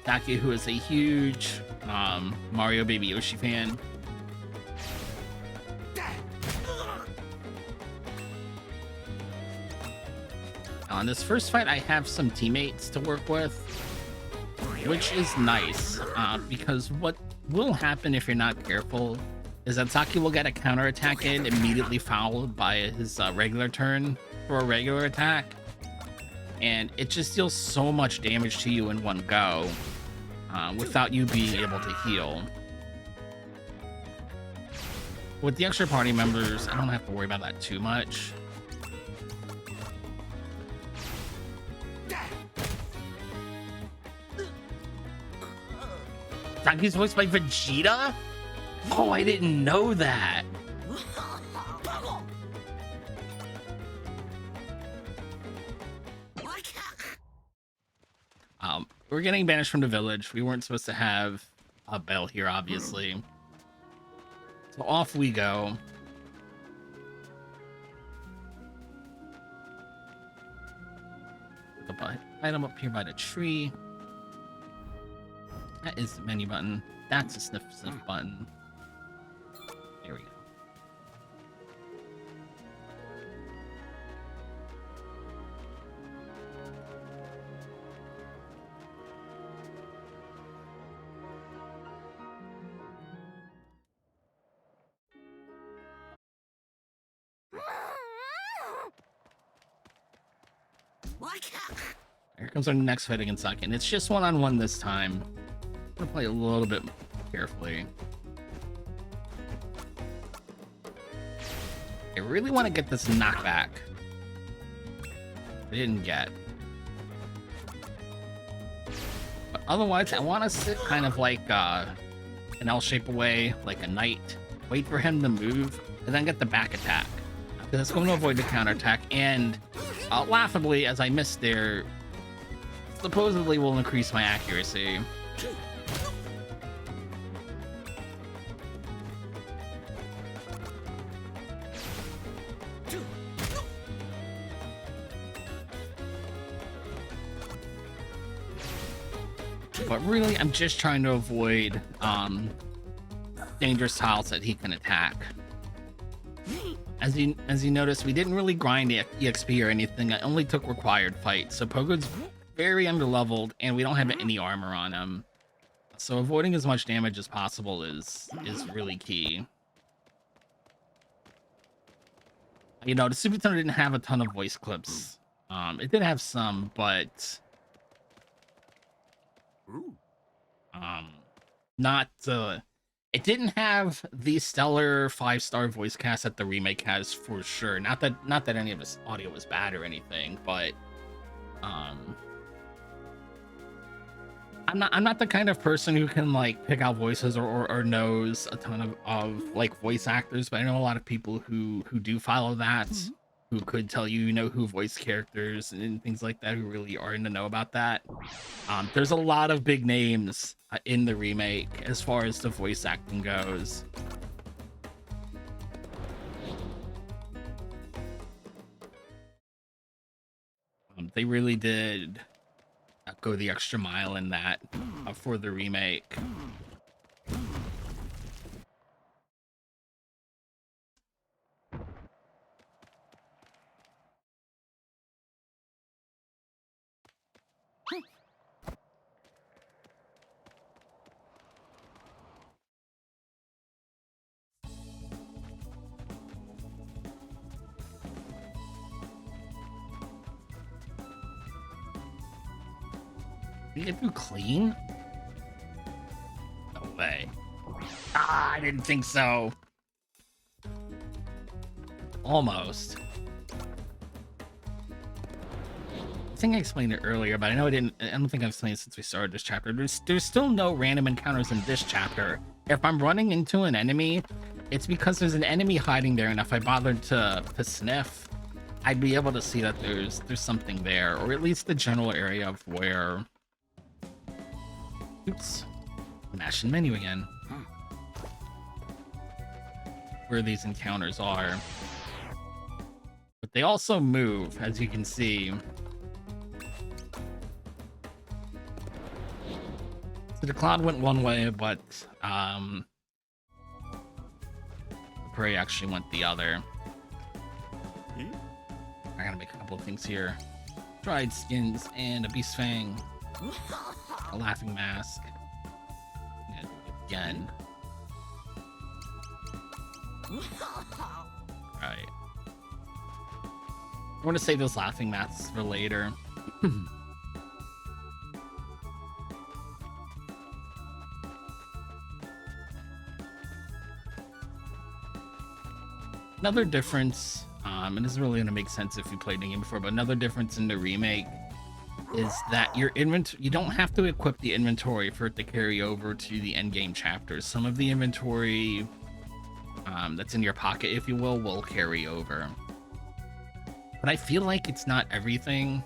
Speaker 2: Zaki, who is a huge Mario Baby Yoshi fan. On this first fight, I have some teammates to work with, which is nice, because what will happen if you're not careful is that Zaki will get a counterattack in, immediately followed by his regular turn for a regular attack, and it just deals so much damage to you in one go, without you being able to heal. With the extra party members, I don't have to worry about that too much. Zaki's voiced by Vegeta? Oh, I didn't know that. We're getting banished from the village. We weren't supposed to have a Belle here, obviously. So off we go. Put the item up here by the tree. That is the menu button. That's a sniff button. There we go. Here comes our next fight against Saki, and it's just one-on-one this time. I'm gonna play a little bit carefully. I really want to get this knockback. I didn't get. But otherwise, I want to sit kind of like an L shape away, like a knight. Wait for him to move, and then get the back attack. Because it's going to avoid the counterattack, and laughably, as I missed there, supposedly will increase my accuracy. But really, I'm just trying to avoid dangerous tiles that he can attack. As you notice, we didn't really grind EXP or anything. I only took required fights. So Pogo's very underleveled, and we don't have any armor on him. So avoiding as much damage as possible is really key. You know, the Super Nintendo didn't have a ton of voice clips. It did have some, but not it didn't have the stellar 5-star voice cast that the remake has for sure. Not that any of his audio was bad or anything, but I'm not the kind of person who can like pick out voices or knows a ton of like voice actors, but I know a lot of people who do follow that, who could tell you, who voice characters and things like that, who really are in the know about that. There's a lot of big names in the remake as far as the voice acting goes. They really did go the extra mile in that for the remake. Did you get through clean? No way. I didn't think so. Almost. I think I explained it earlier, but I know I don't think I've explained it since we started this chapter. There's still no random encounters in this chapter. If I'm running into an enemy, it's because there's an enemy hiding there, and if I bothered to sniff, I'd be able to see that there's something there, or at least the general area of where. Oops. Mashing menu again. Where these encounters are. But they also move, as you can see. So the cloud went one way, but the prey actually went the other. I gotta make a couple of things here. Dried skins and a beast fang. A laughing mask. Again. Right. I want to save those laughing masks for later. Another difference, and this is really gonna make sense if you played the game before, but another difference in the remake is that your inventory, you don't have to equip the inventory for it to carry over to the end game chapters. Some of the inventory that's in your pocket, if you will carry over. But I feel like it's not everything.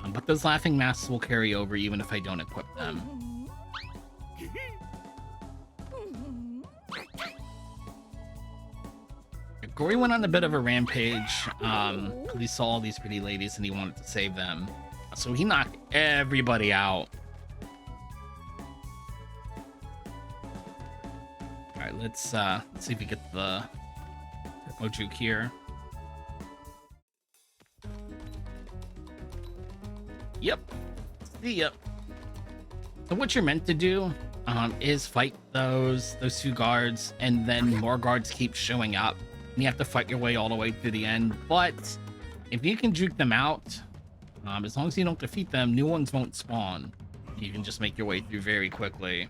Speaker 2: But those laughing masks will carry over even if I don't equip them. Gory went on a bit of a rampage because he saw all these pretty ladies and he wanted to save them. So he knocked everybody out. All right, let's see if we get the Mojuk here. Yep. See ya. So what you're meant to do is fight those two guards, and then more guards keep showing up, and you have to fight your way all the way to the end. But if you can juke them out, as long as you don't defeat them, new ones won't spawn. You can just make your way through very quickly.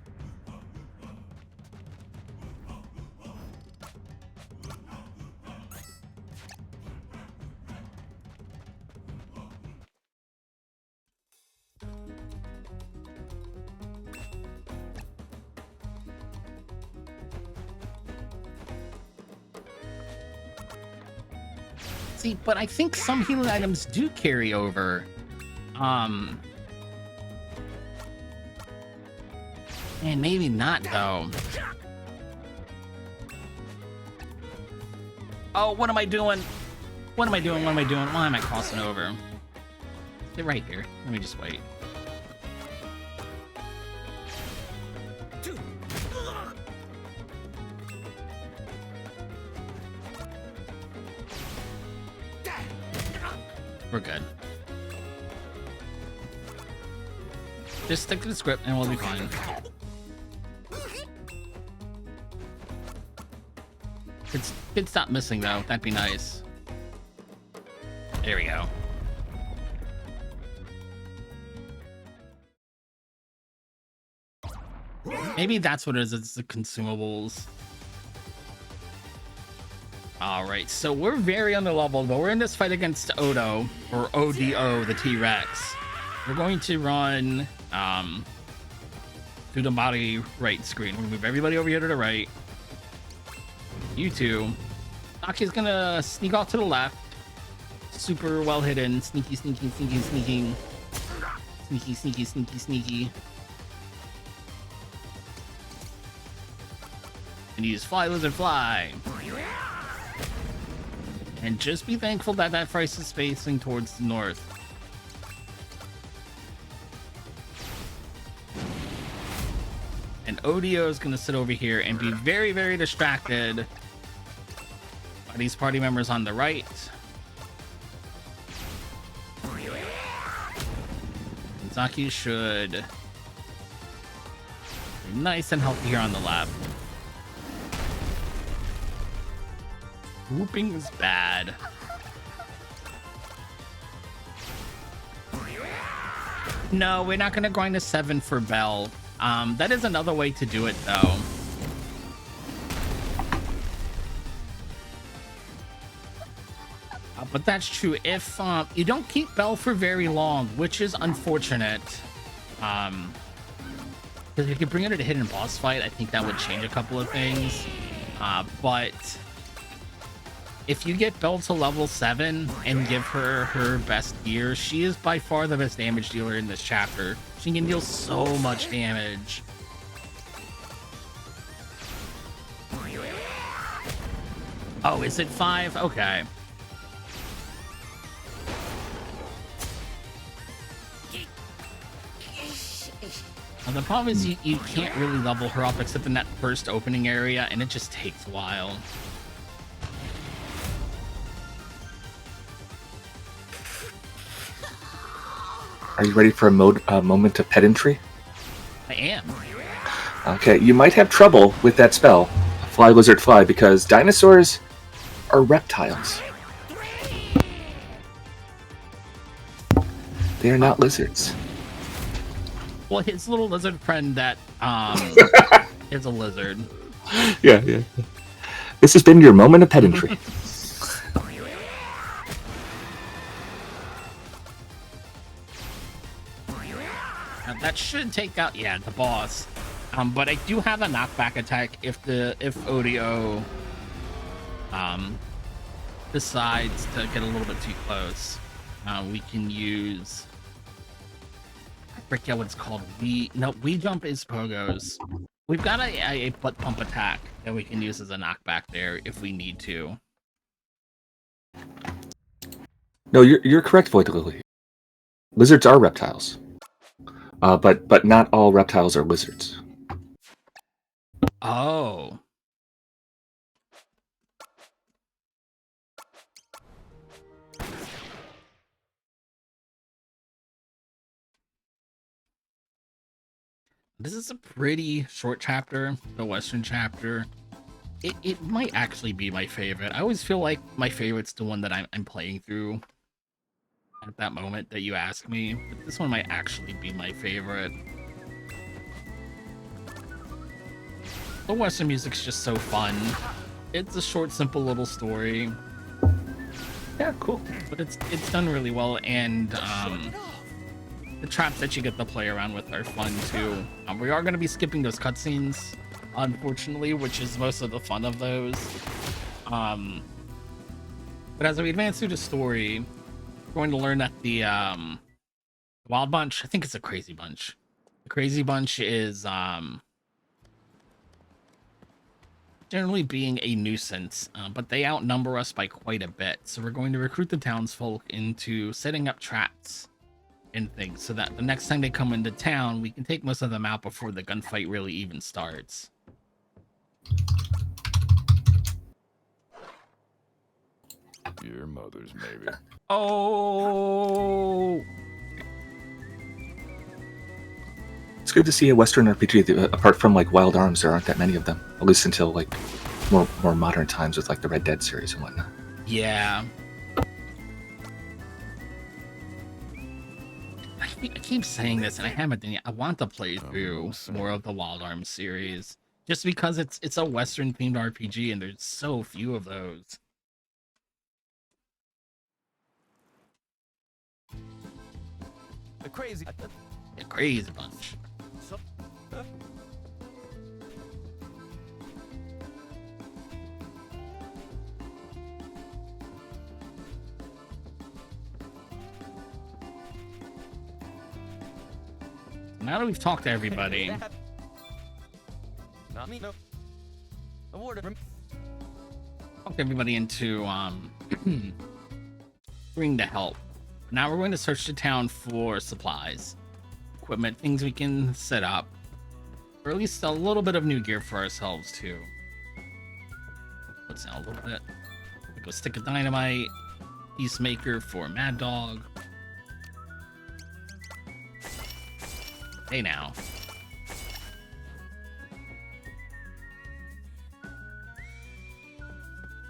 Speaker 2: See, but I think some healing items do carry over. And maybe not though. Oh, what am I doing? What am I doing? What am I doing? Why am I crossing over? Get right here. Let me just wait. We're good. Just stick to the script and we'll be fine. Could stop missing though. That'd be nice. There we go. Maybe that's what it is. It's the consumables. All right, so we're very underleveled, but we're in this fight against Odo, or ODO, the T-Rex. We're going to run through the body right screen. We're gonna move everybody over here to the right. You two. Naki's gonna sneak off to the left. Super well hidden. Sneaky, sneaky, sneaky, sneaking. Sneaky, sneaky, sneaky, sneaky. And use fly, lizard, fly. And just be thankful that that price is facing towards the north. And ODO is going to sit over here and be very, very distracted by these party members on the right. Zaki should be nice and healthy here on the left. Whooping is bad. No, we're not gonna grind a 7 for Bell. That is another way to do it though. But that's true if you don't keep Bell for very long, which is unfortunate. Because if you could bring it to a hidden boss fight, I think that would change a couple of things. But if you get Belle to level 7 and give her her best gear, she is by far the best damage dealer in this chapter. She can deal so much damage. Oh, is it 5? Okay. The problem is you can't really level her up except in that first opening area, and it just takes a while.
Speaker 1: Are you ready for a moment of pedantry?
Speaker 2: I am.
Speaker 1: Okay, you might have trouble with that spell, Fly Lizard Fly, because dinosaurs are reptiles. They are not lizards.
Speaker 2: Well, his little lizard friend that is a lizard.
Speaker 1: Yeah. This has been your moment of pedantry.
Speaker 2: That should take out, yeah, the boss. But I do have a knockback attack if ODO decides to get a little bit too close. We can use, I forget what it's called. We jump is pogos. We've got a butt pump attack that we can use as a knockback there if we need to.
Speaker 1: No, you're correct, Void Lily. Lizards are reptiles. But not all reptiles are lizards.
Speaker 2: Oh. This is a pretty short chapter, the Western chapter. It might actually be my favorite. I always feel like my favorite's the one that I'm playing through at that moment that you ask me, but this one might actually be my favorite. The Western music's just so fun. It's a short, simple little story.
Speaker 1: Yeah, cool.
Speaker 2: But it's done really well, and the traps that you get to play around with are fun too. We are going to be skipping those cutscenes, unfortunately, which is most of the fun of those. But as we advance through the story, we're going to learn that the Wild Bunch, I think it's a Crazy Bunch. The Crazy Bunch is generally being a nuisance, but they outnumber us by quite a bit. So we're going to recruit the townsfolk into setting up traps and things so that the next time they come into town, we can take most of them out before the gunfight really even starts.
Speaker 6: Your mother's, maybe.
Speaker 2: Oh.
Speaker 1: It's good to see a Western RPG. Apart from like Wild Arms, there aren't that many of them. At least until like more modern times with like the Red Dead series and whatnot.
Speaker 2: Yeah. I keep saying this, and I haven't done yet. I want to play through more of the Wild Arms series, just because it's a Western themed RPG, and there's so few of those.
Speaker 8: The crazy.
Speaker 2: A crazy bunch. Now that we've talked to everybody,
Speaker 8: Not me. No. Award.
Speaker 2: talked everybody into bring to help. Now we're going to search the town for supplies, equipment, things we can set up, or at least a little bit of new gear for ourselves too. What's that? A little bit. Go stick of dynamite, peacemaker for Mad Dog. Hey now.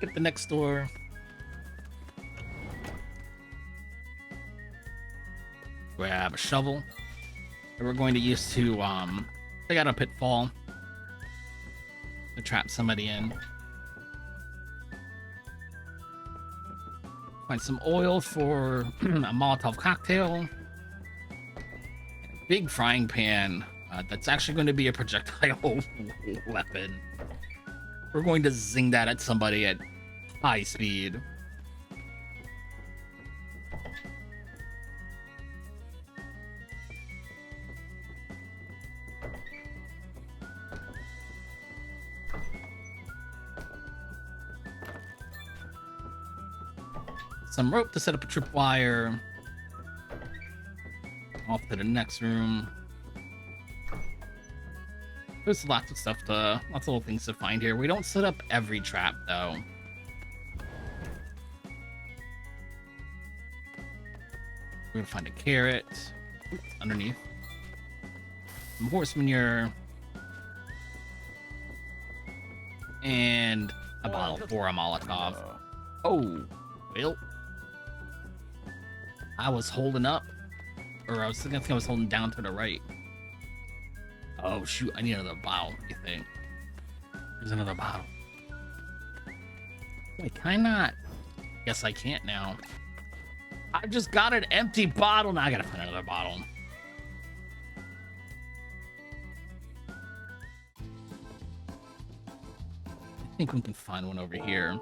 Speaker 2: Get the next door. Grab a shovel that we're going to use to take out a pitfall to trap somebody in. Find some oil for a Molotov cocktail. Big frying pan that's actually going to be a projectile weapon. We're going to zing that at somebody at high speed. Some rope to set up a tripwire. Off to the next room. There's lots of stuff lots of little things to find here. We don't set up every trap though. We're gonna find a carrot. Oops, underneath. Some horse manure. And a bottle for a Molotov. Oh, well. I was holding up. Or I think I was holding down to the right. Oh shoot, I need another bottle, I think. There's another bottle. Wait, can I not? Yes, I can't now. I just got an empty bottle. Now I gotta find another bottle. I think we can find one over here.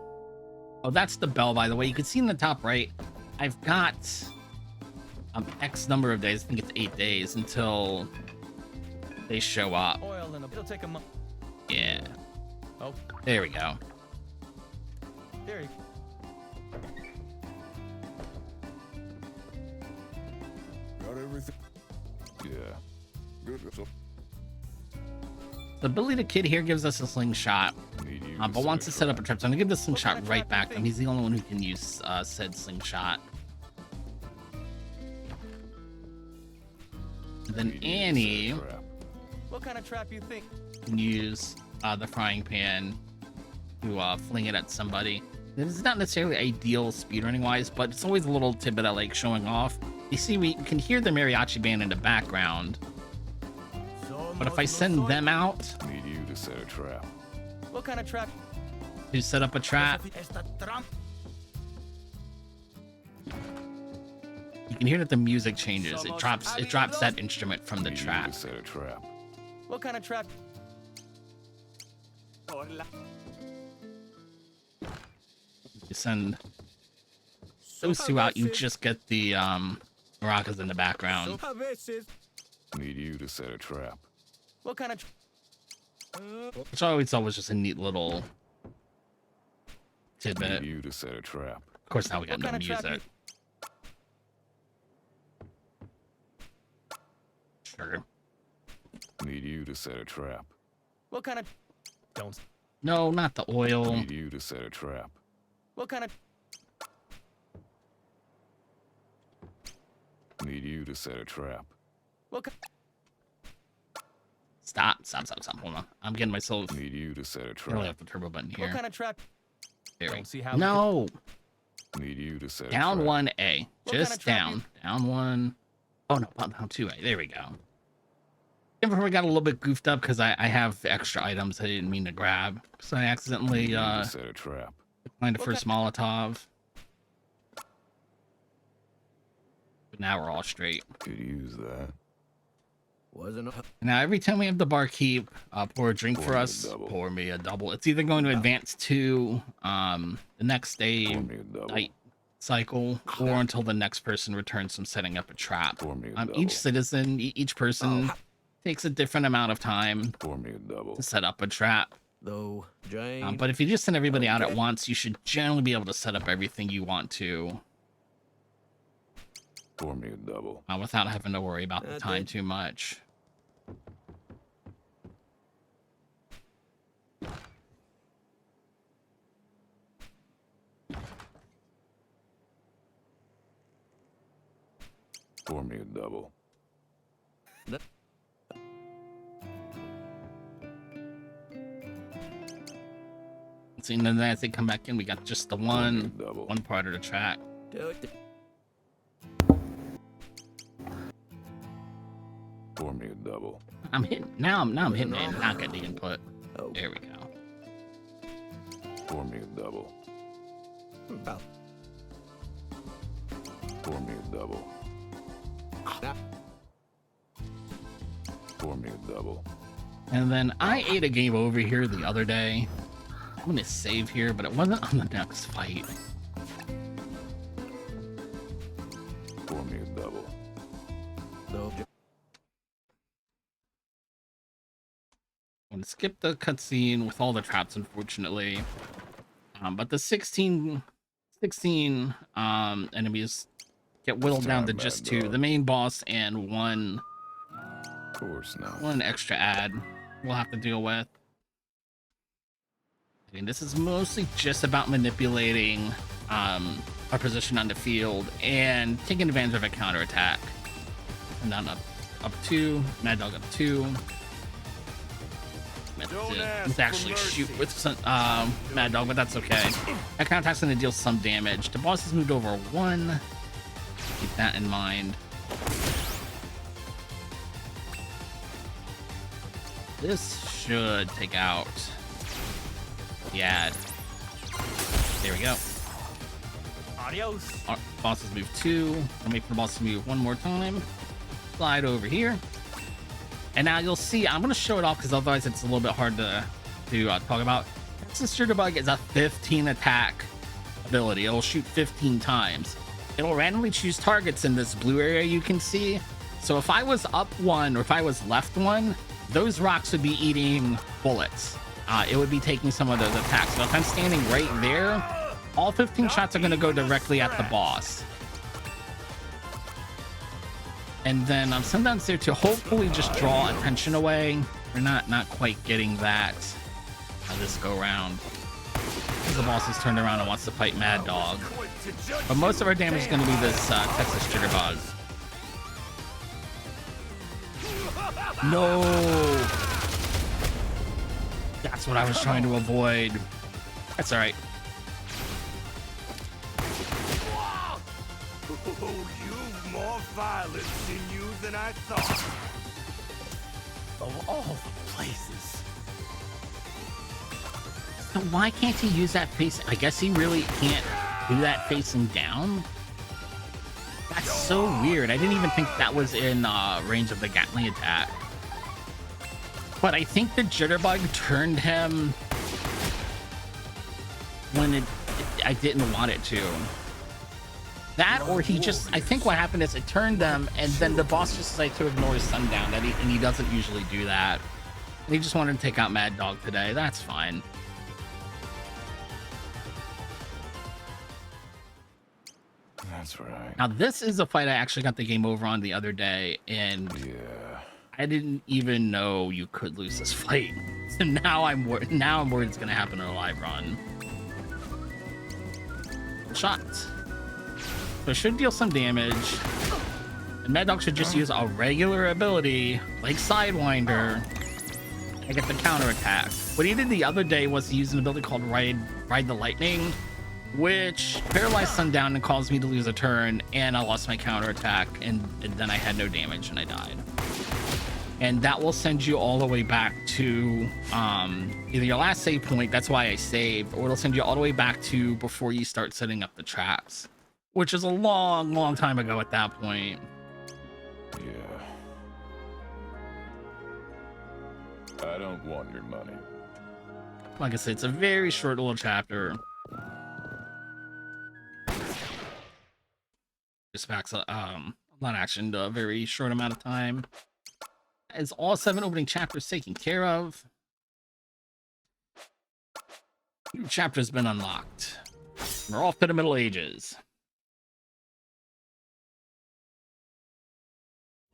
Speaker 2: Oh, that's the bell, by the way. You can see in the top right, I've got X number of days. I think it's 8 days until they show up.
Speaker 8: Oil in it'll take a month.
Speaker 2: Yeah.
Speaker 8: Oh,
Speaker 2: There we go.
Speaker 8: there you
Speaker 6: Got everything. Yeah. Good. So
Speaker 2: The ability to kid here gives us a slingshot,
Speaker 6: need you
Speaker 2: but wants to set up a trap. So I'm gonna give the slingshot right back to him. He's the only one who can use said slingshot. And then Annie
Speaker 8: What kind of trap you think?
Speaker 2: can use the frying pan to fling it at somebody. This is not necessarily ideal speedrunning wise, but it's always a little tidbit I like showing off. You see, we can hear the mariachi band in the background, but if I send them out
Speaker 6: Need you to set a trap.
Speaker 8: What kind of trap?
Speaker 2: to set up a trap, you can hear that the music changes. It drops that instrument from the
Speaker 6: Need you
Speaker 2: track.
Speaker 6: to set a trap.
Speaker 8: What kind of trap?
Speaker 2: You send those two out, you just get the maracas in the background.
Speaker 6: Need you to set a trap.
Speaker 8: What kind of
Speaker 2: Which I always thought was just a neat little tidbit.
Speaker 6: Need you to set a trap.
Speaker 2: Of course, now we got
Speaker 8: What
Speaker 2: no
Speaker 8: kind of trap
Speaker 2: music. Sure.
Speaker 6: Need you to set a trap.
Speaker 8: What kind of don't
Speaker 2: No, not the oil.
Speaker 6: Need you to set a trap.
Speaker 8: What kind of
Speaker 6: to set a trap.
Speaker 8: What
Speaker 2: Stop. Hold on. I'm getting myself.
Speaker 6: Need you to set a
Speaker 2: I really
Speaker 6: trap.
Speaker 2: have the turbo button here.
Speaker 8: kind of trap?
Speaker 2: There we
Speaker 8: Don't see
Speaker 2: go.
Speaker 8: how.
Speaker 2: No.
Speaker 6: Need you to set a
Speaker 2: Down
Speaker 6: trap.
Speaker 2: 1A.
Speaker 8: What
Speaker 2: Just
Speaker 8: kind of trap
Speaker 2: down. Down 1. Oh, no. Down 2A. There we go. We got a little bit goofed up because I have extra items I didn't mean to grab. So I accidentally
Speaker 6: Need you to set a trap.
Speaker 2: declined the
Speaker 8: What
Speaker 2: first Molotov. But now we're all straight.
Speaker 6: Could use that.
Speaker 8: Wasn't a...
Speaker 2: Now, every time we have the barkeep pour a drink
Speaker 6: Pour
Speaker 2: for
Speaker 6: me a
Speaker 2: us,
Speaker 6: double.
Speaker 2: pour me a double. It's either going to advance to the next day
Speaker 6: Pour me a double.
Speaker 2: night cycle or until the next person returns from setting up a trap.
Speaker 6: Pour me a double.
Speaker 2: Each citizen, each person takes a different amount of time
Speaker 6: Pour me a double.
Speaker 2: to set up a trap.
Speaker 8: Though, Jane.
Speaker 2: But if you just send everybody out at
Speaker 8: Okay.
Speaker 2: once, you should generally be able to set up everything you want to
Speaker 6: Pour me a double.
Speaker 2: without having to worry about the time
Speaker 8: Did-
Speaker 2: too much.
Speaker 6: Pour me a double.
Speaker 2: So, and then as they come back in, we got just the
Speaker 6: Pour me a
Speaker 2: one
Speaker 6: double.
Speaker 2: part of the track.
Speaker 8: Do it.
Speaker 6: Pour me a double.
Speaker 2: I'm hitting now. I'm hitting it, not getting the input.
Speaker 8: Oh,
Speaker 2: There we go.
Speaker 6: Pour me a double.
Speaker 8: about
Speaker 6: Pour me a double.
Speaker 8: that.
Speaker 6: Pour me a double.
Speaker 2: And then I ate a game over here the other day. I'm gonna save here, but it wasn't on the next fight.
Speaker 6: Pour me a double.
Speaker 8: Though,
Speaker 2: I'm gonna skip the cutscene with all the traps, unfortunately. But the 16 enemies get whittled down to
Speaker 6: Time,
Speaker 2: just
Speaker 6: Mad
Speaker 2: 2.
Speaker 6: Dog.
Speaker 2: The main boss and one
Speaker 6: Of course not.
Speaker 2: extra ad we'll have to deal with. I mean, this is mostly just about manipulating our position on the field and taking advantage of a counterattack. And down up 2, Mad Dog up 2. Let's actually shoot with some, Mad Dog, but that's okay. That counterattack's gonna deal some damage. The boss has moved over 1. Keep that in mind. This should take out. Yeah. There we go.
Speaker 8: adios.
Speaker 2: Our boss has moved 2. I'll wait for the boss to move 1 more time. Slide over here. And now you'll see, I'm going to show it off because otherwise it's a little bit hard to talk about. This Jitterbug is a 15 attack ability. It'll shoot 15 times. It'll randomly choose targets in this blue area you can see. So if I was up 1 or if I was left 1, those rocks would be eating bullets. It would be taking some of those attacks. So if I'm standing right there, all 15 shots are going to go directly at the boss. And then sometimes there to hopefully just draw attention away. We're not quite getting that this go round. The boss has turned around and wants to fight Mad Dog. But most of our damage is going to be this Texas Jitterbug. No! That's what I was trying to avoid. That's alright.
Speaker 8: Oh, you've more violence in you than I thought. Of all the places.
Speaker 2: So why can't he use that face? I guess he really can't do that facing down? That's so weird. I didn't even think that was in range of the Gatling attack. But I think the Jitterbug turned him when I didn't want it to. That, or he just, I think what happened is it turned them, and then the boss just decided to ignore his sundown, and he doesn't usually do that. And he just wanted to take out Mad Dog today. That's fine.
Speaker 6: That's right.
Speaker 2: Now, this is a fight I actually got the game over on the other day, and
Speaker 6: Yeah.
Speaker 2: I didn't even know you could lose this fight. So now I'm worried it's gonna happen in a live run. Shots. So it should deal some damage. And Mad Dog should just use a regular ability like Sidewinder and get the counterattack. What he did the other day was he used an ability called Ride the Lightning, which paralyzed Sundown and caused me to lose a turn, and I lost my counterattack, and then I had no damage and I died. And that will send you all the way back to either your last save point, that's why I saved, or it'll send you all the way back to before you start setting up the traps, which is a long time ago at that point.
Speaker 6: Yeah. I don't want your money.
Speaker 2: Like I said, it's a very short little chapter. Just packs a lot of action to a very short amount of time. As all 7 opening chapters taken care of, new chapter's been unlocked. We're off to the Middle Ages.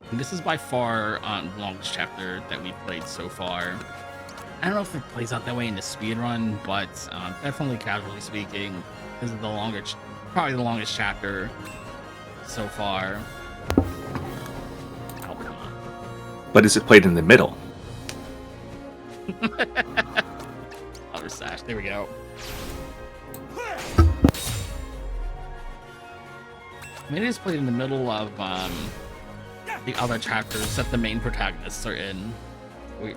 Speaker 2: And this is by far the longest chapter that we've played so far. I don't know if it plays out that way in the speedrun, but definitely casually speaking, this is the longest, probably the longest chapter so far. Oh, come on.
Speaker 1: But is it played in the middle?
Speaker 2: Other sash, there we go. I mean, it is played in the middle of the other chapters that the main protagonists are in.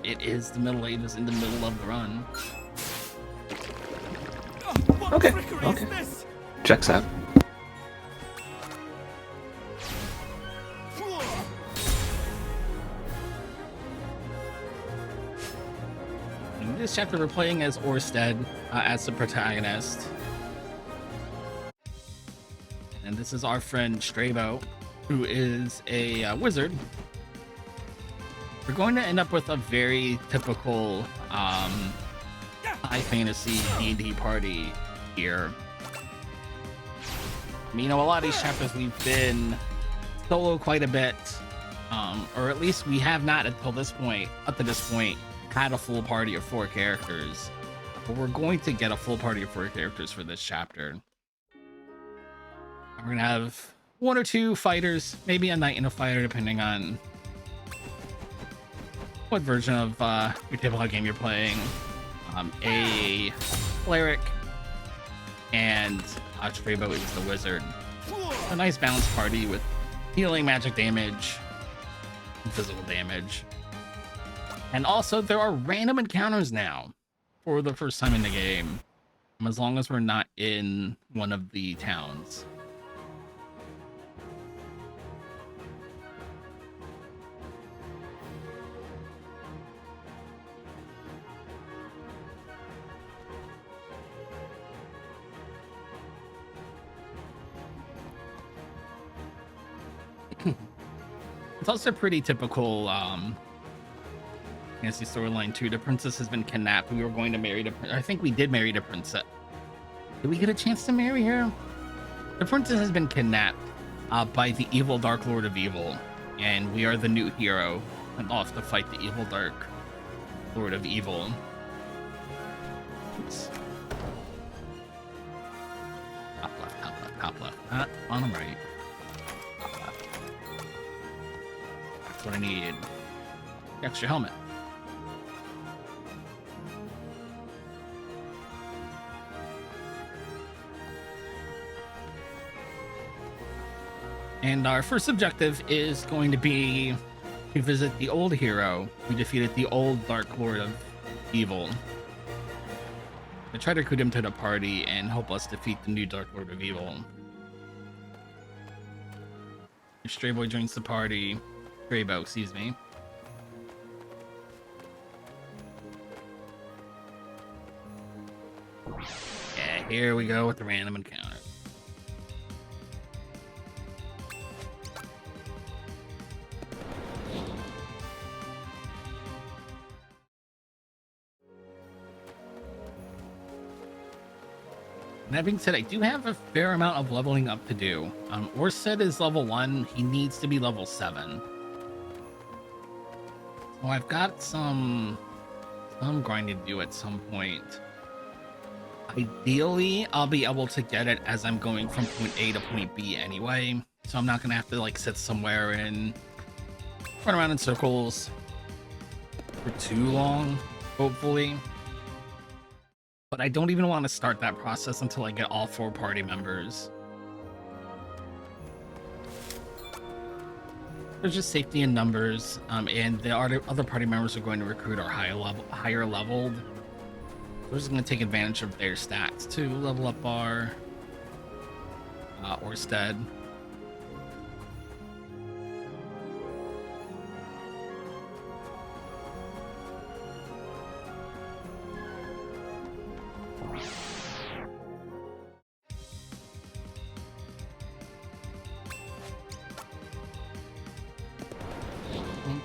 Speaker 2: It is the Middle Ages in the middle of the run.
Speaker 1: Okay, okay. Checks out.
Speaker 2: In this chapter, we're playing as Orsted as the protagonist. And this is our friend Strabo, who is a wizard. We're going to end up with a very typical high fantasy D&D party here. I mean, you know, a lot of these chapters we've been solo quite a bit, or at least we have not until this point, up to this point, had a full party of 4 characters. But we're going to get a full party of 4 characters for this chapter. We're gonna have 1 or 2 fighters, maybe a knight and a fighter, depending on what version of your typical game you're playing. A cleric, and Strabo is the wizard. A nice balanced party with healing, magic damage, and physical damage. And also, there are random encounters now for the first time in the game, as long as we're not in one of the towns. It's also pretty typical fantasy storyline too. The princess has been kidnapped. We were going to marry I think we did marry the princess. Did we get a chance to marry her? The princess has been kidnapped by the evil Dark Lord of Evil, and we are the new hero and off to fight the evil Dark Lord of Evil. Oops. Top left, top left, top left. Bottom right. What I need. Extra helmet. And our first objective is going to be to visit the old hero who defeated the old Dark Lord of Evil. To try to recruit him to the party and help us defeat the new Dark Lord of Evil. Stray Boy joins the party. Strabo, excuse me. Yeah, here we go with the random encounter. That being said, I do have a fair amount of leveling up to do. Orsted is level 1. He needs to be level 7. So I've got some grinding to do at some point. Ideally, I'll be able to get it as I'm going from point A to point B anyway. so I'm not gonna have to like sit somewhere and run around in circles for too long, hopefully. But I don't even want to start that process until I get all 4 party members. There's just safety in numbers, and the other party members are going to recruit are higher leveled. We're just going to take advantage of their stats to level up our Orsted.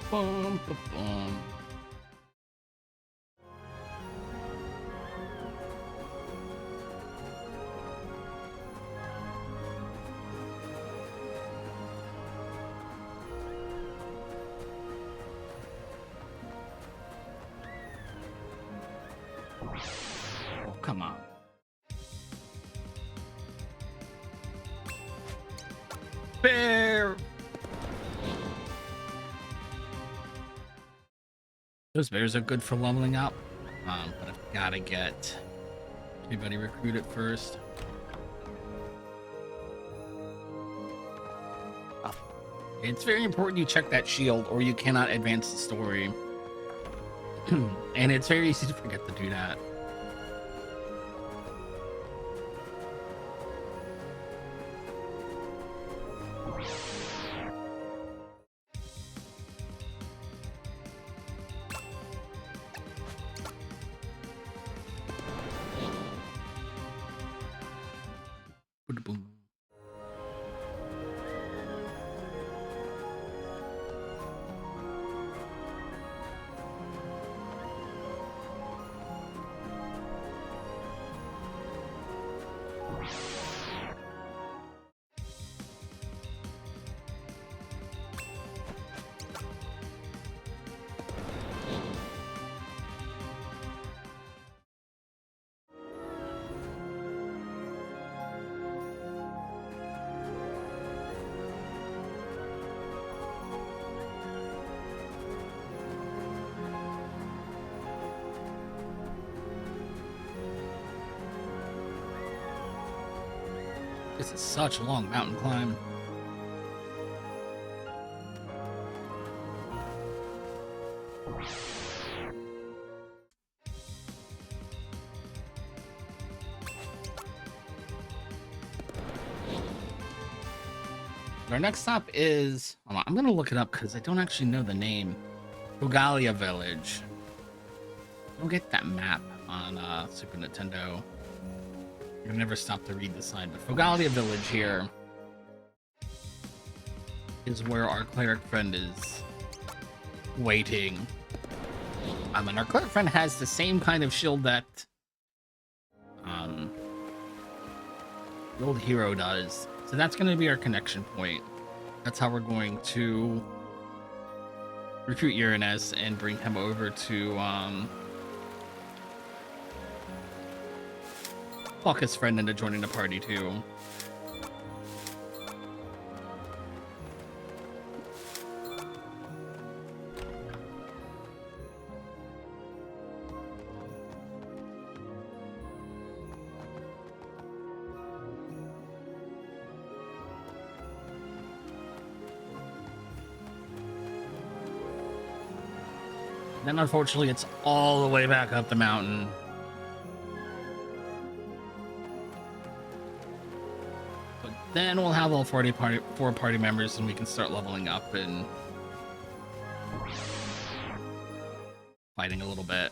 Speaker 2: Bum, bum, bum. Oh, come on. Fair. Those bears are good for leveling up, but I've got to get everybody recruited first. It's very important you check that shield or you cannot advance the story. And it's very easy to forget to do that. Boom. This is such a long mountain climb. Our next stop is, hold on, I'm gonna look it up because I don't actually know the name. Fugalia Village. We'll get that map on Super Nintendo. I never stop to read the sign, but Fugalia Village here is where our cleric friend is waiting. And our cleric friend has the same kind of shield that the old hero does. So that's going to be our connection point. That's how we're going to recruit Uranus and bring him over to talk his friend into joining the party too. Then unfortunately it's all the way back up the mountain. But then we'll have all 4 party members and we can start leveling up and fighting a little bit.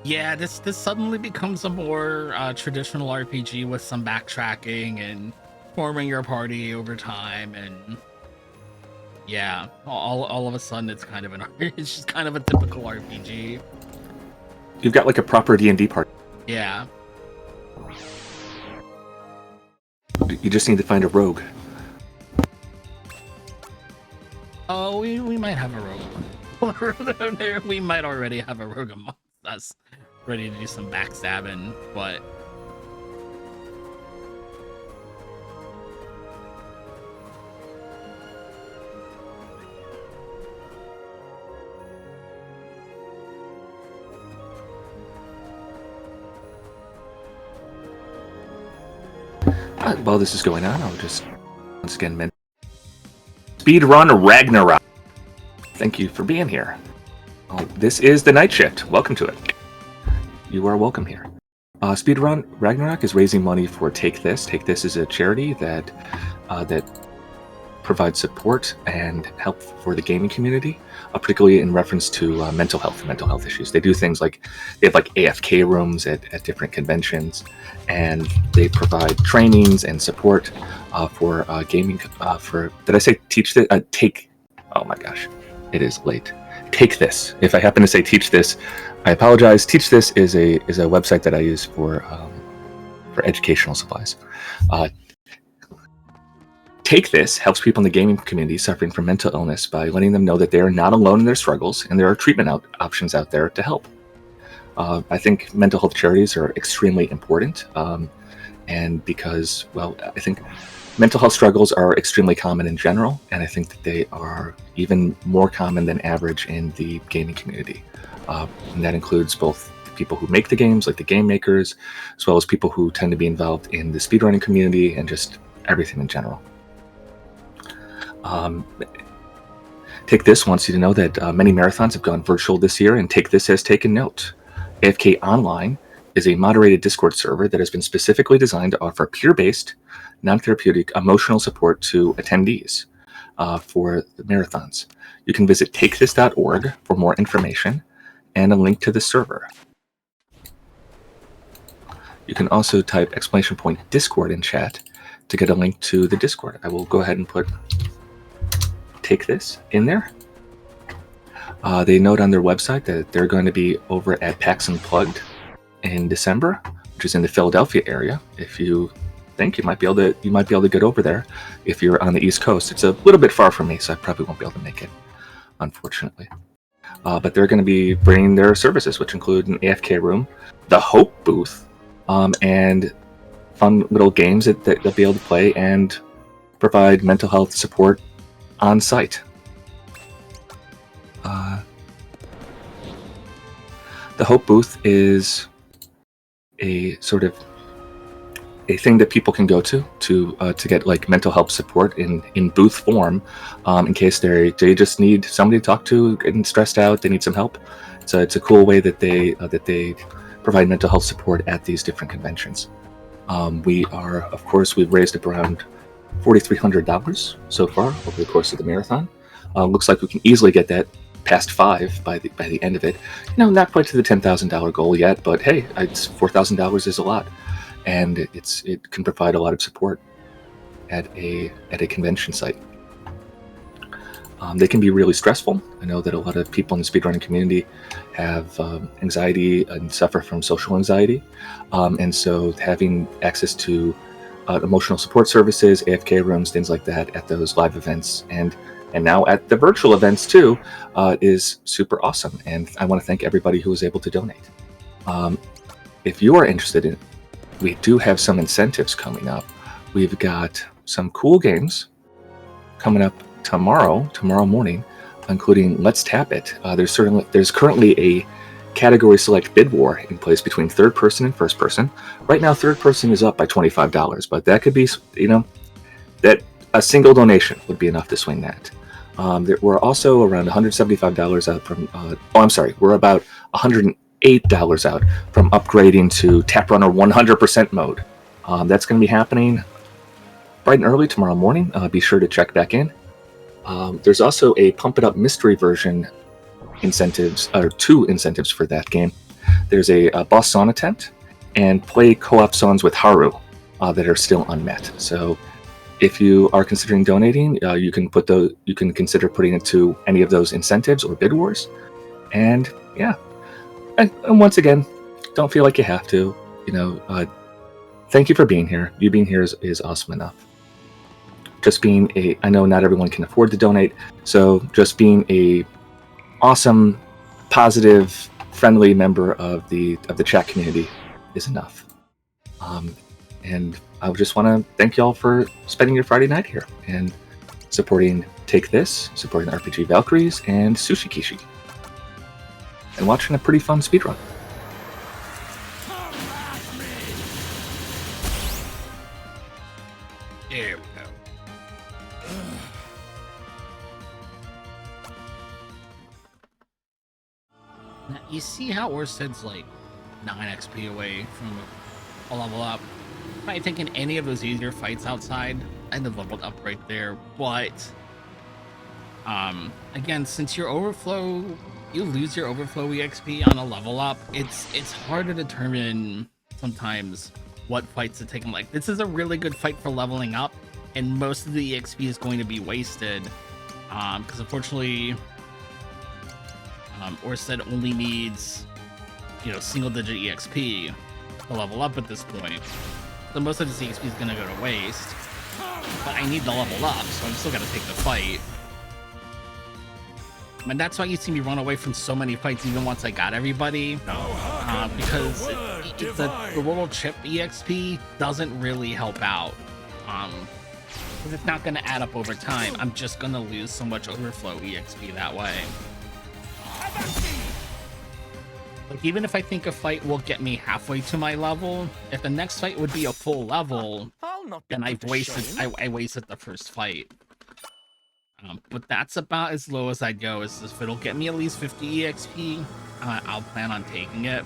Speaker 2: Yeah, this suddenly becomes a more traditional RPG with some backtracking and forming your party over time, and yeah, all of a sudden it's kind of it's just kind of a typical RPG.
Speaker 1: You've got like a proper D&D party.
Speaker 2: Yeah.
Speaker 1: You just need to find a rogue.
Speaker 2: Oh, we might have a rogue. we might already have a rogue amongst us ready to do some backstabbing, but
Speaker 1: while this is going on, I'll just once again mention Speedrun Ragnarok. Thank you for being here. This is the night shift. Welcome to it. You are welcome here. Speedrun Ragnarok is raising money for Take This. Take This is a charity that provides support and help for the gaming community, particularly in reference to mental health issues. They do things like they have like AFK rooms at different conventions, and they provide trainings and support for gaming. Did I say teach this? Take. Oh my gosh, it is late. Take This. If I happen to say Teach This, I apologize. Teach This is a website that I use for educational supplies. Take This helps people in the gaming community suffering from mental illness by letting them know that they are not alone in their struggles and there are treatment options out there to help. I think mental health charities are extremely important, and because, well, I think mental health struggles are extremely common in general, and I think that they are even more common than average in the gaming community. And that includes both the people who make the games, like the game makers, as well as people who tend to be involved in the speedrunning community and just everything in general. Take This wants you to know that many marathons have gone virtual this year, and Take This has taken note. AFK Online is a moderated Discord server that has been specifically designed to offer peer-based, non-therapeutic emotional support to attendees for the marathons. You can visit takethis.org for more information and a link to the server. You can also type !Discord in chat to get a link to the Discord. I will go ahead and put Take This in there. They note on their website that they're going to be over at PAX Unplugged in December, which is in the Philadelphia area. If you think you might be able to get over there, if you're on the East Coast. It's a little bit far from me, so I probably won't be able to make it, unfortunately. But they're going to be bringing their services, which include an AFK room, the Hope booth, and fun little games that they'll be able to play and provide mental health support on site. The Hope booth is a sort of a thing that people can go to get like mental health support in booth form, in case they just need somebody to talk to, getting stressed out, they need some help. So it's a cool way that they provide mental health support at these different conventions. We've raised up around $4,300 so far over the course of the marathon. Looks like we can easily get that past 5 by the end of it. Not quite to the $10,000 goal yet, but hey, it's $4,000 is a lot, and it can provide a lot of support at a convention site. They can be really stressful. I know that a lot of people in the speedrunning community have anxiety and suffer from social anxiety, and so having access to emotional support services, AFK rooms, things like that at those live events, and now at the virtual events too, is super awesome. And I want to thank everybody who was able to donate. If you are interested in, we do have some incentives coming up. We've got some cool games coming up tomorrow morning, including Let's Tap It. There's currently a category select bid war in place between third person and first person. Right now, third person is up by $25, but that could be, that a single donation would be enough to swing that. We're also around $175 out from, we're about $108 out from upgrading to Tap Runner 100% mode. That's going to be happening bright and early tomorrow morning. Be sure to check back in. There's also a Pump It Up mystery version incentives, or 2 incentives for that game. There's a boss sauna tent and play co-op songs with Haru that are still unmet. So if you are considering donating, you can consider putting it to any of those incentives or bid wars. And yeah, and once again, don't feel like you have to. Thank you for being here. You being here is awesome enough. I know not everyone can afford to donate, so just being a awesome, positive, friendly member of the chat community is enough. And I just want to thank y'all for spending your Friday night here and supporting Take This, supporting RPG Valkyries, and SushiKishi, and watching a pretty fun speedrun.
Speaker 2: There we go. Now, you see how Orsted's like 9 XP away from a level up? If I had taken any of those easier fights outside, I'd have leveled up right there. But again, since your overflow, you lose your overflow EXP on a level up, it's hard to determine sometimes what fights to take. Like, this is a really good fight for leveling up, and most of the EXP is going to be wasted because unfortunately Orsted only needs, you know, single-digit EXP to level up at this point. So most of this EXP is going to go to waste. But I need to level up, so I'm still going to take the fight. And that's why you see me run away from so many fights even once I got everybody. Because the little chip EXP doesn't really help out. Because it's not going to add up over time. I'm just going to lose so much overflow EXP that way. Like, even if I think a fight will get me halfway to my level, if the next fight would be a full level, then I wasted the first fight. But that's about as low as I'd go. Is if it'll get me at least 50 EXP, I'll plan on taking it.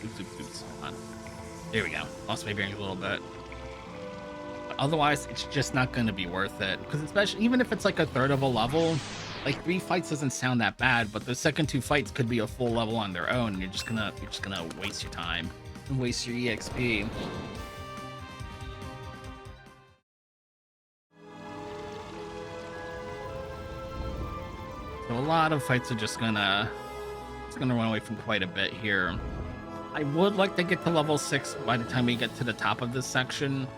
Speaker 2: Oops. Hold on. There we go. Lost my bearing a little bit. But otherwise, it's just not going to be worth it. Because especially, even if it's like a third of a level, like 3 fights doesn't sound that bad, but the second 2 fights could be a full level on their own. And you're just gonna waste your time and waste your EXP. So a lot of fights are just gonna run away from quite a bit here. I would like to get to level 6 by the time we get to the top of this section.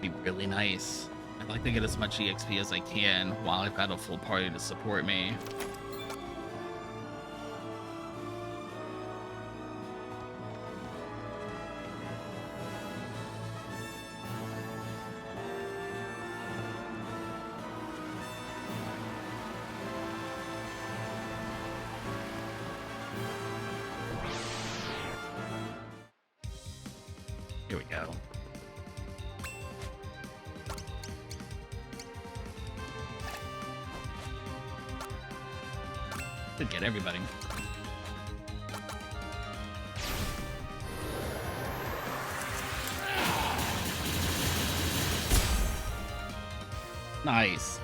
Speaker 2: Be really nice. I'd like to get as much EXP as I can while I've got a full party to support me. Here we go. Should get everybody. Nice.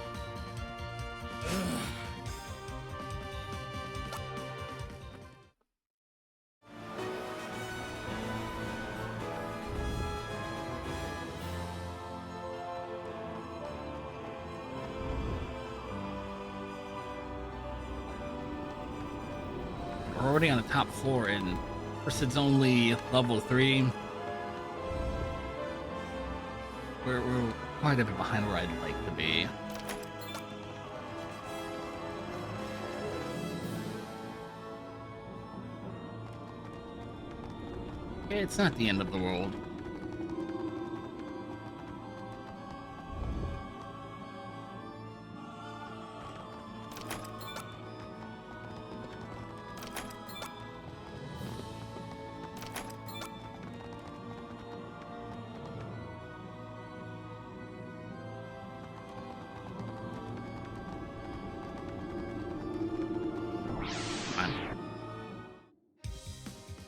Speaker 2: We're already on the top floor, and Orsted's only level 3. We're quite a bit behind where I'd like to be. It's not the end of the world.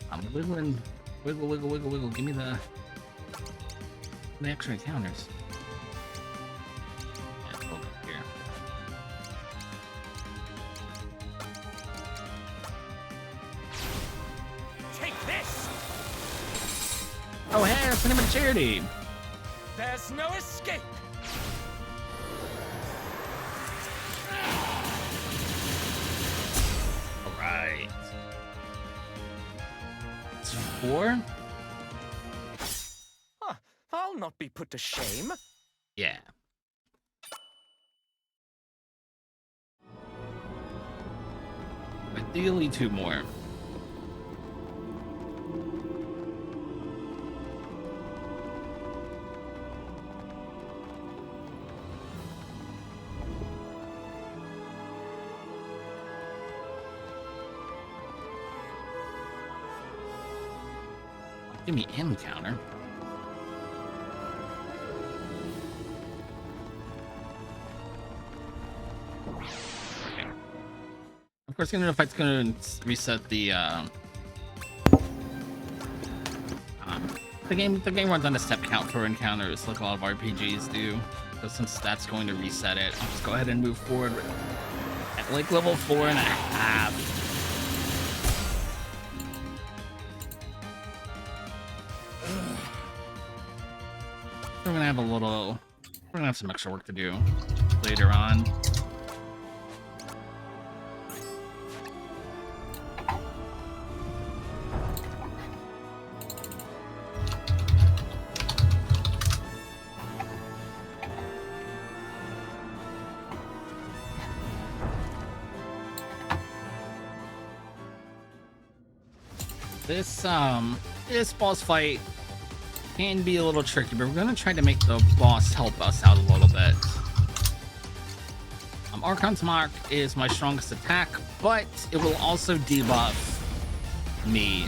Speaker 2: I'm wiggling. Wiggle. Give me the extra encounters. Yeah, hold up here.
Speaker 8: Take this!
Speaker 2: Oh, hey, it's an charity.
Speaker 8: There's no escape!
Speaker 2: Alright. It's 4?
Speaker 8: Huh, I'll not be put to shame.
Speaker 2: Yeah. Ideally, 2 more. Give me M counter. Okay. Of course, the fight's going to reset the the game runs on a step count for encounters, like a lot of RPGs do. So since that's going to reset it, I'll just go ahead and move forward at like level 4.5. We're gonna have some extra work to do later on. This boss fight can be a little tricky, but we're gonna try to make the boss help us out a little bit. Archon's Mark is my strongest attack, but it will also debuff me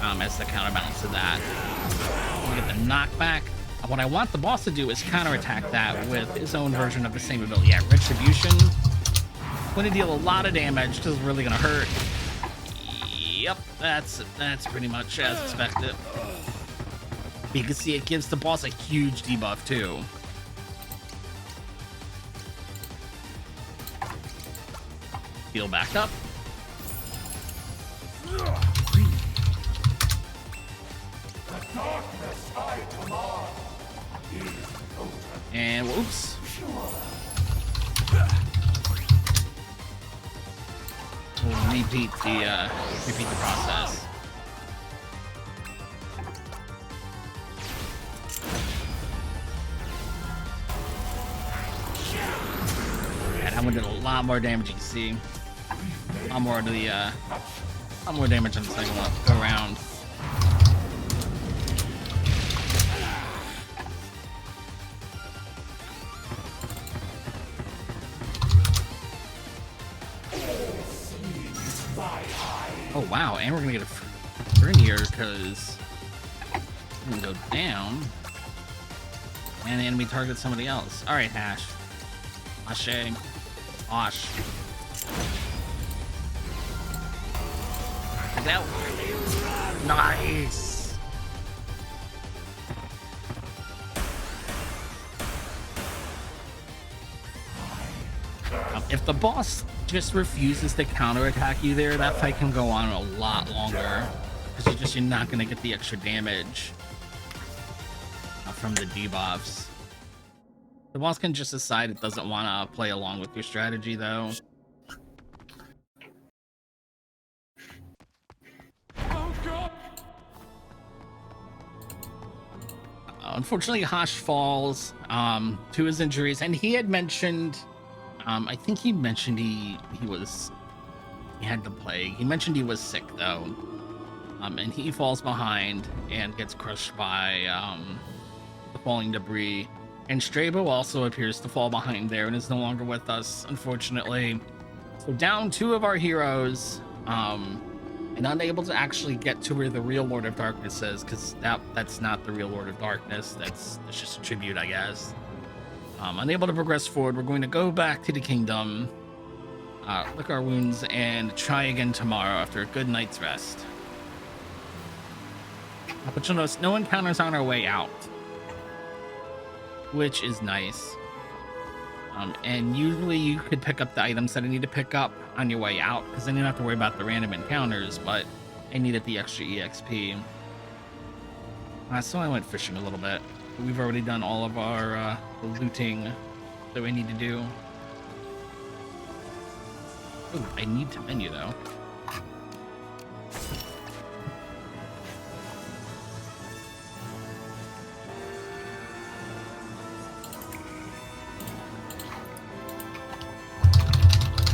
Speaker 2: as the counterbalance to that. We get the knockback. What I want the boss to do is counterattack that with his own version of the same ability. Yeah, Retribution. Going to deal a lot of damage because it's really gonna hurt. Yep, that's pretty much as expected. You can see it gives the boss a huge debuff too. Heal back up. And whoops. We'll repeat the process. And that one did a lot more damage. You can see a lot more damage on the second go around. Oh wow, and we're gonna get a turn here because we're gonna go down and the enemy targets somebody else. All right, Hash. A shame. Osh. That nice. If the boss just refuses to counterattack you there, that fight can go on a lot longer because you're not gonna get the extra damage from the debuffs. The boss can just decide it doesn't want to play along with your strategy, though. Unfortunately, Hash falls to his injuries, and he had mentioned, I think he mentioned he had the plague. He mentioned he was sick though, and he falls behind and gets crushed by the falling debris. And Strabo also appears to fall behind there and is no longer with us, unfortunately. So down 2 of our heroes, and unable to actually get to where the real Lord of Darkness is, because that's not the real Lord of Darkness. That's just a tribute, I guess. Unable to progress forward, we're going to go back to the kingdom, lick our wounds, and try again tomorrow after a good night's rest. But you'll notice no encounters on our way out, which is nice. And usually you could pick up the items that I need to pick up on your way out, because then you don't have to worry about the random encounters, but I needed the extra EXP. So I went fishing a little bit. We've already done all of our looting that we need to do. Ooh, I need to menu though.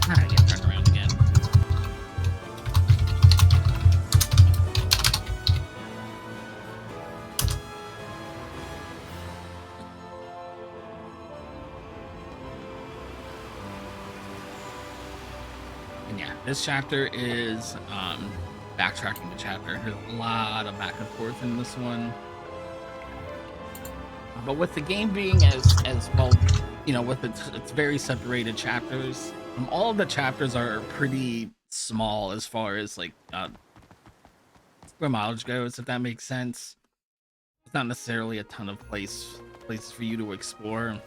Speaker 2: I get turned around again. Yeah, this chapter is backtracking the chapter. There's a lot of back and forth in this one. But with the game being as well, you know, with its very separated chapters, all of the chapters are pretty small as far as like square mileage goes, if that makes sense. It's not necessarily a ton of places for you to explore.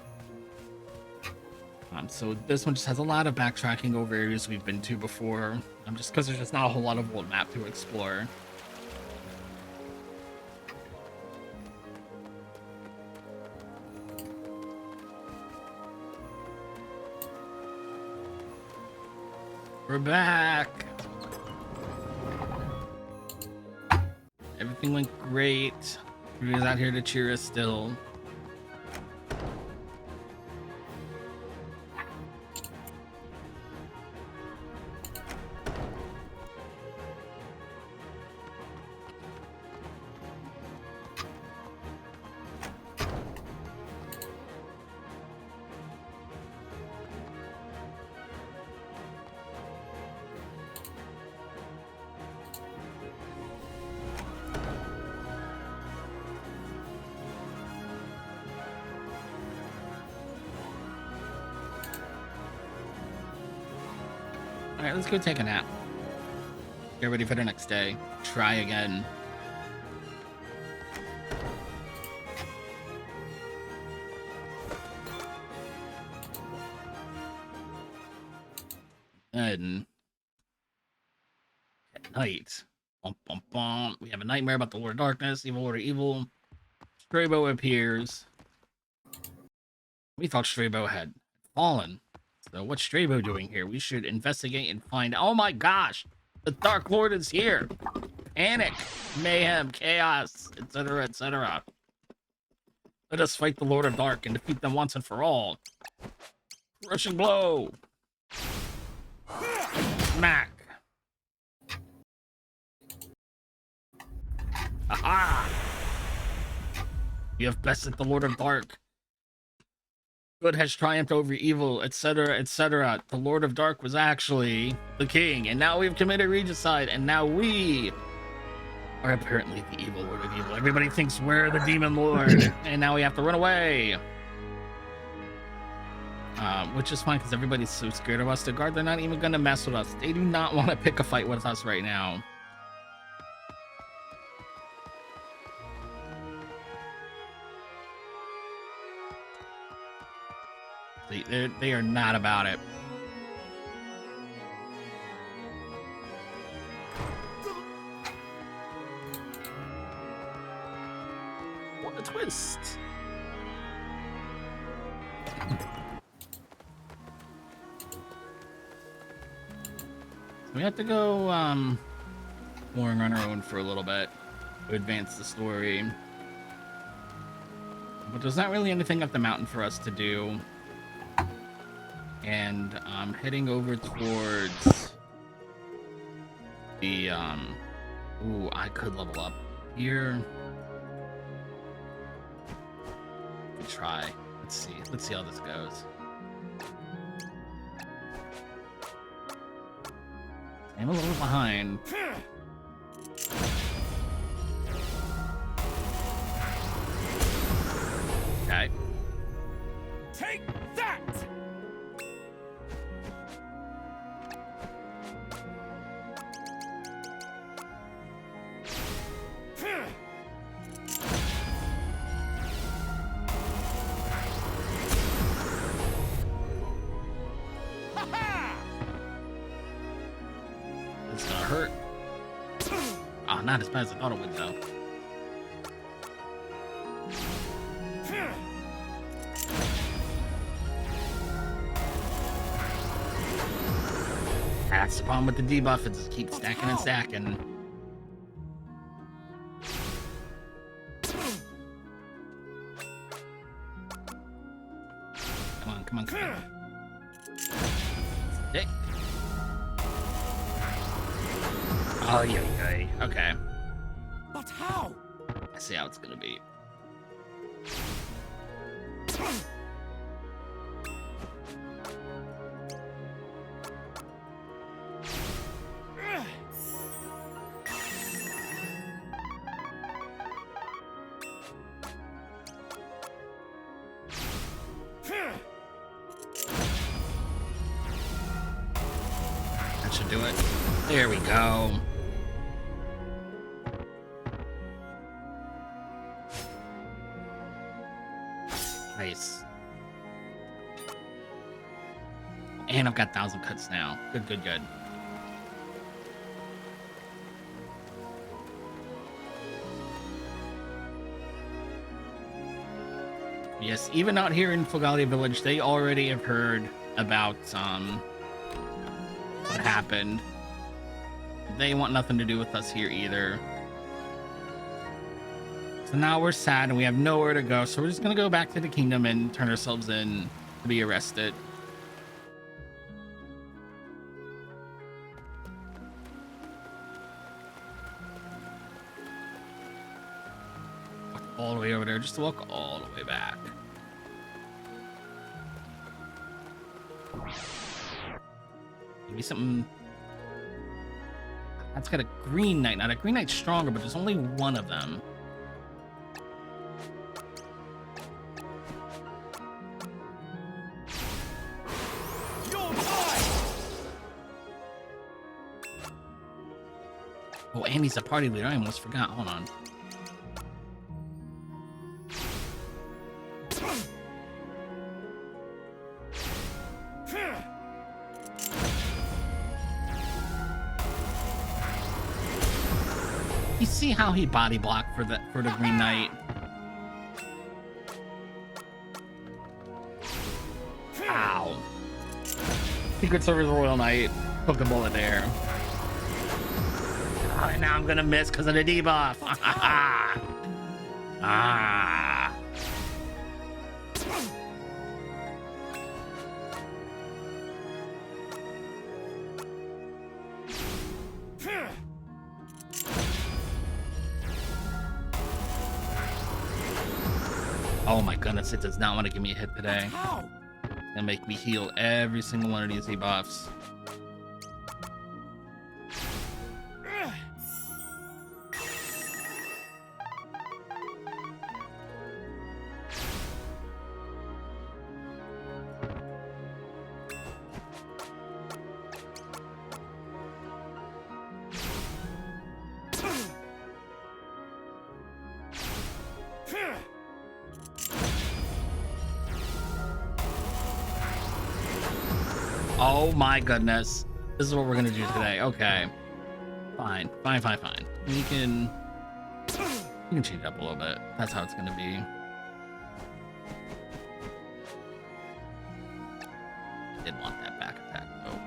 Speaker 2: So this one just has a lot of backtracking over areas we've been to before, just because there's just not a whole lot of world map to explore. We're back. Everything went great. Everybody's out here to cheer us still. All right, let's go take a nap. Get ready for the next day. Try again. Then at night, bum, bum, bum, we have a nightmare about the Lord of Darkness, Evil Lord of Evil. Strabo appears. We thought Strabo had fallen. So what's Strabo doing here? We should investigate and find. Oh my gosh, the Dark Lord is here. Panic, mayhem, chaos, etc., etc. Let us fight the Lord of Dark and defeat them once and for all. Rushing blow. Smack. Aha! You have bested the Lord of Dark. Good has triumphed over evil, etc., etc. The Lord of Dark was actually the king, and now we've committed regicide, and now we are apparently the evil Lord of Evil. Everybody thinks we're the Demon Lord, and now we have to run away. Which is fine, because everybody's so scared of us. The guard, they're not even going to mess with us. They do not want to pick a fight with us right now. They are not about it. What a twist. We have to go exploring on our own for a little bit to advance the story. But there's not really anything up the mountain for us to do. And I'm heading over towards the ooh, I could level up here. Could try. Let's see how this goes. I'm a little behind. Okay.
Speaker 8: Take that!
Speaker 2: It's gonna hurt. Oh, not as bad as I thought it would, though. That's the problem with the debuff. It just keeps stacking and stacking. Come on, come on, come on. Stick. Oh, yeah. Okay.
Speaker 8: But how?
Speaker 2: I see how it's gonna be. should do it. There we go. Nice. And I've got 1,000 cuts now. Good, good, good. Yes, even out here in Fogalia Village, they already have heard about what happened. They want nothing to do with us here either. So now we're sad and we have nowhere to go. So we're just gonna go back to the kingdom and turn ourselves in to be arrested. All the way over there, just to walk all the way back. Maybe something that's got a green knight. Now the green knight's stronger, but there's only one of them. Oh, and he's a party leader. I almost forgot. Hold on. You see how he body blocked for the Green Knight? Ow. Secret Service Royal Knight took a bullet there. Oh, and now I'm gonna miss because of the debuff. Ah. Oh my goodness, it does not want to give me a hit today. It's gonna make me heal every single one of these debuffs. Oh my goodness. This is what we're gonna do today. Okay. Fine. Fine. We can change it up a little bit. That's how it's gonna be. Didn't want that back attack though.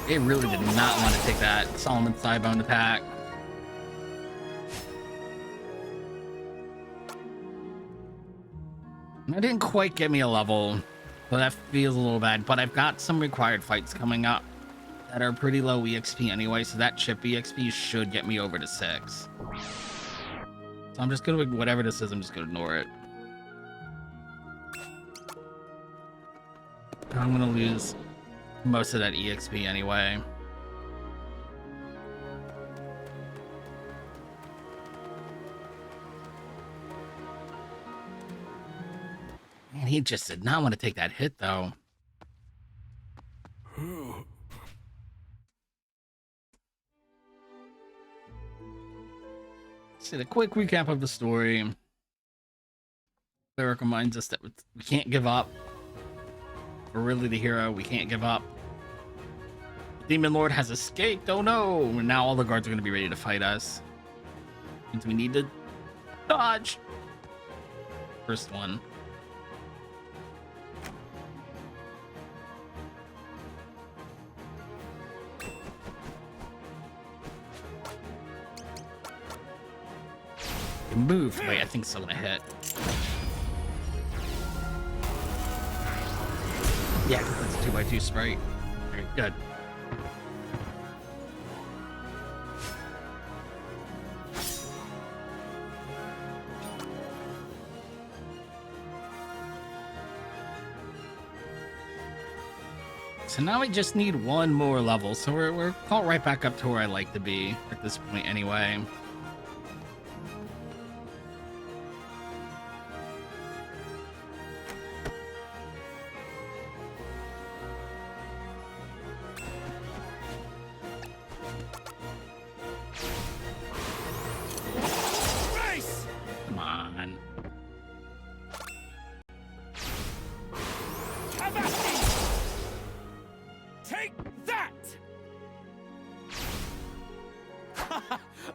Speaker 2: It really did not want to take that Solomon Sidebone attack. That didn't quite get me a level, so that feels a little bad. But I've got some required fights coming up that are pretty low EXP anyway, so that chip EXP should get me over to 6. So I'm just gonna, whatever this is, I'm just gonna ignore it. I'm gonna lose most of that EXP anyway. Man, he just did not want to take that hit though. So a quick recap of the story. Cleric reminds us that we can't give up. We're really the hero. We can't give up. Demon Lord has escaped. Oh no! And now all the guards are going to be ready to fight us. Means we need to dodge. First one. Move. Wait, I think it's still going to hit. Yeah, that's a 2x2 sprite. Very good. So now we just need one more level. So we're caught right back up to where I like to be at this point anyway.
Speaker 8: Race!
Speaker 2: Come on.
Speaker 8: Kavaki! Take that!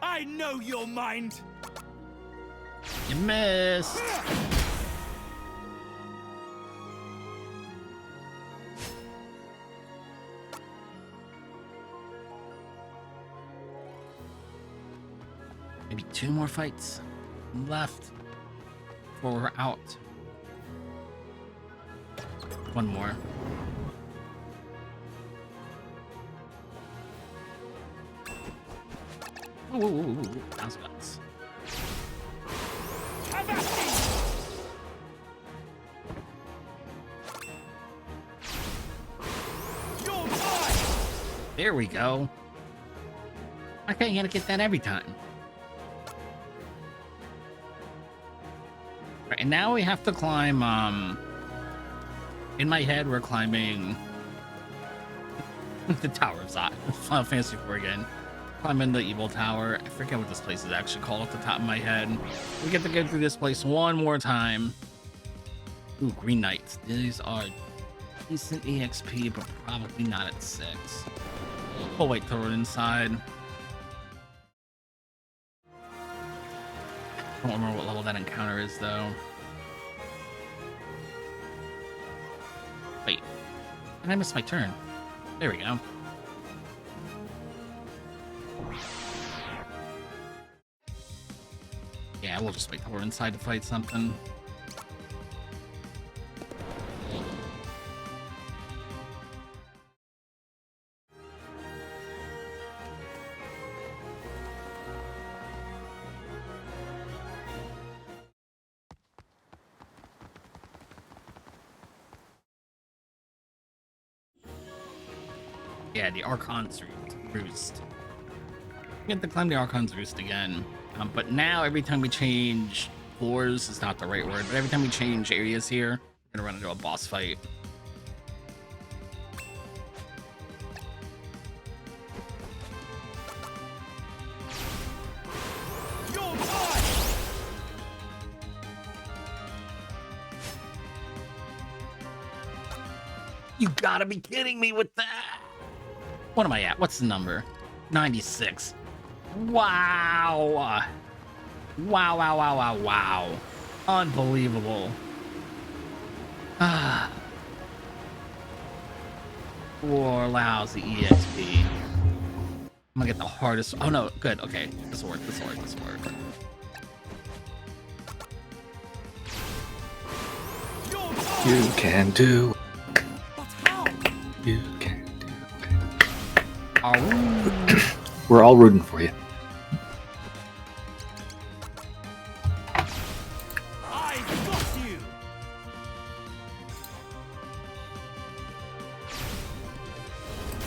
Speaker 8: I know your mind.
Speaker 2: You missed. Maybe 2 more fights left before we're out. 1 more. Ooh, that was nuts.
Speaker 8: Kavaki! You're mine!
Speaker 2: There we go. I can't get that every time. Right, and now we have to climb, in my head, we're climbing the Tower of Zot. Final Fantasy IV again. Climbing the evil tower. I forget what this place is actually called off the top of my head. We get to go through this place one more time. Ooh, Green Knights. These are decent EXP, but probably not at 6. We'll wait till we're inside. I don't remember what level that encounter is, though. Wait. Did I miss my turn? There we go. Yeah, we'll just wait till we're inside to fight something. Yeah, the Archon's Roost. We get to climb the Archon's Roost again. But now every time we change floors is not the right word, but every time we change areas here, we're gonna run into a boss fight.
Speaker 8: You're mine!
Speaker 2: You gotta be kidding me with that! What am I at? What's the number? 96. Wow! Wow. Unbelievable. Ah. 4 lousy EXP. I'm gonna get the hardest. Oh no, good. Okay, this will work.
Speaker 1: You can do.
Speaker 8: But how?
Speaker 1: You can do.
Speaker 2: Oh.
Speaker 1: We're all rooting for you.
Speaker 8: I've got you!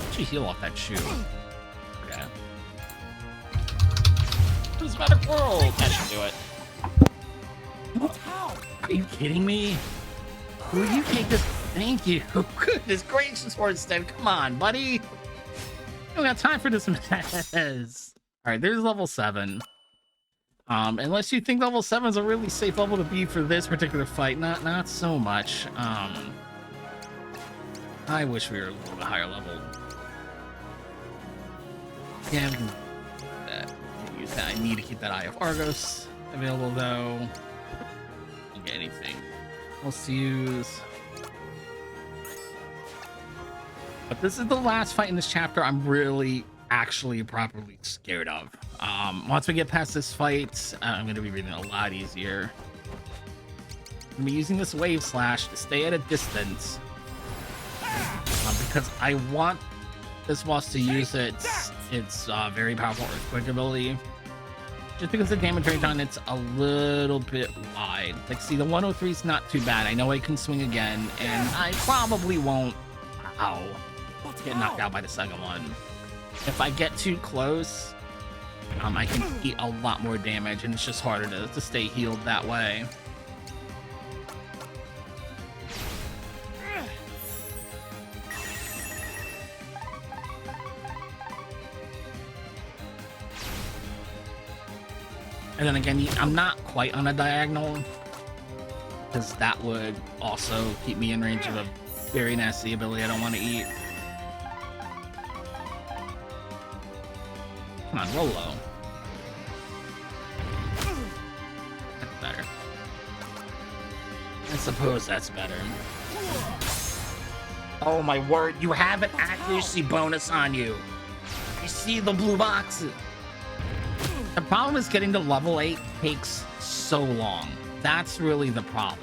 Speaker 2: Actually heal off that shoe. Okay. Prismatic World! That should do it.
Speaker 8: But how?
Speaker 2: Are you kidding me? Will you take this? Thank you. Goodness gracious, Horstead. Come on, buddy. You don't got time for this mess. Alright, there's level 7. Unless you think level 7 is a really safe level to be for this particular fight. Not so much. I wish we were a little bit higher level. Yeah, we can use that. I need to keep that Eye of Argos available, though. Don't get anything else to use. But this is the last fight in this chapter I'm really, actually, properly scared of. Once we get past this fight, I'm going to be breathing a lot easier. I'm going to be using this Wave Slash to stay at a distance. Because I want this boss to use its very powerful Earthquake ability. Just because the damage range on it's a little bit wide. Like, see, the 103 is not too bad. I know I can swing again, and I probably won't. Ow. get knocked out by the second one. If I get too close, I can eat a lot more damage, and it's just harder to stay healed that way. And then again, I'm not quite on a diagonal, because that would also keep me in range of a very nasty ability I don't want to eat. Come on, roll low. That's better. I suppose that's better. Oh my word, you have an accuracy bonus on you. I see the blue boxes. The problem is getting to level 8 takes so long. That's really the problem.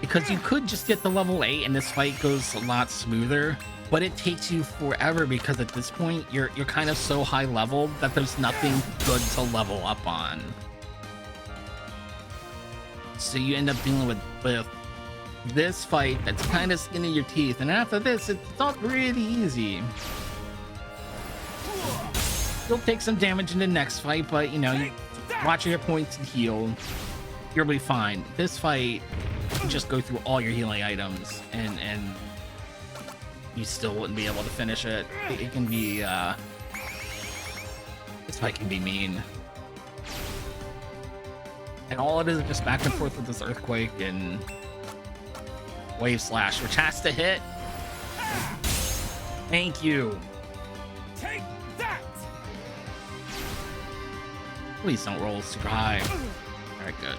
Speaker 2: Because you could just get to level 8 and this fight goes a lot smoother, but it takes you forever because at this point you're kind of so high leveled that there's nothing good to level up on. So you end up dealing with this fight that's kind of skin in your teeth, and after this it's all pretty easy. You'll take some damage in the next fight, but you know, you watch your points and heal, you'll be fine. This fight, you just go through all your healing items and you still wouldn't be able to finish it. It can be this fight can be mean, and all it is just back and forth with this earthquake and wave slash, which has to hit. Thank you.
Speaker 8: Take that!
Speaker 2: Please don't roll super high. All right, good.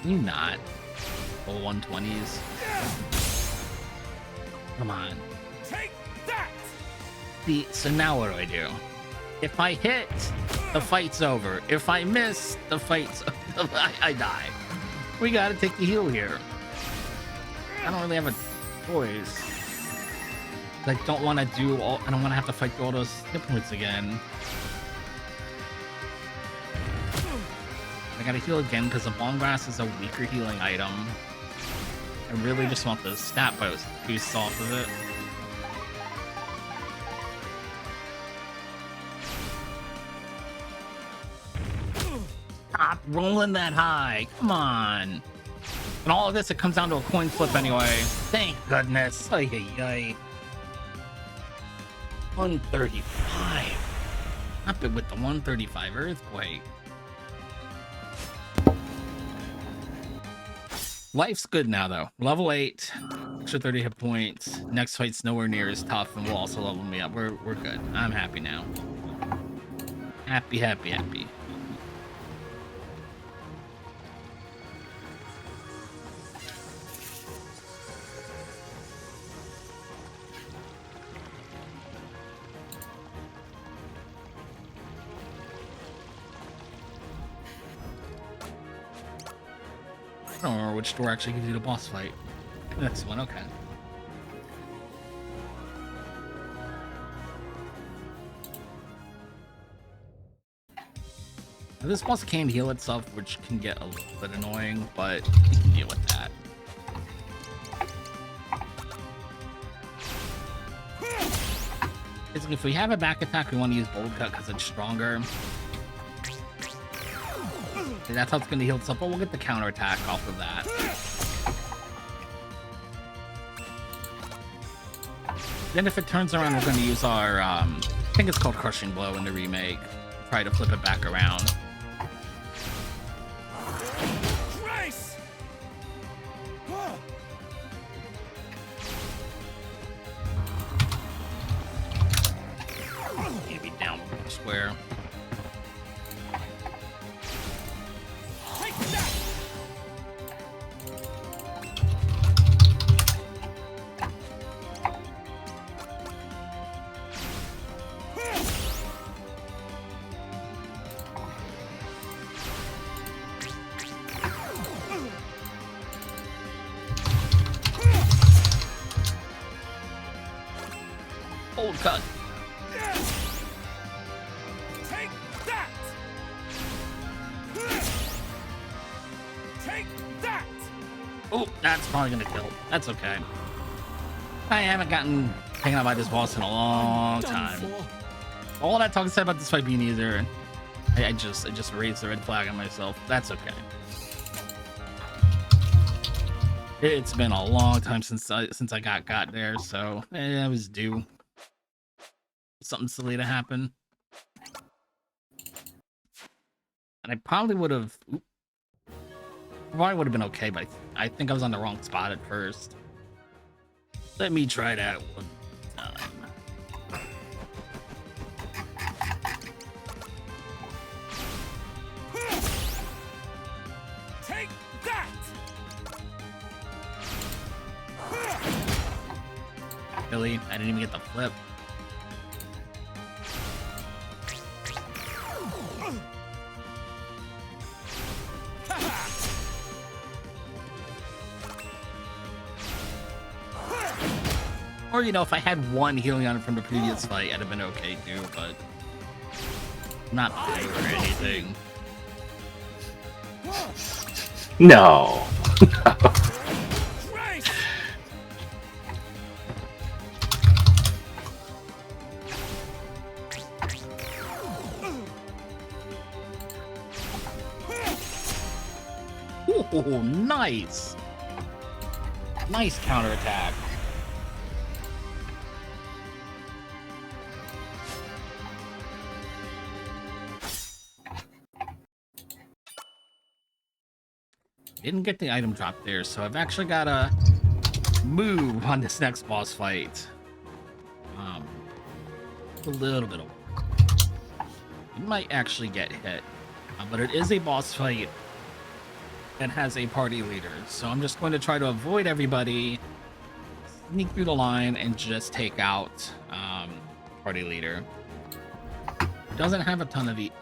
Speaker 2: You not. Full 120s. Come on.
Speaker 8: Take that!
Speaker 2: See, so now what do I do? If I hit, the fight's over. If I miss, the fight's I die. We gotta take the heal here. I don't really have a choice. I don't want to do all. I don't want to have to fight through all those hit points again. I gotta heal again because the bomb grass is a weaker healing item. I really just want the stat boost off of it. Stop rolling that high. Come on. And all of this, it comes down to a coin flip anyway. Thank goodness. Ay, ay, ay. 135. Up it with the 135 earthquake. Life's good now, though. Level 8, extra 30 hit points. Next fight's nowhere near as tough, and will also level me up. We're good. I'm happy now. Happy, happy, happy. I don't remember which door actually gives you the boss fight. That's one, okay. Now, this boss can heal itself, which can get a little bit annoying, but you can deal with that. Basically, if we have a back attack, we want to use Bold Cut because it's stronger. That's how it's going to heal itself, but we'll get the counterattack off of that. Then if it turns around, we're going to use our, I think it's called Crushing Blow in the remake. Try to flip it back around.
Speaker 8: Christ!
Speaker 2: Maybe down square.
Speaker 8: Take that!
Speaker 2: cut.
Speaker 8: Take that! Take that!
Speaker 2: Oh, that's probably gonna kill. That's okay. I haven't gotten taken out by this boss in a long time. All that talk said about this fight being easier, I just raised the red flag on myself. That's okay. It's been a long time since I got there, so I was due something silly to happen. And I probably would have been okay, but I think I was on the wrong spot at first. Let me try that one time.
Speaker 8: Take that!
Speaker 2: Really? I didn't even get the flip. Or, you know, if I had one healing on it from the previous fight, I'd have been okay too, but not big or anything.
Speaker 1: No.
Speaker 8: Christ!
Speaker 2: Oh, nice! Nice counterattack. Didn't get the item drop there, so I've actually got to move on this next boss fight. A little bit of work. It might actually get hit, but it is a boss fight that has a party leader, so I'm just going to try to avoid everybody, sneak through the line, and just take out party leader. Doesn't have a ton of hit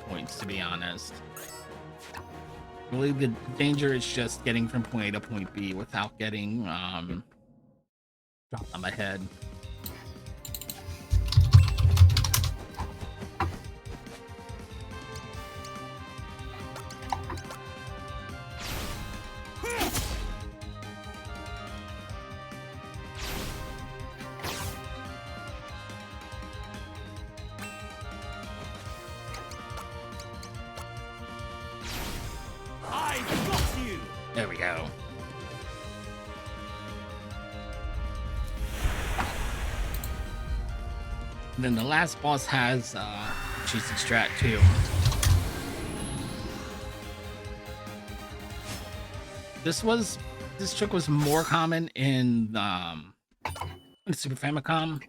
Speaker 2: points, to be honest. Really, the danger is just getting from point A to point B without getting dropped on my head.
Speaker 8: I got you!
Speaker 2: There we go. And then the last boss has cheesy strat too. This trick was more common in Super Famicom,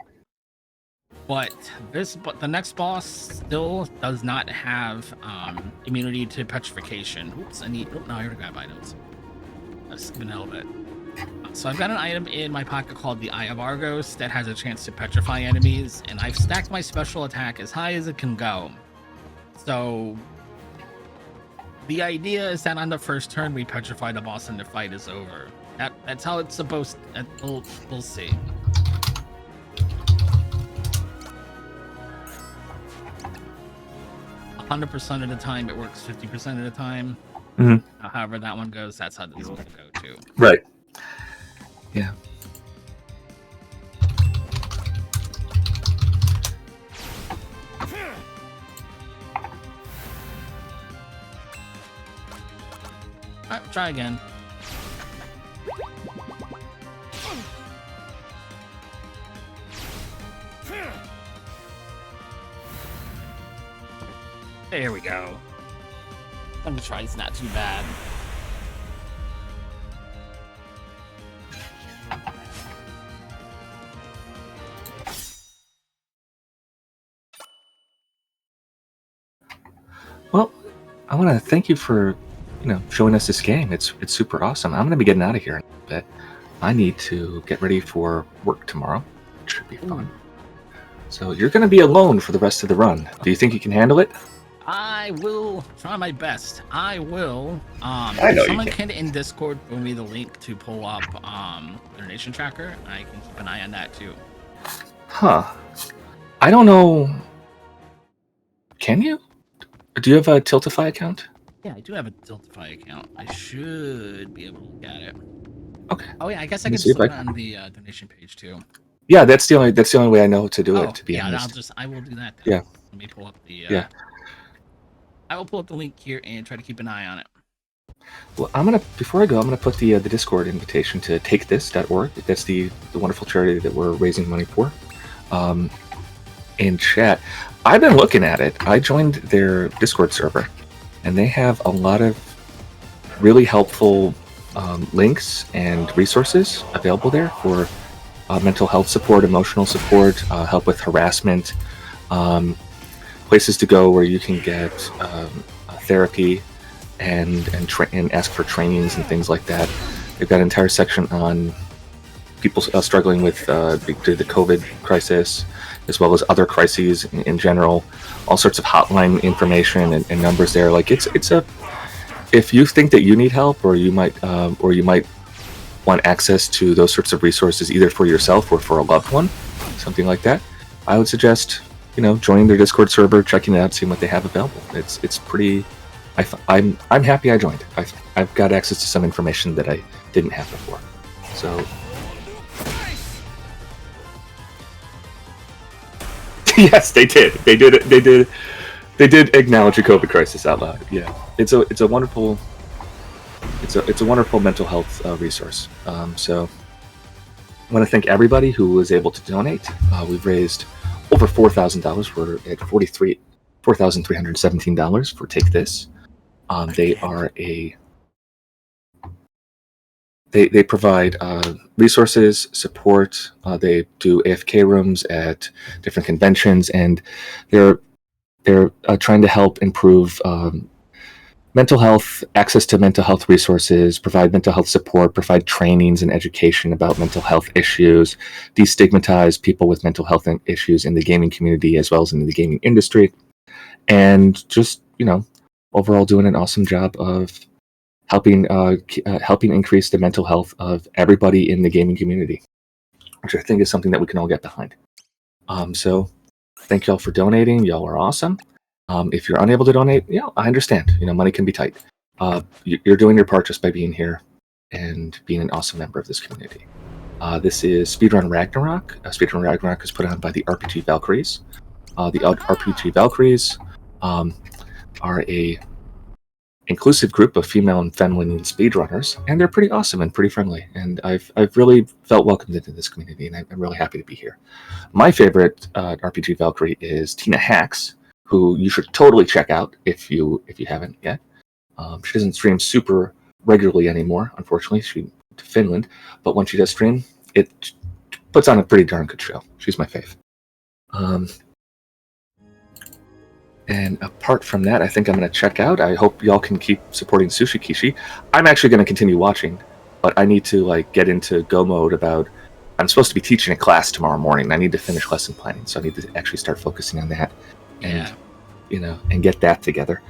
Speaker 2: but the next boss still does not have immunity to petrification. Oops, I need. Oh no, I already got items. I was skipping a little bit. So I've got an item in my pocket called the Eye of Argos that has a chance to petrify enemies, and I've stacked my special attack as high as it can go. So the idea is that on the first turn we petrify the boss and the fight is over. That's how it's supposed to, we'll see. %100 of the time it works 50% of the time.
Speaker 1: Mm-hmm.
Speaker 2: However that one goes, that's how this is going to go too.
Speaker 1: Right. Yeah.
Speaker 2: Alright, try again. There we go. I'm gonna try, it's not too bad.
Speaker 1: Well, I want to thank you for, showing us this game. It's super awesome. I'm going to be getting out of here in a bit. I need to get ready for work tomorrow. It should be fun. So you're going to be alone for the rest of the run. Do you think you can handle it?
Speaker 2: I will try my best. I will.
Speaker 1: I know
Speaker 2: someone
Speaker 1: you can.
Speaker 2: in Discord bring me the link to pull up donation tracker. I can keep an eye on that too.
Speaker 1: Huh. I don't know. Can you? Do you have a Tiltify account?
Speaker 2: Yeah, I do have a Tiltify account. I should be able to look at it.
Speaker 1: Okay.
Speaker 2: Oh yeah, I guess I
Speaker 1: Let me
Speaker 2: can
Speaker 1: see
Speaker 2: just
Speaker 1: if
Speaker 2: look
Speaker 1: I-
Speaker 2: on the donation page too.
Speaker 1: Yeah, that's the only way I know to do it. To be
Speaker 2: yeah,
Speaker 1: honest.
Speaker 2: I will do that. Then.
Speaker 1: Yeah.
Speaker 2: Let me pull up the.
Speaker 1: Yeah.
Speaker 2: I will pull up the link here and try to keep an eye on it.
Speaker 1: Well, before I go, I'm gonna put the Discord invitation to takethis.org. That's the wonderful charity that we're raising money for. In chat, I've been looking at it. I joined their Discord server, and they have a lot of really helpful links and resources available there for mental health support, emotional support, help with harassment, places to go where you can get therapy and ask for trainings and things like that. They've got an entire section on people struggling with the COVID crisis, as well as other crises in general. All sorts of hotline information and numbers there. Like it's a, if you think that you need help, or you might want access to those sorts of resources, either for yourself or for a loved one, something like that, I would suggest joining their Discord server, checking it out, seeing what they have available. It's pretty. I'm happy I joined. I've got access to some information that I didn't have before. So yes, they did. They did acknowledge a COVID crisis out loud. Yeah, it's a wonderful mental health resource. So I want to thank everybody who was able to donate. We've raised over $4,000. We're at $4,317 for Take This. They provide resources, support. They do AFK rooms at different conventions, and they're trying to help improve mental health, access to mental health resources, provide mental health support, provide trainings and education about mental health issues, destigmatize people with mental health issues in the gaming community as well as in the gaming industry, and just overall doing an awesome job of helping increase the mental health of everybody in the gaming community, which I think is something that we can all get behind. So thank y'all for donating. Y'all are awesome. If you're unable to donate, I understand. Money can be tight. You're doing your part just by being here and being an awesome member of this community. This is Speedrun Ragnarok. Speedrun Ragnarok is put on by the RPG Valkyries. The RPG Valkyries are a inclusive group of female and feminine speedrunners, and they're pretty awesome and pretty friendly. And I've really felt welcomed into this community, and I'm really happy to be here. My favorite RPG Valkyrie is Tina Hacks, who you should totally check out if you haven't yet. She doesn't stream super regularly anymore, unfortunately. She moved to Finland, but when she does stream, it puts on a pretty darn good show. She's my fave. And apart from that, I think I'm going to check out. I hope y'all can keep supporting SushiKishi. I'm actually going to continue watching, but I need to get into go mode about. I'm supposed to be teaching a class tomorrow morning. I need to finish lesson planning, so I need to actually start focusing on that, and and get that together.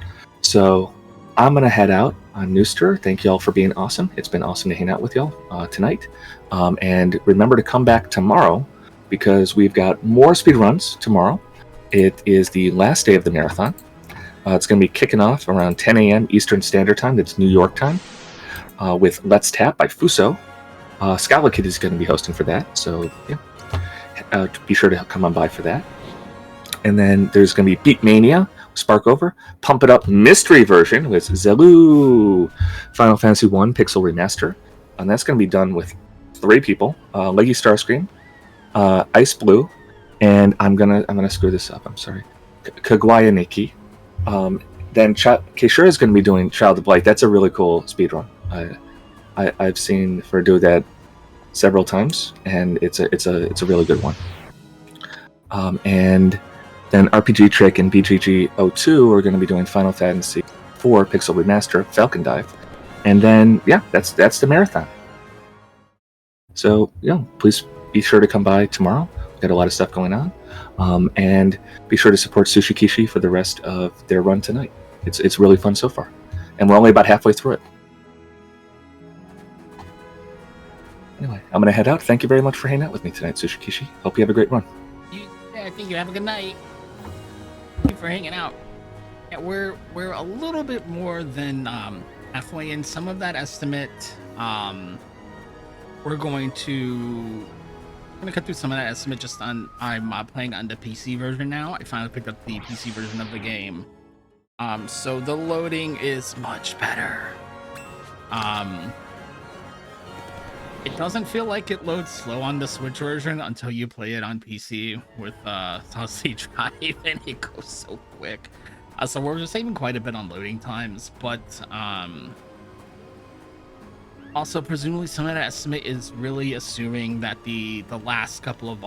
Speaker 1: So I'm going to head out on Nooster. Thank y'all for being awesome. It's been awesome to hang out with y'all tonight. And remember to come back tomorrow, because we've got more speedruns tomorrow. It is the last day of the marathon. It's going to be kicking off around 10 a.m. Eastern Standard Time. That's New York time, with Let's Tap by Fuso. Scala Kid is going to be hosting for that, so be sure to come on by for that. And then there's going to be Beat Mania, Sparkover, Pump It Up Mystery Version with Zelu, Final Fantasy 1 Pixel Remaster, and that's going to be done with 3 people: Leggy Starscream, Ice Blue, and I'm gonna screw this up. I'm sorry, Kagwaya Nikki. Then Keishura is going to be doing Child of Light. That's a really cool speedrun. I've seen her do that several times, and it's a really good one. And then RPG Trick and BGG02 are going to be doing Final Fantasy 4 Pixel Remaster, Falcon Dive, and then that's the marathon. So please be sure to come by tomorrow. We've got a lot of stuff going on, and be sure to support SushiKishi for the rest of their run tonight. It's really fun so far, and we're only about halfway through it. Anyway, I'm going to head out. Thank you very much for hanging out with me tonight, SushiKishi. Hope you have a great run.
Speaker 2: Yeah, thank you. Have a good night. Thank you for hanging out. Yeah, we're a little bit more than halfway in some of that estimate. We're gonna cut through some of that estimate just on I'm playing on the PC version now. I finally picked up the PC version of the game. So the loading is much better. It doesn't feel like it loads slow on the Switch version until you play it on PC with solid drive, and it goes so quick. So we're just saving quite a bit on loading times, but also presumably some of that estimate is really assuming that the last couple of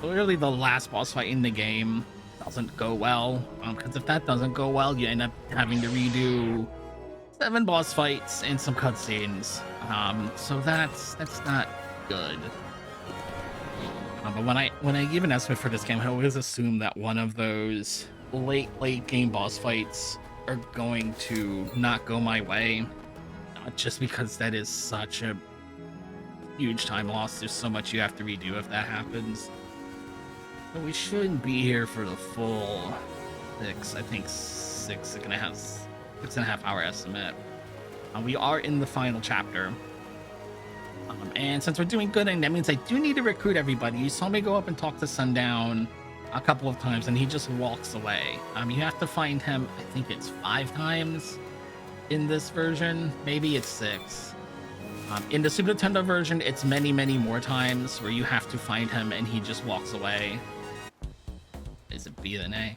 Speaker 2: literally the last boss fight in the game doesn't go well. Because if that doesn't go well, you end up having to redo 7 boss fights and some cutscenes. So that's not good. But when I give an estimate for this game, I always assume that one of those late game boss fights are going to not go my way. Just because that is such a huge time loss. There's so much you have to redo if that happens. But we shouldn't be here for the full 6.5 hour estimate. We are in the final chapter. And since we're doing good, and that means I do need to recruit everybody. You saw me go up and talk to Sundown a couple of times, and he just walks away. You have to find him, I think it's 5 times in this version. Maybe it's 6. In the Super Nintendo version, it's many more times where you have to find him and he just walks away. Is it B then A?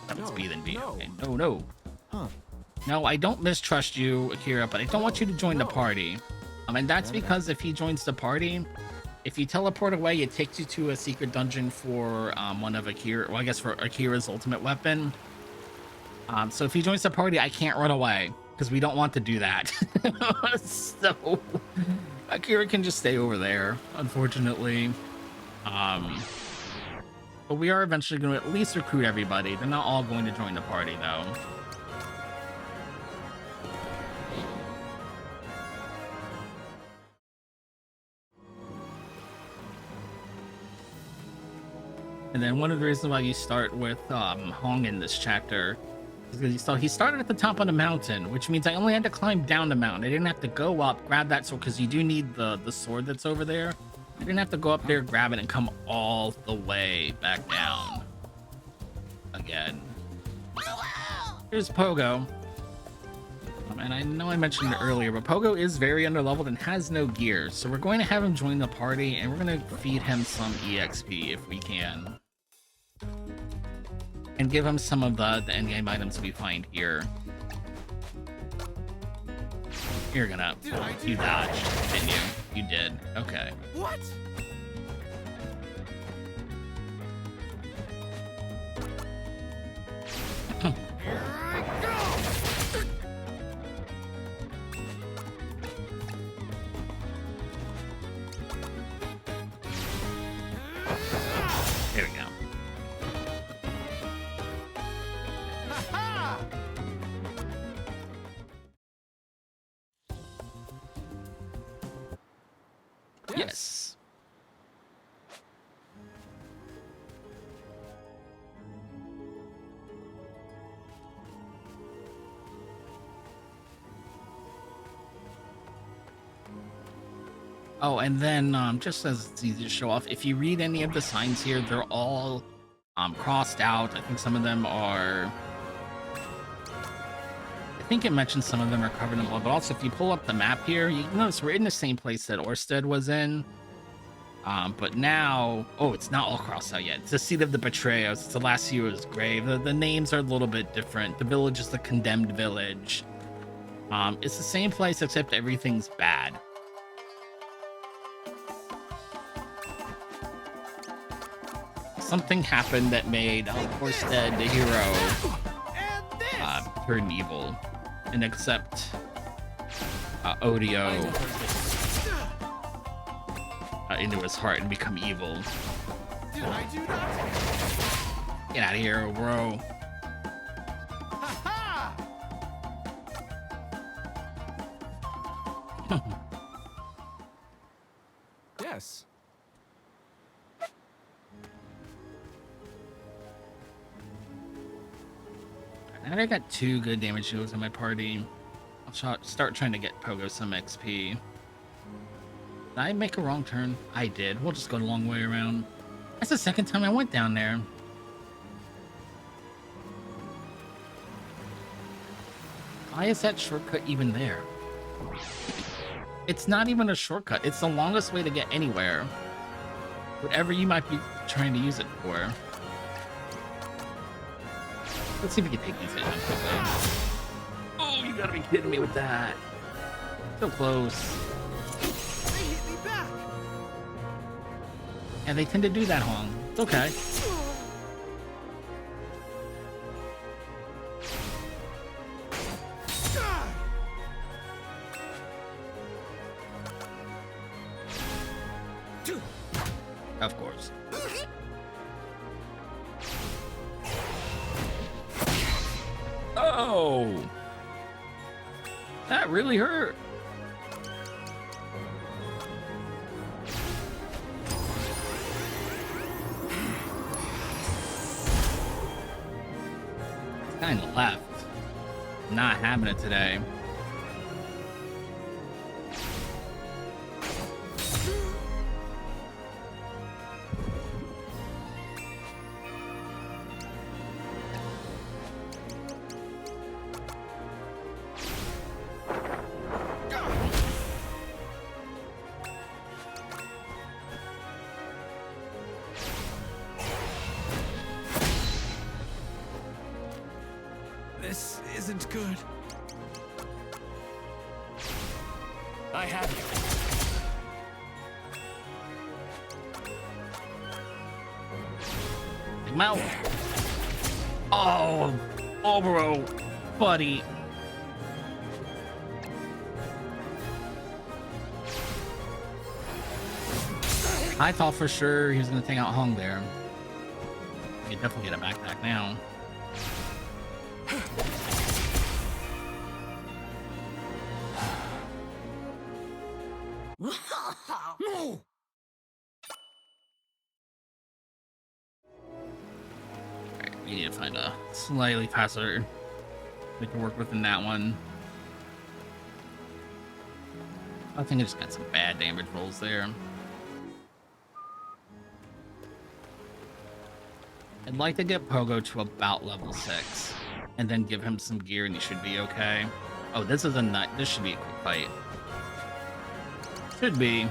Speaker 2: No, it's B then B.
Speaker 5: No.
Speaker 2: Okay. No.
Speaker 5: Huh.
Speaker 2: No, I don't mistrust you, Akira, but I don't want you to join the party. And that's because if he joins the party, if you teleport away, it takes you to a secret dungeon for one of Akira, well, I guess for Akira's ultimate weapon. So if he joins the party, I can't run away because we don't want to do that. So Akira can just stay over there, unfortunately. But we are eventually going to at least recruit everybody. They're not all going to join the party, though. And then one of the reasons why you start with Hong in this chapter is because he started at the top of the mountain, which means I only had to climb down the mountain. I didn't have to go up, grab that sword, because you do need the sword that's over there. I didn't have to go up there, grab it, and come all the way back down again. Here's Pogo. And I know I mentioned it earlier, but Pogo is very underleveled and has no gear. So we're going to have him join the party, and we're going to feed him some EXP if we can. And give him some of the endgame items we find here. You're gonna... You dodged, didn't you? You did. Okay.
Speaker 8: What? Here I go!
Speaker 2: There we go. Yes. Oh, and then just as it's easy to show off, if you read any of the signs here, they're all crossed out. I think some of them are... I think it mentions some of them are covered in blood, but also if you pull up the map here, you notice we're in the same place that Orsted was in. But now... Oh, it's not all crossed out yet. It's the seat of the betrayers. It's the last hero's grave. The names are a little bit different. The village is the condemned village. It's the same place except everything's bad. Something happened that made Orsted, the hero, turn evil and accept Odio into his heart and become evil.
Speaker 8: Did I do that?
Speaker 2: Get out of here, bro.
Speaker 5: Yes.
Speaker 2: And I got 2 good damage dealers in my party. I'll start trying to get Pogo some XP. Did I make a wrong turn? I did. We'll just go the long way around. That's the second time I went down there. Why is that shortcut even there? It's not even a shortcut. It's the longest way to get anywhere. Whatever you might be trying to use it for. Let's see if we can take these hits quickly. Oh, you gotta be kidding me with that. So close.
Speaker 8: They hit me back.
Speaker 2: And they tend to do that, Hong. It's okay. Of course. Oh! That really hurt. Kinda left. Not having it today.
Speaker 8: This isn't good.
Speaker 4: I have you.
Speaker 2: Big mouth. Oh, bro, buddy. I thought for sure he was gonna take out Hong there. You can definitely get a backpack now.
Speaker 8: No!
Speaker 2: Alright, we need to find a slightly faster we can work within that one. I think I just got some bad damage rolls there. I'd like to get Pogo to about level 6 and then give him some gear and he should be okay. Oh, this is a nut. This should be a quick fight. Should be.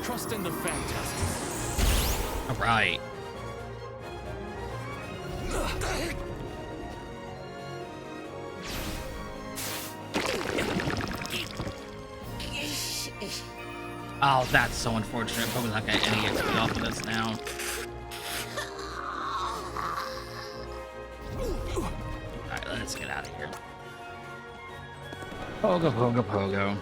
Speaker 4: Trust in the phantasm.
Speaker 2: All right. Oh, that's so unfortunate. Probably not getting any XP off of this now. Alright, let's get out of here. Pogo, pogo, pogo.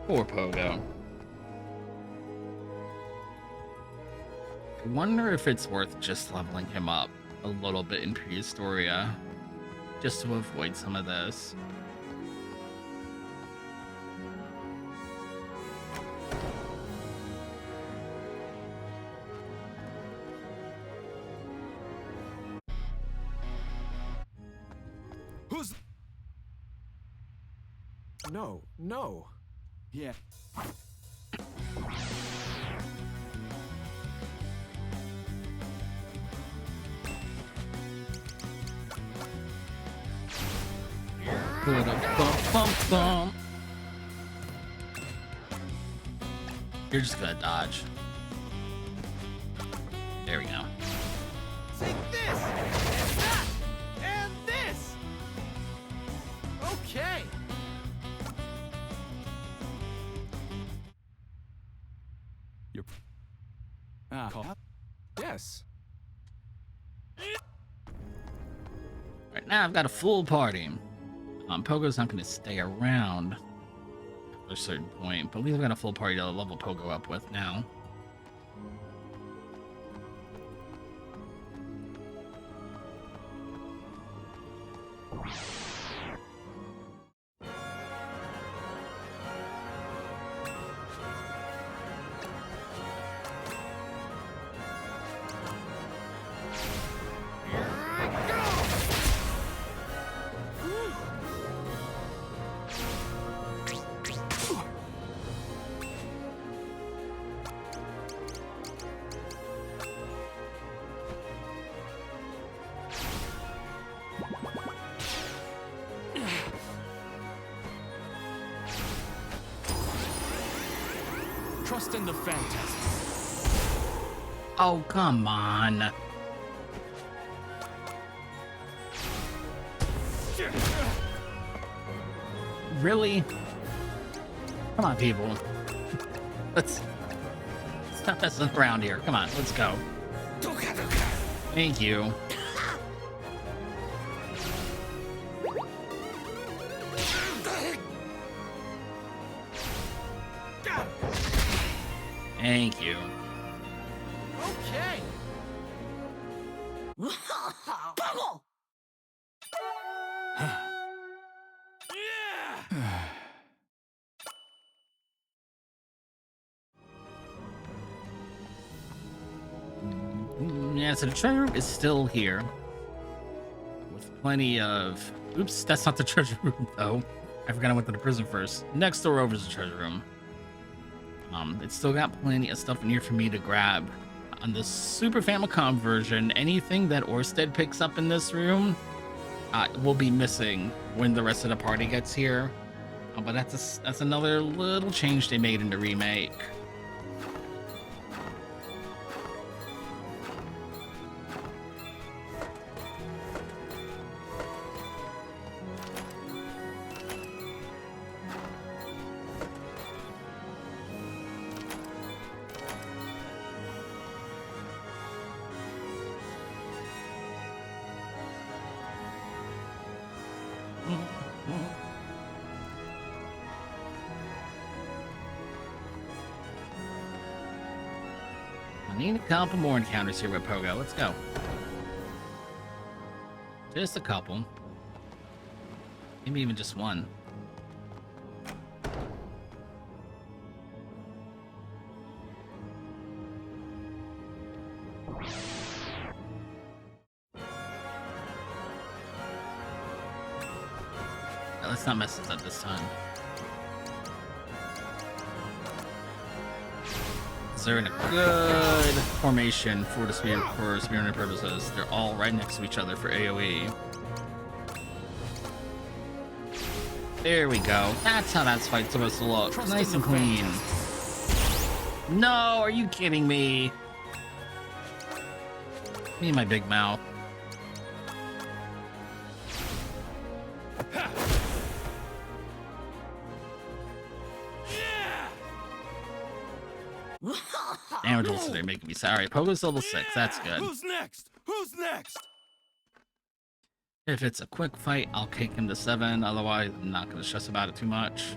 Speaker 2: Poor Pogo. I wonder if it's worth just leveling him up a little bit in Prehistoria, just to avoid some of this.
Speaker 8: Who's... No, no.
Speaker 4: Yeah.
Speaker 2: Ba-da-bum-bum-bum. You're just gonna dodge. There we go.
Speaker 8: Take this! And that! And this! Okay!
Speaker 5: You're... Yes.
Speaker 2: Right now, I've got a full party. Pogo's not going to stay around at a certain point, but at least I've got a full party to level Pogo up with now.
Speaker 5: Trust in the phantasm.
Speaker 2: Oh, come on. Really? Come on, people. Let's stop messing around here. Come on, let's go. Thank you. Thank you.
Speaker 8: Okay!
Speaker 2: Yeah, so the treasure room is still here. With plenty of... Oops, that's not the treasure room, though. I forgot I went to the prison first. Next door over is the treasure room. It's still got plenty of stuff in here for me to grab. On the Super Famicom version, anything that Orsted picks up in this room will be missing when the rest of the party gets here. But that's another little change they made in the remake. I need a couple more encounters here with Pogo. Let's go. Just a couple. Maybe even just one. Let's not mess this up this time. They're in a good formation for the speedrunning purposes. They're all right next to each other for AoE. There we go. That's how that fight's supposed to look. Nice and clean. No, are you kidding me? Me and my big mouth. Damage rolls today making me sorry. Pogo's level 6, that's good.
Speaker 8: Who's next? Who's next?
Speaker 2: If it's a quick fight, I'll kick him to 7. Otherwise, I'm not going to stress about it too much.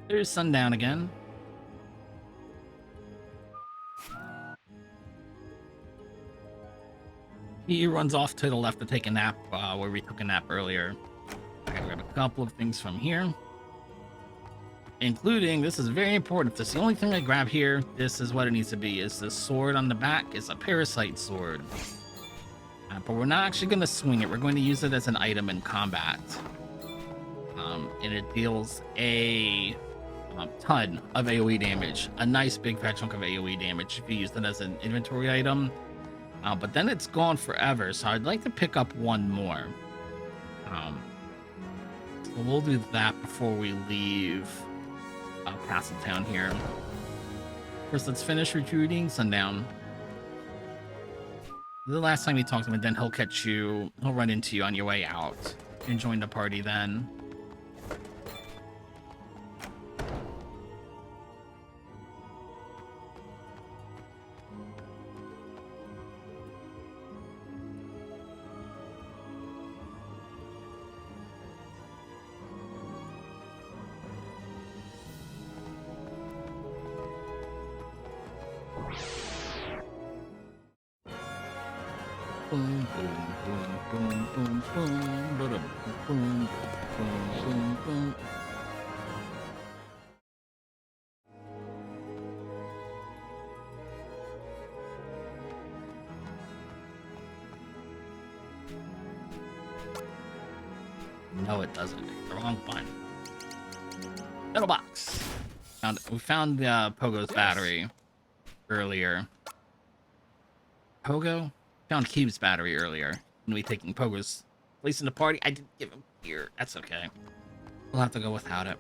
Speaker 2: There's sundown again. He runs off to the left to take a nap where we took a nap earlier. I gotta grab a couple of things from here. Including, this is very important. If this is the only thing I grab here, this is what it needs to be. Is the sword on the back is a parasite sword. But we're not actually going to swing it. We're going to use it as an item in combat. And it deals a ton of AoE damage. A nice big fat chunk of AoE damage if you use it as an inventory item. But then it's gone forever, so I'd like to pick up one more. So we'll do that before we leave Castletown here. First, let's finish recruiting Sundown. The last time you talk to him, and then he'll run into you on your way out. You can join the party then. Boom, boom, boom, boom, boom, boom, boom, boom, boom, boom, boom. No, it doesn't. The wrong one. Metal box. We found Pogo's battery earlier. Pogo? Found Cube's battery earlier when we taking Pogo's place in the party. I didn't give him gear. That's okay. We'll have to go without it.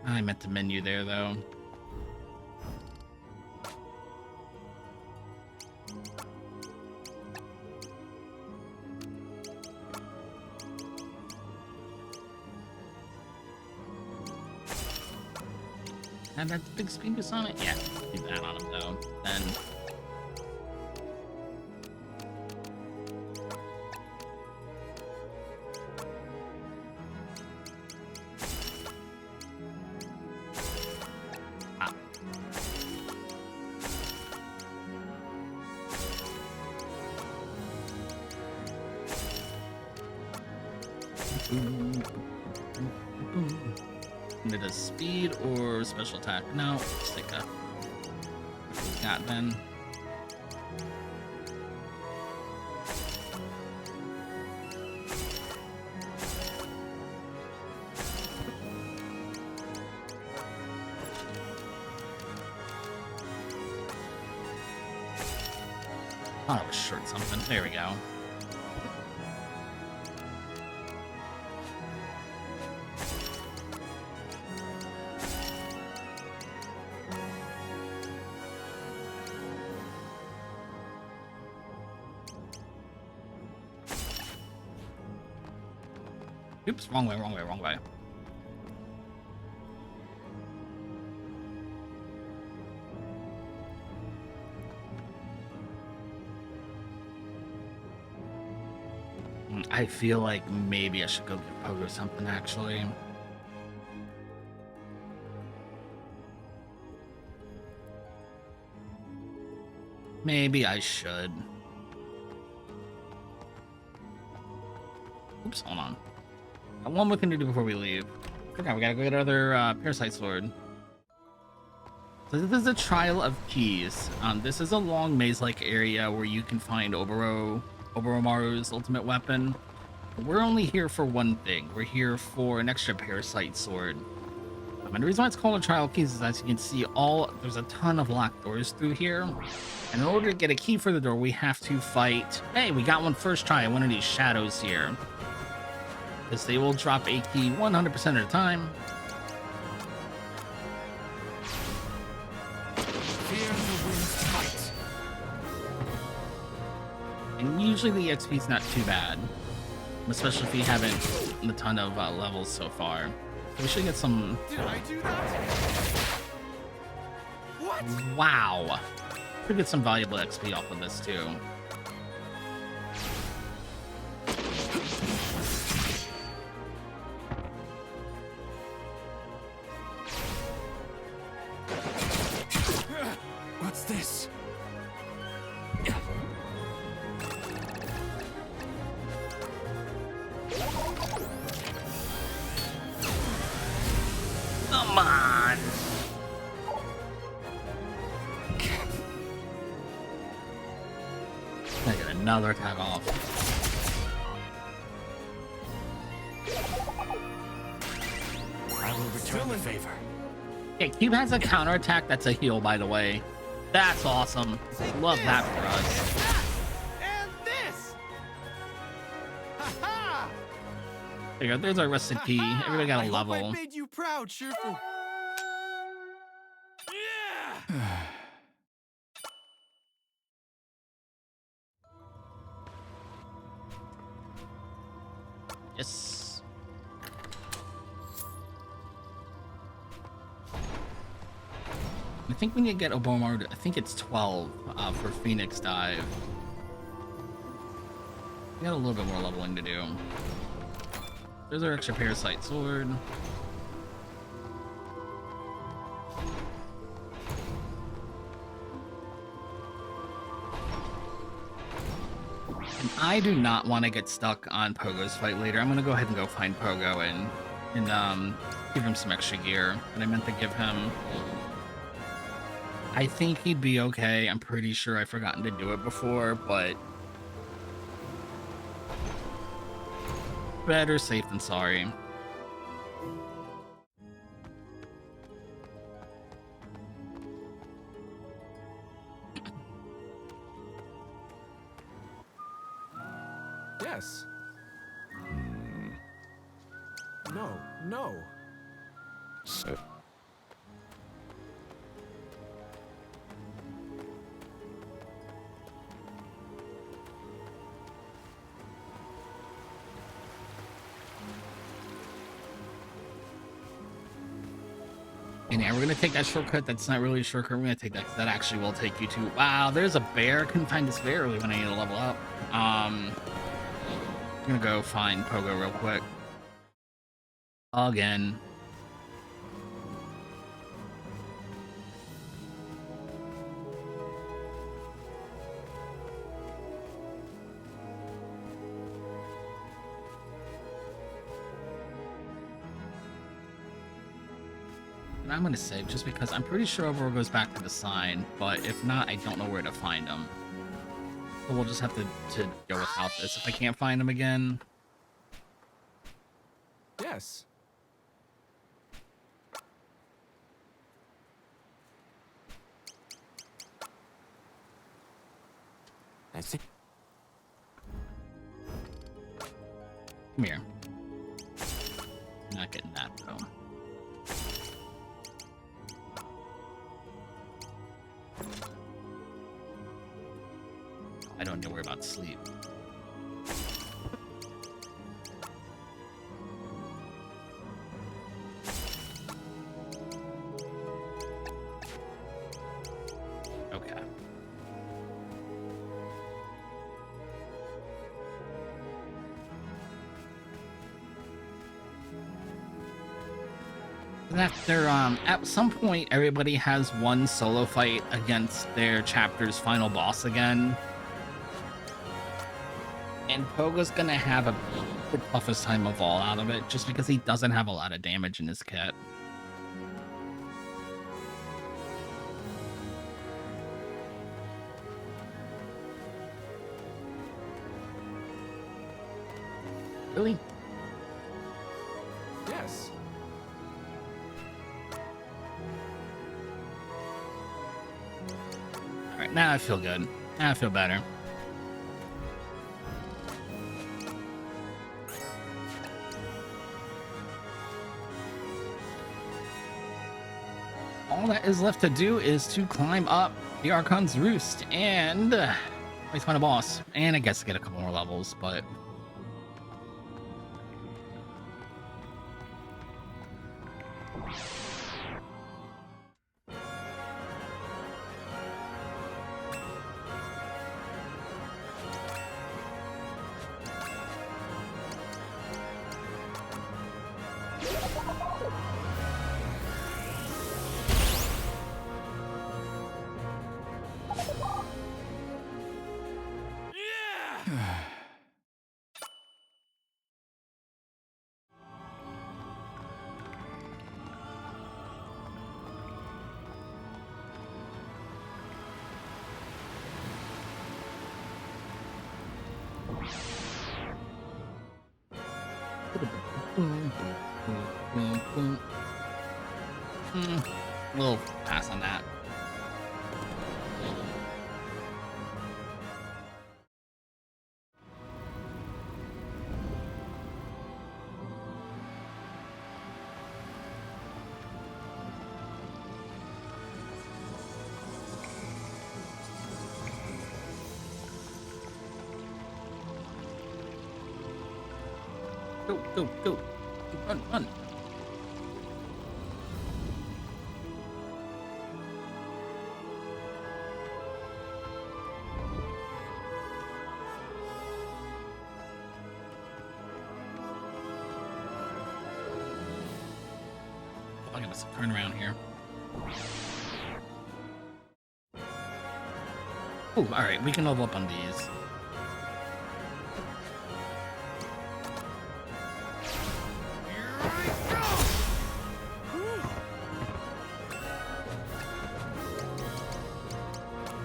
Speaker 2: I meant the menu there though. And that big speakers on it? Yeah, leave that on him though. Then It is speed or special attack. No, let's take a got then. Oh, it was short something. There we go. Oops, wrong way, wrong way, wrong way. I feel like maybe I should go get Pogo something, actually. Maybe I should. Oops, hold on. Got one more thing to do before we leave. Okay, we gotta go get another Parasite Sword. So this is a Trial of Keys. This is a long maze-like area where you can find Oboromaru's ultimate weapon. We're only here for one thing. We're here for an extra Parasite Sword. And the reason why it's called a Trial of Keys is, as you can see, there's a ton of locked doors through here. And in order to get a key for the door, we have to fight... Hey, we got one first try at one of these shadows here. Because they will drop a key 100% of the time.
Speaker 8: Fear the wind's fight.
Speaker 2: And usually the XP is not too bad. Especially if you haven't a ton of levels so far. So we should get some...
Speaker 8: Did I do that? What?
Speaker 2: Wow. Should get some valuable XP off of this too.
Speaker 8: What's this?
Speaker 2: Come on! I get another attack off.
Speaker 8: I will return the favor.
Speaker 2: Yeah, Cube has a counterattack that's a heal, by the way. That's awesome. Love that for us.
Speaker 8: And this. Ha
Speaker 2: There you go. There's our recipe. Everybody got a
Speaker 8: I
Speaker 2: level.
Speaker 8: hope I made you proud, Sherful. Yeah.
Speaker 2: Yes. I think we need to get Obomar. I think it's 12 for Phoenix Dive. We got a little bit more leveling to do. There's our extra Parasite Sword. And I do not want to get stuck on Pogo's fight later. I'm gonna go ahead and go find Pogo and give him some extra gear that I meant to give him. I think he'd be okay. I'm pretty sure I've forgotten to do it before, but better safe than sorry.
Speaker 5: Yes. No, no.
Speaker 2: And yeah, we're gonna take that shortcut. That's not really a shortcut. We're gonna take that 'cause that actually will take you to. Wow, there's a bear. Couldn't find this bear early when I need to level up. I'm gonna go find Pogo real quick. Again. And I'm gonna save just because I'm pretty sure Overall goes back to the sign, but if not, I don't know where to find him. So we'll just have to go without this. If I can't find him again,
Speaker 5: Yes.
Speaker 8: That's it.
Speaker 2: come here. Not getting that though. I don't need to worry about sleep. Okay. After at some point everybody has one solo fight against their chapter's final boss again. And Pogo's gonna have the toughest time of all out of it, just because he doesn't have a lot of damage in his kit. Really?
Speaker 5: Yes.
Speaker 2: Alright, now I feel good. Now I feel better. All that is left to do is to climb up the Archon's Roost and find a boss. And I guess get a couple more levels, but we'll pass on that. Go, go, go. Run, run. I must turn around here. Oh, all right, we can level up on these.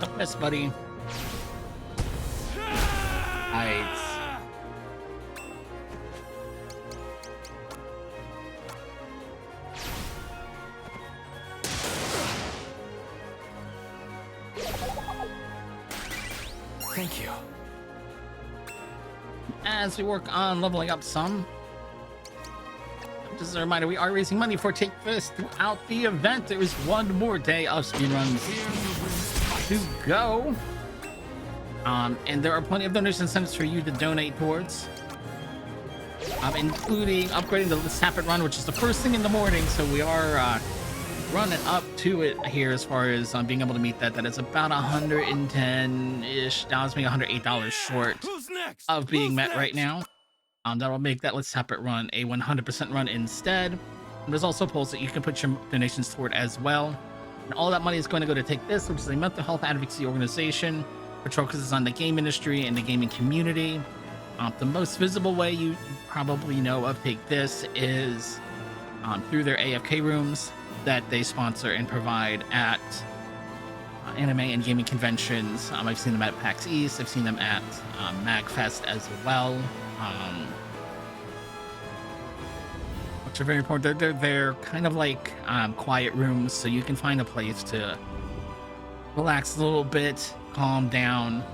Speaker 2: Don't miss, buddy. Nice.
Speaker 8: Thank you.
Speaker 2: As we work on leveling up some, just as a reminder, we are raising money for Take This throughout the event. There is one more day of speedruns to go. And there are plenty of donation incentives for you to donate towards, including upgrading the Sapit run, which is the first thing in the morning. So we are running up to it here as far as being able to meet that. That is about $110-ish, maybe $108 short of being met right now. That will make that Let's Tap It run a 100% run instead. And there's also polls that you can put your donations toward as well. And all that money is going to go to Take This, which is a mental health advocacy organization which focuses on the game industry and the gaming community. The most visible way you probably know of Take This is through their AFK rooms that they sponsor and provide at anime and gaming conventions. I've seen them at PAX East. I've seen them at MagFest as well, which are very important. They're kind of like quiet rooms, so you can find a place to relax a little bit, calm down,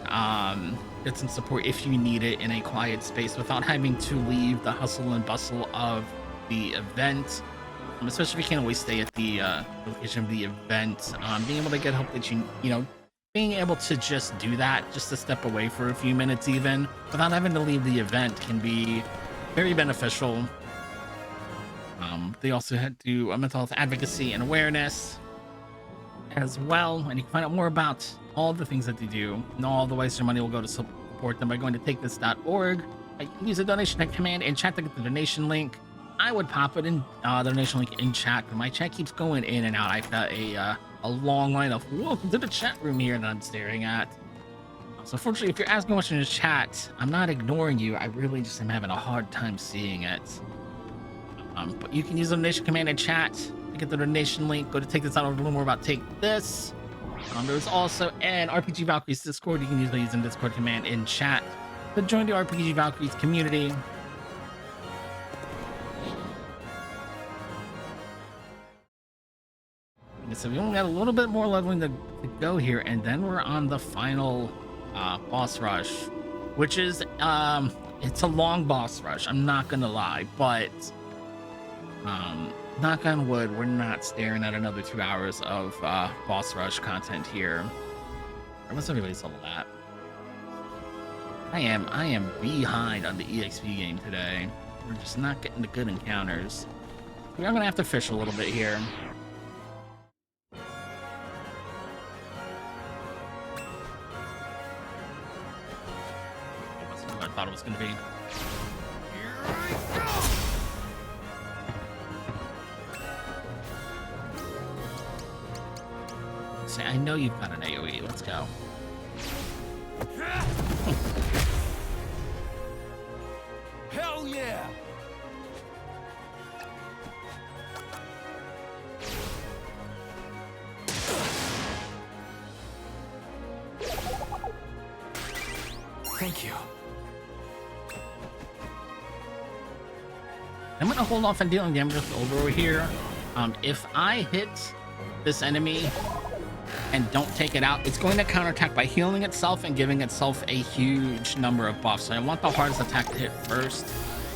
Speaker 2: get some support if you need it in a quiet space without having to leave the hustle and bustle of the event. Especially if you can't always stay at the location of the event, being able to get help that you know, being able to just do that, just to step away for a few minutes even, without having to leave the event can be very beneficial. They also do mental health advocacy and awareness as well, and you can find out more about all the things that they do and all the ways your money will go to support them by going to takethis.org. You can use the donation command in chat to get the donation link. I would pop it in the donation link in chat, but my chat keeps going in and out. I've got a long line of welcome to the chat room here that I'm staring at. So unfortunately, if you're asking a question in the chat, I'm not ignoring you. I really just am having a hard time seeing it. But you can use the donation command in chat to get the donation link. Go to Take This out, a little more about Take This. There's also an RPG Valkyries Discord. You can use by using Discord command in chat to join the RPG Valkyries community. So we only got a little bit more leveling to go here, and then we're on the final boss rush, which is it's a long boss rush, I'm not gonna lie, but knock on wood, we're not staring at another 2 hours of boss rush content here. What's everybody's level at? I am behind on the EXP game today. We're just not getting the good encounters. We are gonna have to fish a little bit here. I thought it was going to be. Say, I know you've got an AoE. Let's go.
Speaker 8: Hell yeah! Thank you.
Speaker 2: I'm gonna hold off on dealing damage over here. If I hit this enemy and don't take it out, it's going to counterattack by healing itself and giving itself a huge number of buffs. So I want the hardest attack to hit first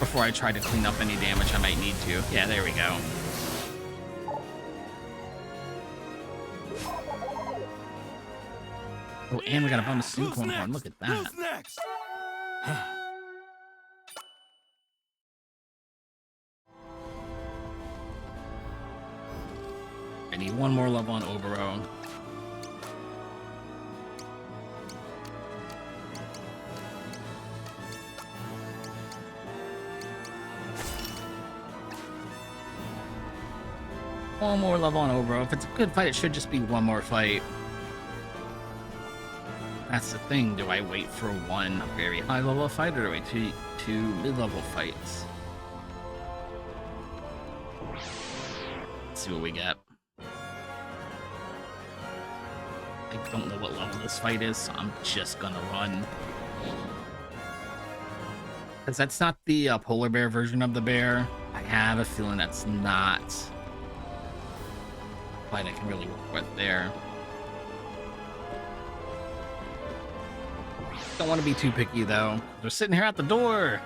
Speaker 2: before I try to clean up any damage I might need to. Yeah, there we go. Oh, and we got a bonus unicorn horn. Look at that.
Speaker 8: Who's next?
Speaker 2: need one more level on Obero. One more level on Obero. If it's a good fight, it should just be one more fight. That's the thing. Do I wait for one very high level fight, or do I wait two mid-level fights? Let's see what we get. I don't know what level this fight is, so I'm just gonna run. Because that's not the polar bear version of the bear. I have a feeling that's not a fight I can really work with there. Don't want to be too picky though. They're sitting here at the door.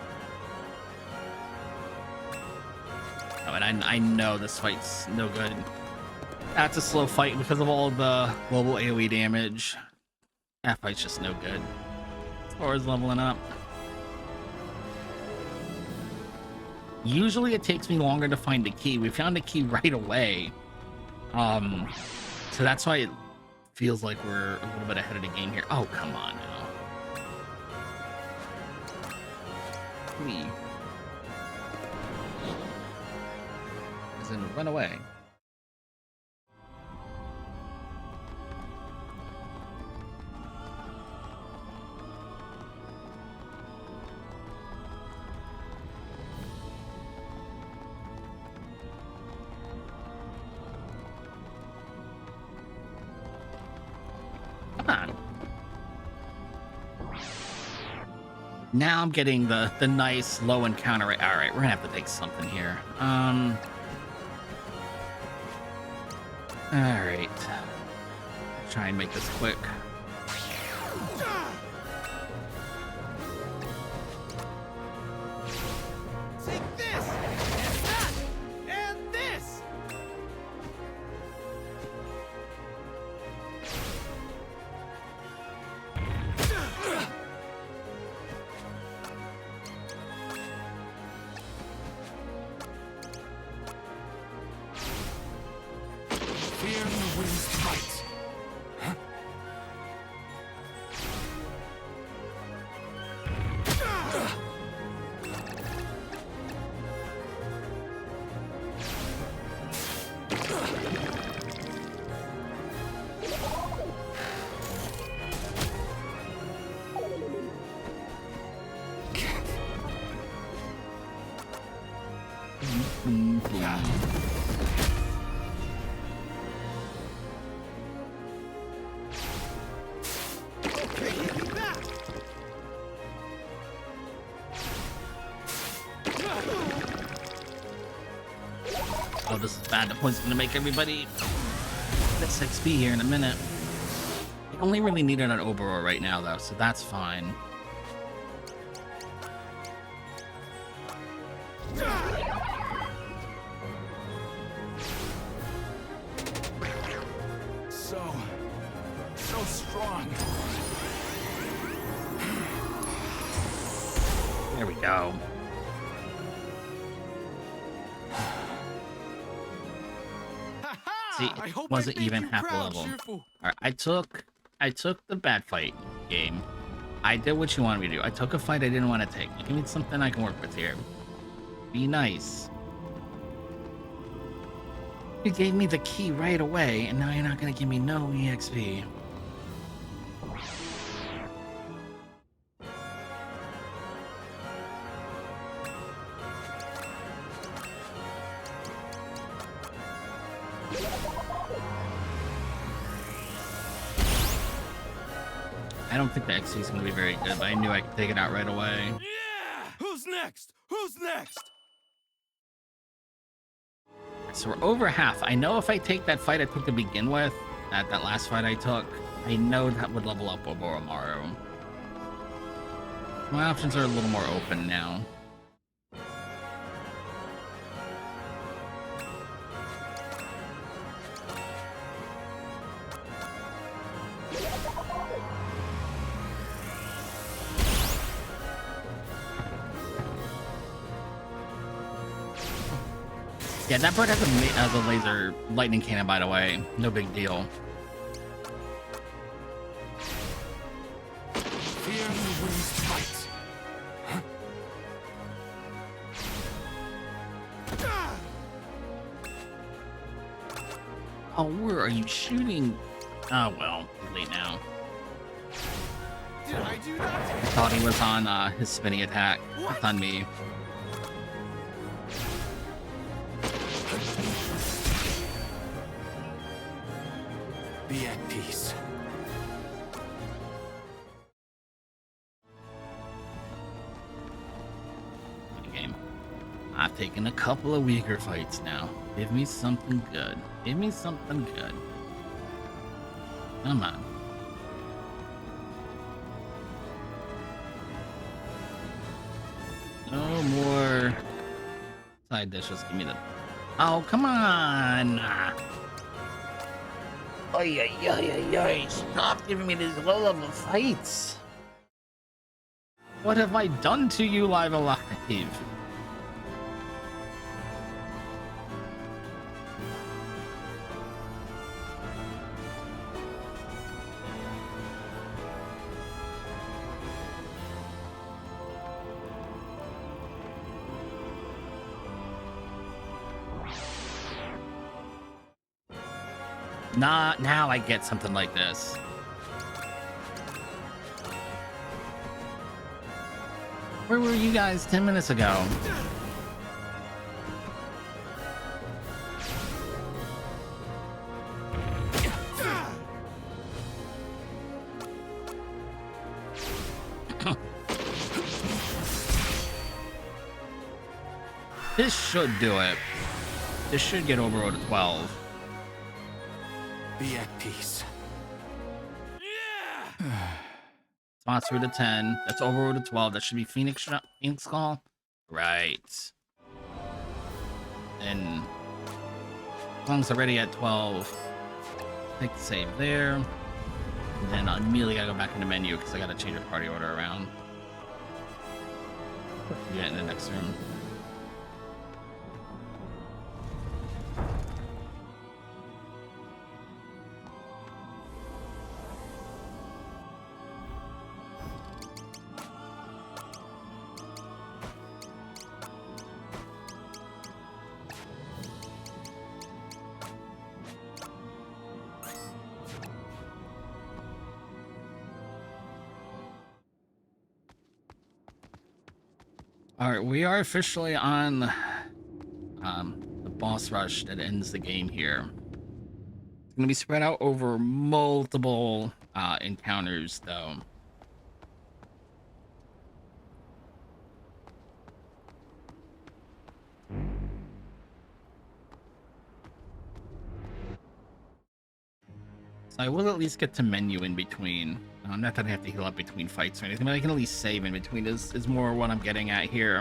Speaker 2: Oh, and I know this fight's no good. That's a slow fight because of all the global AoE damage. That fight's just no good. As far as leveling up. Usually it takes me longer to find the key. We found the key right away. So that's why it feels like we're a little bit ahead of the game here. Oh, come on now. As in, run away. Come on. Now I'm getting the nice low encounter rate. All right, we're gonna have to take something here. All right. Try and make this quick.
Speaker 8: Take this, and that, and this. Fear the wind's bite. Okay, hit me back.
Speaker 2: Oh, this is bad. The point's gonna make everybody this XP here in a minute. I only really need it on Obero right now, though, so that's fine.
Speaker 8: So strong.
Speaker 2: There we go. See,
Speaker 8: I
Speaker 2: it
Speaker 8: hope
Speaker 2: wasn't
Speaker 8: I make
Speaker 2: even
Speaker 8: you
Speaker 2: half the
Speaker 8: proud,
Speaker 2: level.
Speaker 8: Cheerful.
Speaker 2: All right, I took the bad fight game. I did what you wanted me to do. I took a fight I didn't want to take. Give me something I can work with here. Be nice. You gave me the key right away, and now you're not gonna give me no EXP. I don't think the XP is gonna be very good, but I knew I could take it out right away.
Speaker 8: Yeah! Who's next? Who's next?
Speaker 2: So we're over half. I know if I take that fight I took to begin with, that last fight I took, I know that would level up Oromaru. My options are a little more open now. Yeah, that bird has a laser lightning cannon, by the way. No big deal.
Speaker 8: Fear wins fight.
Speaker 2: Oh, where are you shooting? Oh, well, too late now.
Speaker 8: Did I do that?
Speaker 2: I thought he was on his spinny attack. That's on me.
Speaker 8: Be at peace.
Speaker 2: Good game. I've taken a couple of weaker fights now. Give me something good. Give me something good. Come on. No more side dishes. Give me the. Oh, come on. Oy, oy, oy, oy, oy. Stop giving me these low level fights. What have I done to you, Live Alive? Nah, now I get something like this. Where were you guys 10 minutes ago? This should do it. This should get over to 12.
Speaker 8: Be at peace.
Speaker 2: Spots through to 10. That's over to 12. That should be Phoenix Call. Right. And as long as they're ready at 12, take the save there. And then I immediately gotta go back in the menu because I gotta change the party order around. Get in the next room. All right, we are officially on the boss rush that ends the game here. It's gonna be spread out over multiple encounters, though. So I will at least get to menu in between. Not that I have to heal up between fights or anything, but I can at least save in between is more what I'm getting at here.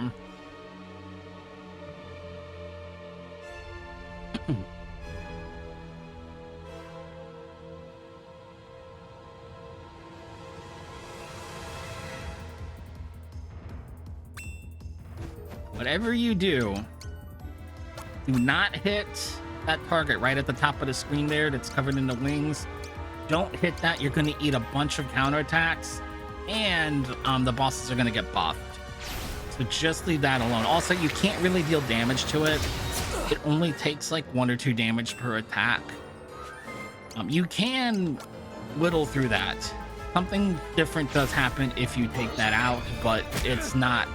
Speaker 2: Whatever you do not hit that target right at the top of the screen there that's covered in the wings. Don't hit that. You're going to eat a bunch of counterattacks, and the bosses are going to get buffed. So just leave that alone. Also, you can't really deal damage to it. It only takes like 1 or 2 damage per attack. You can whittle through that. Something different does happen if you take that out, but it's not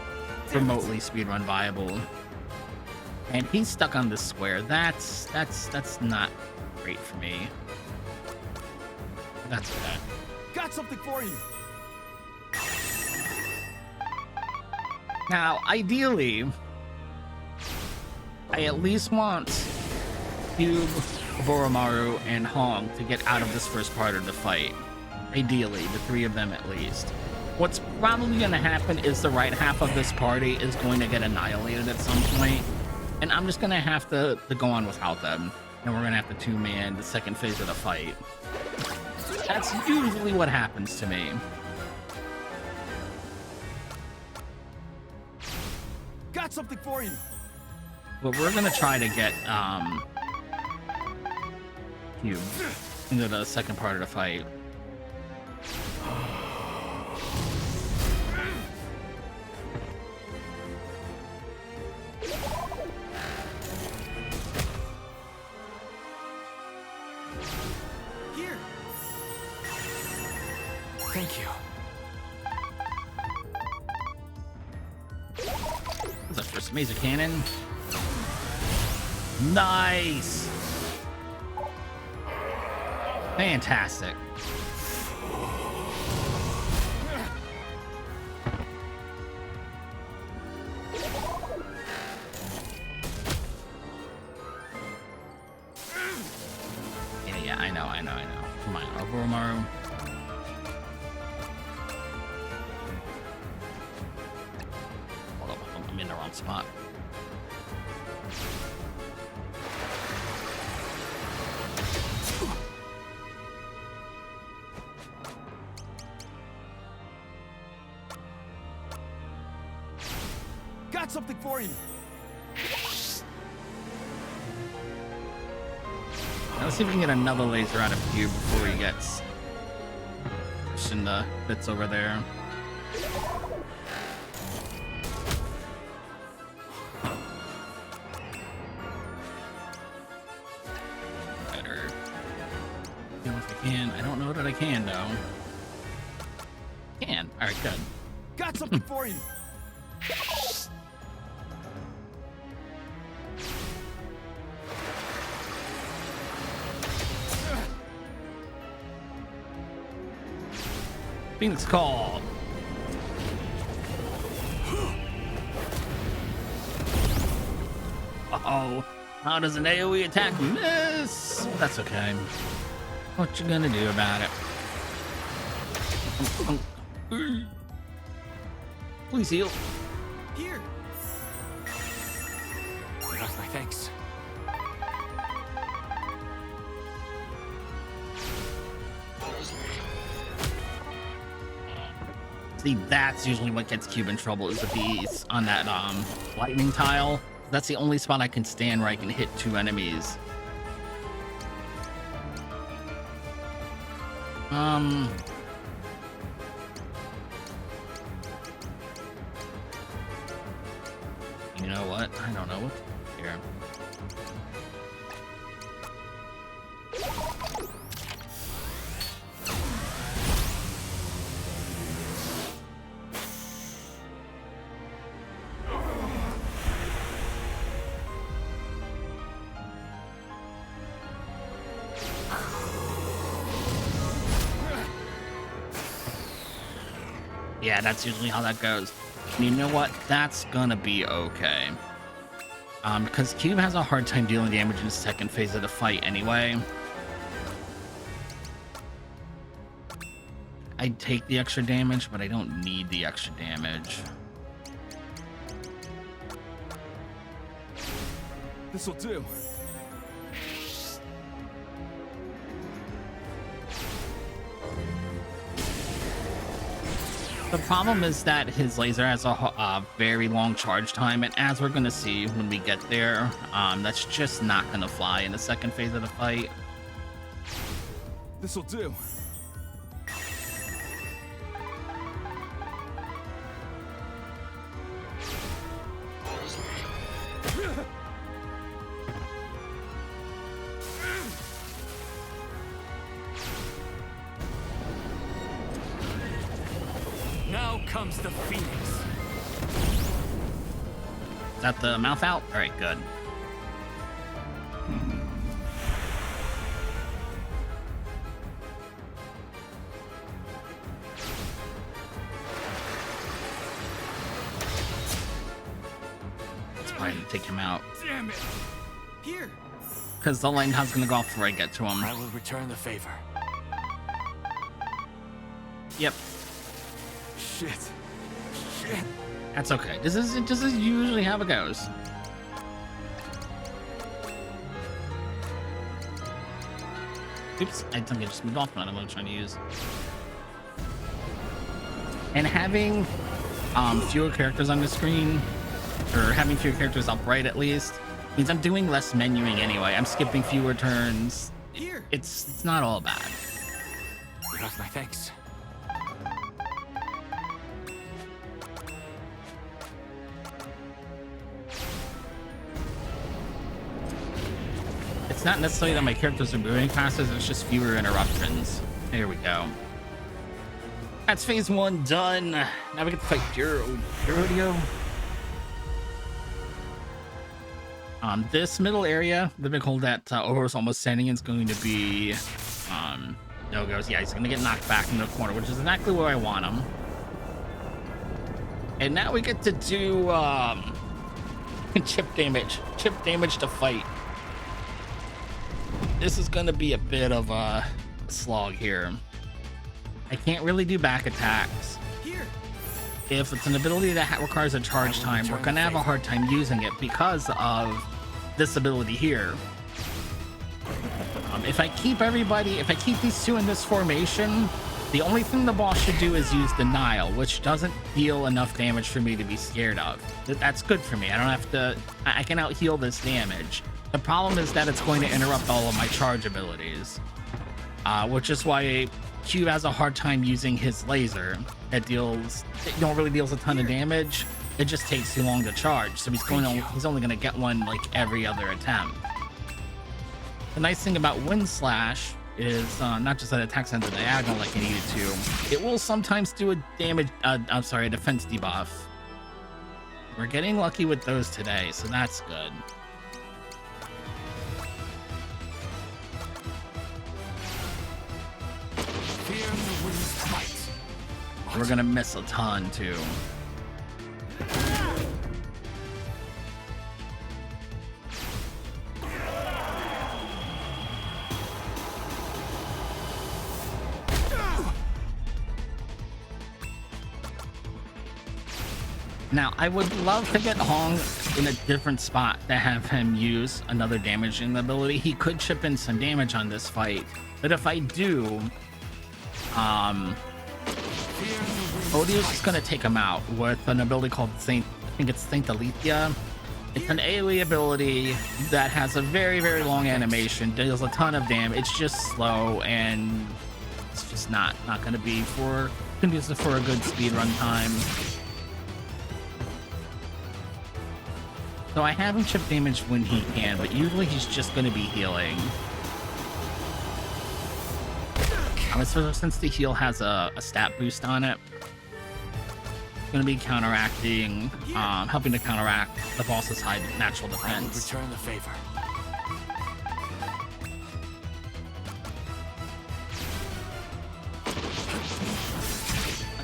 Speaker 2: remotely speedrun viable. And he's stuck on this square. That's not great for me. That's okay.
Speaker 8: Got something for you.
Speaker 2: Now, ideally, I at least want Cube, Boromaru, and Hong to get out of this first part of the fight. Ideally, the 3 of them at least. What's probably going to happen is the right half of this party is going to get annihilated at some point, and I'm just going to have to go on without them, and we're going to have to 2-man the second phase of the fight. That's usually what happens to me.
Speaker 8: Got something for you.
Speaker 2: But we're gonna try to get Cube into the second part of the fight.
Speaker 8: Here. Thank you.
Speaker 2: What's that first laser cannon? Nice. Fantastic. Yeah, I know. Come on, Oromaru. Hold up, I'm in the wrong spot.
Speaker 8: Got something for you.
Speaker 2: Now let's see if we can get another laser out of Cube before he gets pushed in the bits over there. Better. See if I can. I don't know that I can though. Can. All right, good.
Speaker 8: Got something for you.
Speaker 2: Phoenix Call. Uh-oh. How does an AoE attack miss? That's okay. What you gonna do about it? Please heal.
Speaker 8: Here. That's my thanks.
Speaker 2: See, that's usually what gets Cube in trouble, is if he's on that lightning tile. That's the only spot I can stand where I can hit two enemies. You know what? I don't know what to do here. Yeah, that's usually how that goes. And you know what? That's gonna be okay. Because Cube has a hard time dealing damage in the second phase of the fight anyway. I'd take the extra damage, but I don't need the extra damage.
Speaker 8: This'll do.
Speaker 2: The problem is that his laser has a very long charge time, and as we're going to see when we get there, that's just not going to fly in the second phase of the fight.
Speaker 8: This'll do. Now comes the Phoenix.
Speaker 2: Is that the mouth out? All right, good. Let's try to take him out.
Speaker 8: Damn it! Here.
Speaker 2: Because the lightning is going to go off before I get to him.
Speaker 8: I will return the favor.
Speaker 2: Yep.
Speaker 8: Shit. Shit.
Speaker 2: That's okay. This is usually how it goes. Oops, I think I just moved off one I'm trying to use. And having fewer characters on the screen, or having fewer characters upright at least, Means I'm doing less menuing anyway. I'm skipping fewer turns.
Speaker 8: Here.
Speaker 2: It's not all bad.
Speaker 8: You have my thanks.
Speaker 2: It's not necessarily that my characters are moving faster, it's just fewer interruptions. There we go. That's phase 1 done. Now we get to fight Rodeo. This middle area, the big hole that Oro's almost sending in, is going to be no-goes. Yeah, he's going to get knocked back in the corner, which is exactly where I want him. And now we get to do chip damage to fight. This is going to be a bit of a slog here. I can't really do back attacks.
Speaker 8: Here.
Speaker 2: If it's an ability that requires a charge time, we're going to have a hard time using it because of this ability here. If I keep these two in this formation, the only thing the boss should do is use Denial, which doesn't deal enough damage for me to be scared of. That's good for me. I don't have to... I can out-heal this damage. The problem is that it's going to interrupt all of my charge abilities, which is why Cube has a hard time using his laser. It really deals a ton of damage. It just takes too long to charge, so he's only going to get one like every other attempt. The nice thing about Wind Slash is not just that it attacks on the diagonal like I needed to. It will sometimes do a defense debuff. We're getting lucky with those today, so that's good. We're gonna miss a ton too. Now, I would love to get Hong in a different spot to have him use another damaging ability. He could chip in some damage on this fight, but if I do, Odious is going to take him out with an ability called Saint Alethea. It's an AoE ability that has a very, very long animation, deals a ton of damage. It's just slow, and it's just not going to be conducive for a good speed run time. So I have him chip damage when he can, but usually he's just going to be healing. Since the heal has a stat boost on it, it's going to be counteracting, helping to counteract the boss's high natural defense.
Speaker 8: Return the favor.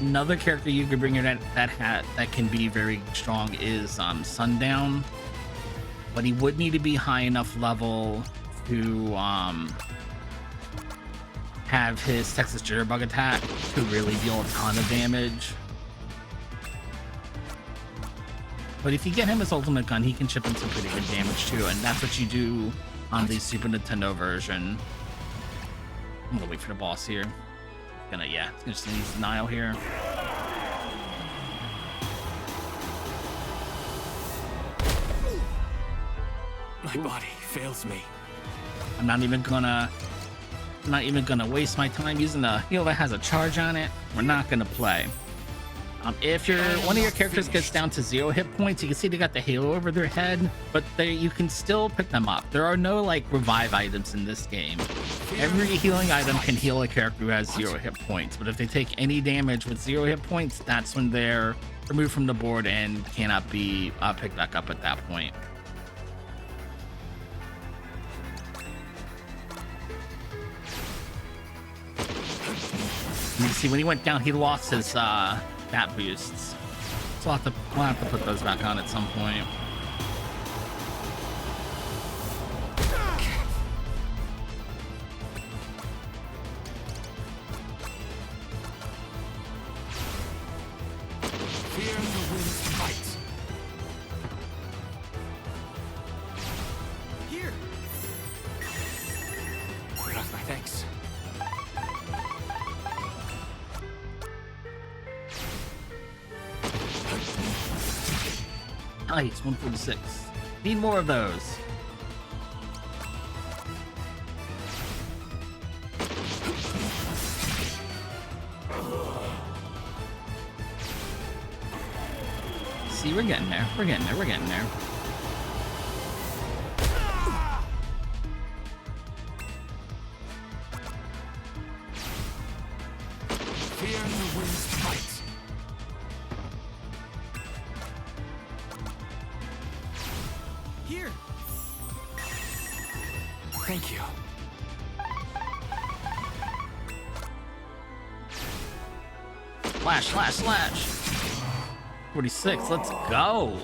Speaker 2: Another character you could bring in that can be very strong is Sundown, but he would need to be high enough level to have his Texas Jitterbug attack to really deal a ton of damage. But if you get him his ultimate gun, he can chip in some pretty good damage too, and that's what you do on the Super Nintendo version. I'm gonna wait for the boss here. It's gonna just use Denial here.
Speaker 8: My body fails me.
Speaker 2: I'm not even gonna waste my time using a heal that has a charge on it. We're not gonna play. If one of your characters gets down to 0 hit points, you can see they got the halo over their head, but you can still pick them up. There are no like revive items in this game. Every healing item can heal a character who has 0 hit points, but if they take any damage with 0 hit points, that's when they're removed from the board and cannot be picked back up at that point. You can see when he went down, he lost his stat boosts. So we'll have to put those back on at some point.
Speaker 8: Fear the wind's fight. Here. Enough, my thanks.
Speaker 2: Nice, 146. Need more of those. See, we're getting there. We're getting there. We're getting there.
Speaker 8: Fear the wind's fight. Here. Thank you.
Speaker 2: Slash, slash, slash. 46, let's go.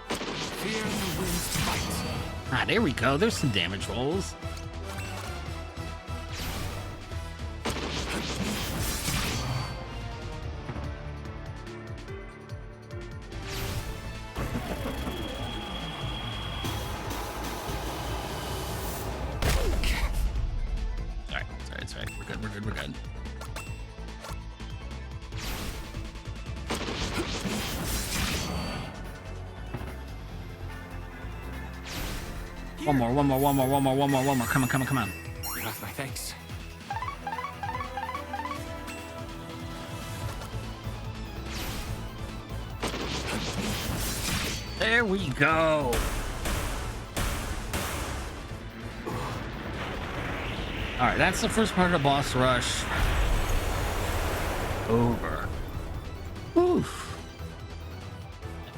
Speaker 8: Fear the wind's fight.
Speaker 2: Ah, there we go. There's some damage rolls. Sorry. We're good. One more. Come on.
Speaker 8: You have my thanks.
Speaker 2: There we go. All right, that's the first part of the boss rush. Over. Oof.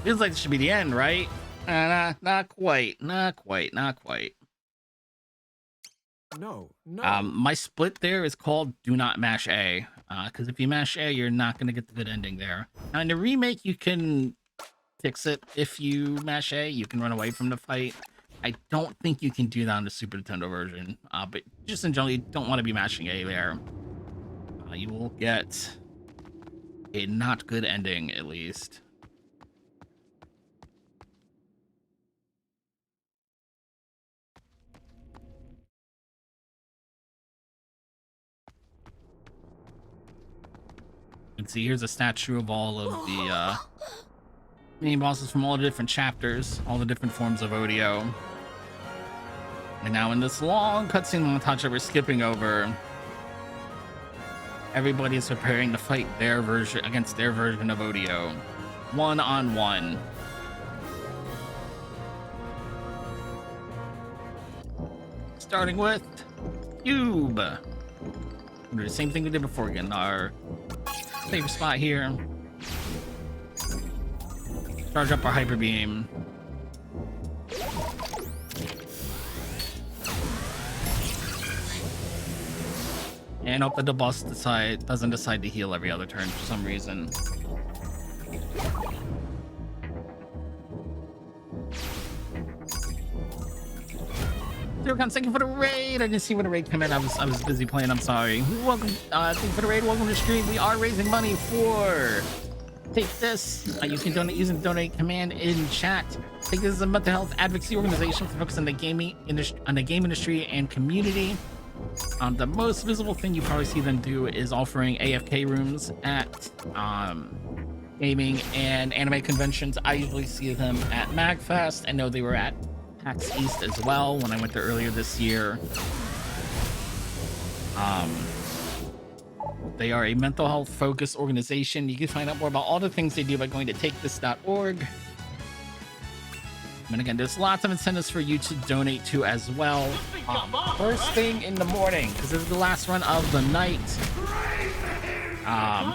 Speaker 2: Feels like it should be the end, right? Not quite.
Speaker 5: No.
Speaker 2: My split there is called Do Not Mash A, because if you mash A, you're not going to get the good ending there. Now, in the remake, you can fix it. If you mash A, you can run away from the fight. I don't think you can do that on the Super Nintendo version, but just in general, you don't want to be mashing A there. You will get a not good ending, at least. You can see here's a statue of all of the mini bosses from all the different chapters, all the different forms of Odio. And now in this long cutscene montage that we're skipping over, everybody is preparing to fight their version against their version of Odio, 1-on-1. Starting with Cube. We'll do the same thing we did before again. Our favorite spot here. Charge up our Hyper Beam. And hope that the boss doesn't decide to heal every other turn for some reason. Thank you for the raid. I didn't see when the raid came in. I was busy playing. I'm sorry. Welcome. Thank you for the raid. Welcome to the stream. We are raising money for Take This. You can donate using the donate command in chat. Take This is a mental health advocacy organization focused on the gaming industry, game industry and community. The most visible thing you probably see them do is offering AFK rooms at gaming and anime conventions. I usually see them at MagFest. I know they were at PAX East as well when I went there earlier this year. They are a mental health focused organization. You can find out more about all the things they do by going to takethis.org. And again, there's lots of incentives for you to donate to as well. First thing in the morning, because this is the last run of the night.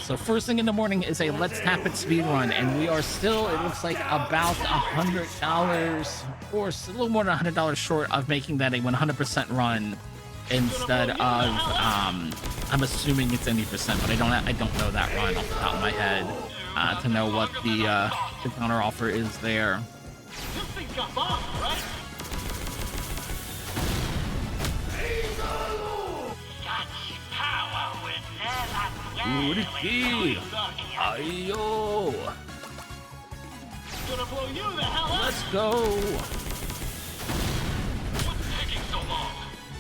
Speaker 2: So first thing in the morning is a Let's Tap It speedrun, and we are still, it looks like, about $100, or a little more than $100 short of making that a 100% run instead of, I'm assuming it's 80%, but I don't know that run off the top of my head to know what the counter offer is there.
Speaker 3: This thing got bombed, right?
Speaker 2: Ayo!
Speaker 3: Gonna blow you the hell up!
Speaker 2: Let's go!
Speaker 3: What's taking so long?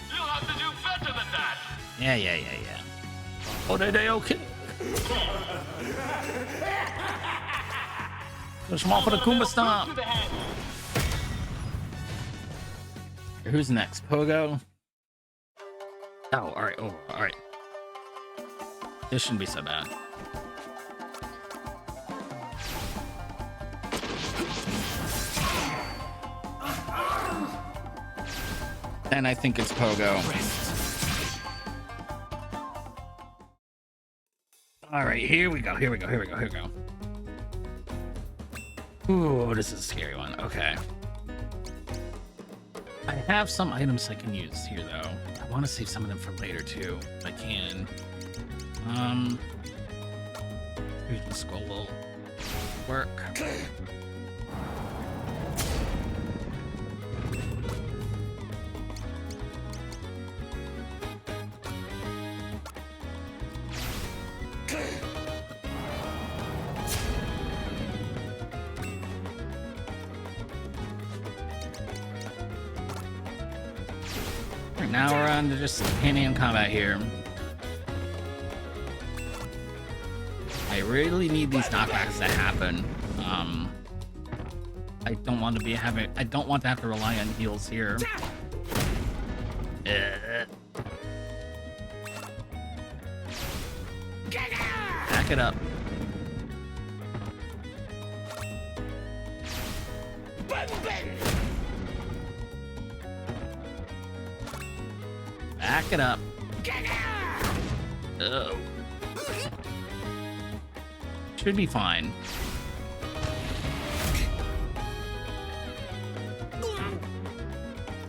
Speaker 3: You'll have to do better than that!
Speaker 2: Yeah. Oh, they okay? Push him off for the Kuma Stomp.
Speaker 3: To the head.
Speaker 2: Who's next? Pogo? Oh, alright. Oh, alright. This shouldn't be so bad. And I think it's Pogo. Alright, here we go. Here we go. Here we go. Here we go. Ooh, this is a scary one. Okay. I have some items I can use here, though. I want to save some of them for later, too, if I can. Fusion Skull will work. Now we're on to just hand-to-hand combat here. I really need these knockbacks to happen. I don't want to be having. I don't want to have to rely on heals here. Back it up. Back it up. Oh. Should be fine.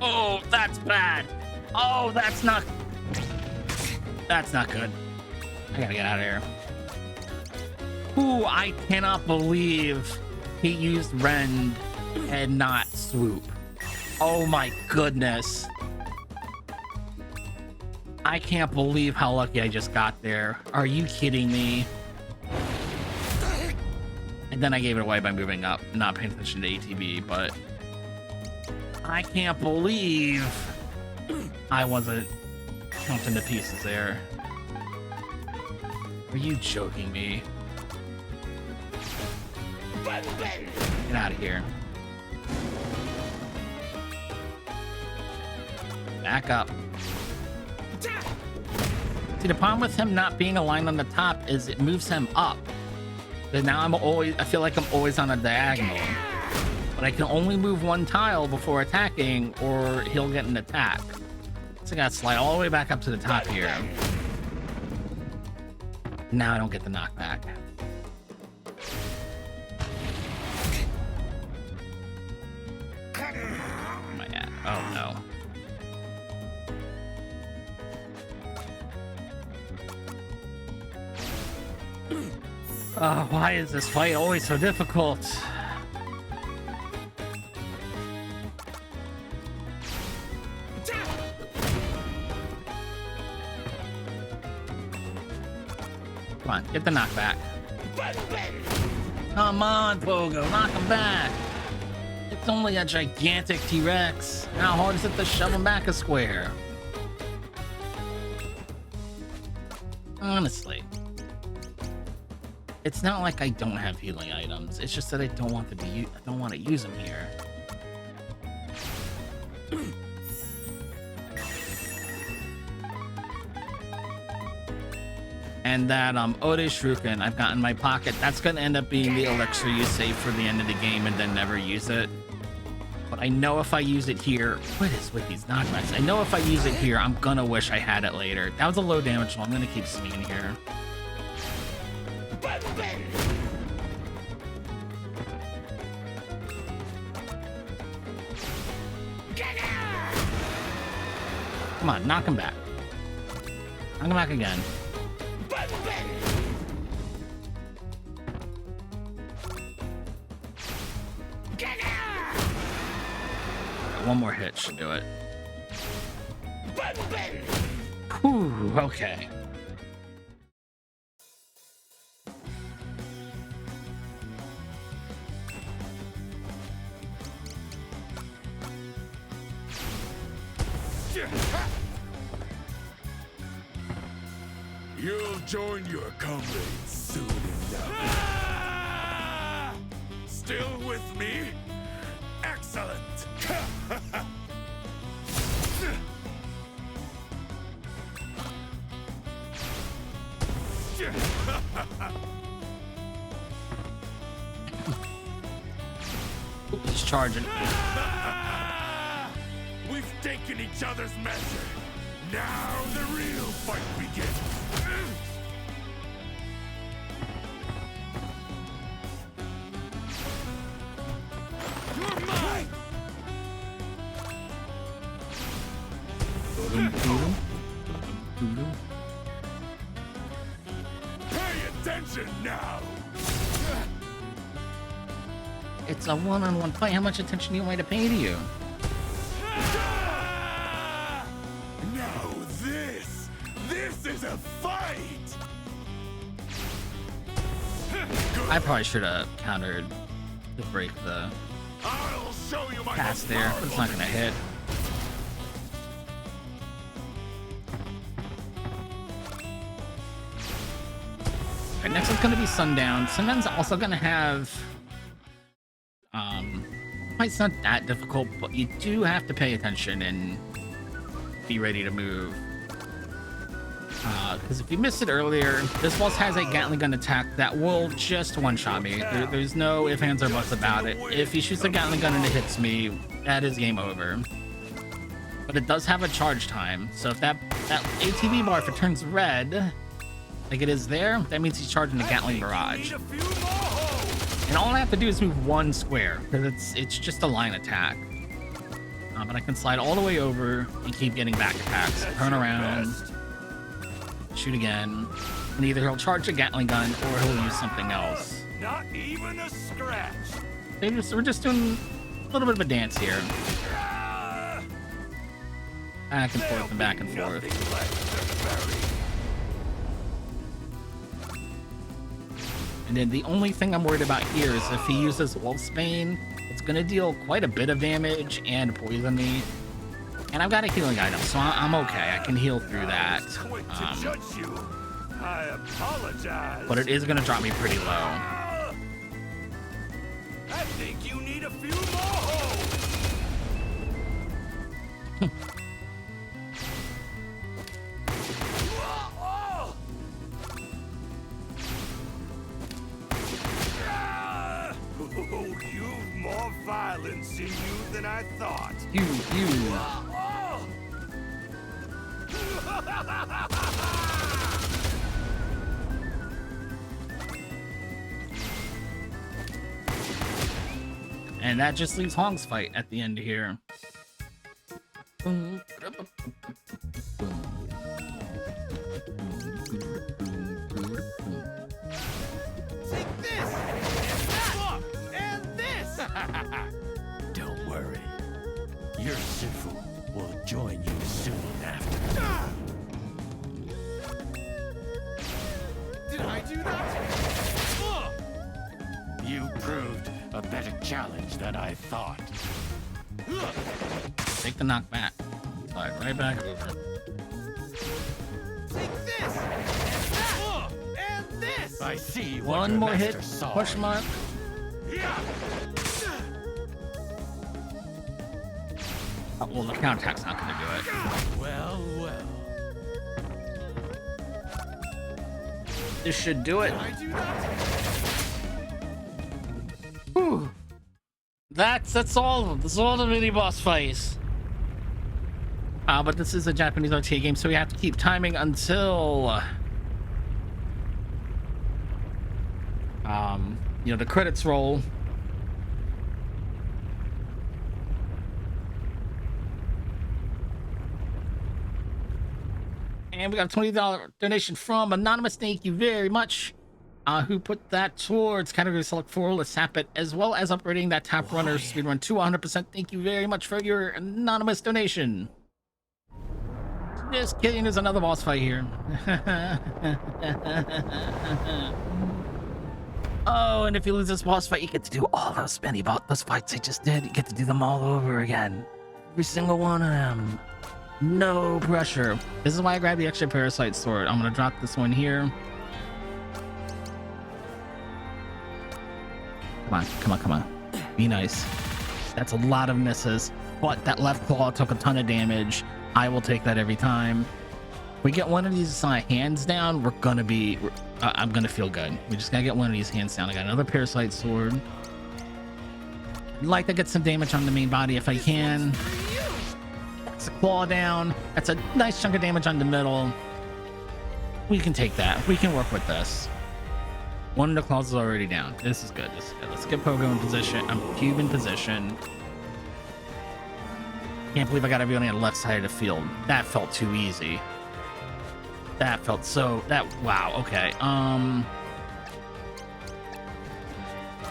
Speaker 2: Oh, that's bad. Oh, that's not good. I gotta get out of here. Ooh, I cannot believe he used Rend and not Swoop. Oh my goodness. I can't believe how lucky I just got there. Are you kidding me? And then I gave it away by moving up, not paying attention to ATB, but I can't believe I wasn't chomped into pieces there. Are you joking me? Get out of here. Back up. See, the problem with him not being aligned on the top is it moves him up. But now I feel like I'm always on a diagonal. But I can only move one tile before attacking or he'll get an attack. So I gotta slide all the way back up to the top here. Now I don't get the knockback. Where am I at? Oh no. Oh, why is this fight always so difficult? Come on, get the knockback. Come on, Pogo, knock him back. It's only a gigantic T-Rex. How hard is it to shove him back a square? Honestly. It's not like I don't have healing items. It's just that I don't want to use them here. And that Ode Shuriken I've got in my pocket, that's gonna end up being the elixir you save for the end of the game and then never use it. But I know if I use it here, what is with these knockbacks? I know if I use it here, I'm gonna wish I had it later. That was a low damage, so I'm gonna keep swinging here. Come on, knock him back. Knock him back again. One more hit should do it. Whew, okay.
Speaker 8: You'll join your comrades soon enough. still with me? Excellent!
Speaker 2: Oop, he's charging.
Speaker 8: We've taken each other's measure. Now the real fight begins. You're mine! Pay attention now!
Speaker 2: It's a one-on-one fight. How much attention do you want me to pay to you?
Speaker 8: Now this is a fight!
Speaker 2: I probably should have countered to break the
Speaker 8: I'll show you my
Speaker 2: pass there, but it's not gonna hit. Alright, next is gonna be Sundown. Sundown's also gonna have it's not that difficult, but you do have to pay attention and be ready to move. Because if you missed it earlier, this boss has a Gatling gun attack that will just one-shot me. There's no ifs, ands, or buts about it. If he shoots a Gatling gun and it hits me, that is game over. But it does have a charge time, so if that ATV bar, if it turns red, like it is there, that means he's charging the Gatling barrage. And all I have to do is move one square, because it's just a line attack. But I can slide all the way over and keep getting back attacks. Turn around, shoot again, and either he'll charge a Gatling gun or he'll use something else.
Speaker 8: Not even a scratch.
Speaker 2: We're just doing a little bit of a dance here. Back and forth and back and forth. And then the only thing I'm worried about here is if he uses Wolfsbane, it's going to deal quite a bit of damage and poison me. And I've got a healing item, so I'm okay. I can heal through that.
Speaker 8: I apologize.
Speaker 2: But it is going to drop me pretty low.
Speaker 8: I think you need a few more holes. Oh, you've more violence in you than I thought.
Speaker 2: You. And that just leaves Hong's fight at the end here.
Speaker 8: Take this! And this!
Speaker 4: Don't worry. Your Sifu will join you soon after.
Speaker 8: Did I do that?
Speaker 4: You proved a better challenge than I thought.
Speaker 2: Take the knockback. Slide right back over.
Speaker 8: Take this! And this!
Speaker 4: I see what
Speaker 2: One
Speaker 4: your
Speaker 2: more hit.
Speaker 4: master saw.
Speaker 2: Push mark. Oh, well, the counterattack's not gonna do it.
Speaker 4: Well.
Speaker 2: This should do it.
Speaker 8: Did I do that?
Speaker 2: Whew. That's all. That's all the mini boss fights. But this is a Japanese arcade game, so we have to keep timing until the credits roll. And we got a $20 donation from Anonymous. Thank you very much. Who put that towards category select for Let's Tap It, as well as upgrading that Tap Runner speedrun to 100%. Thank you very much for your anonymous donation. Just kidding, there's another boss fight here. Oh, and if you lose this boss fight, you get to do all those those fights I just did. You get to do them all over again. Every single one of them. No pressure. This is why I grabbed the extra parasite sword. I'm gonna drop this one here. Come on, come on, come on. Be nice. That's a lot of misses, but that left claw took a ton of damage. I will take that every time. If we get one of these hands down, we're gonna be... I'm gonna feel good. We just gotta get one of these hands down. I got another Parasite Sword. I'd like to get some damage on the main body if I can. It's a claw down. That's a nice chunk of damage on the middle. We can take that. We can work with this. One of the claws is already down. This is good. This is good. Let's get Pogo in position. I'm Cube in position. Can't believe I got everybody on the left side of the field. That felt too easy. That felt so... Wow, okay. I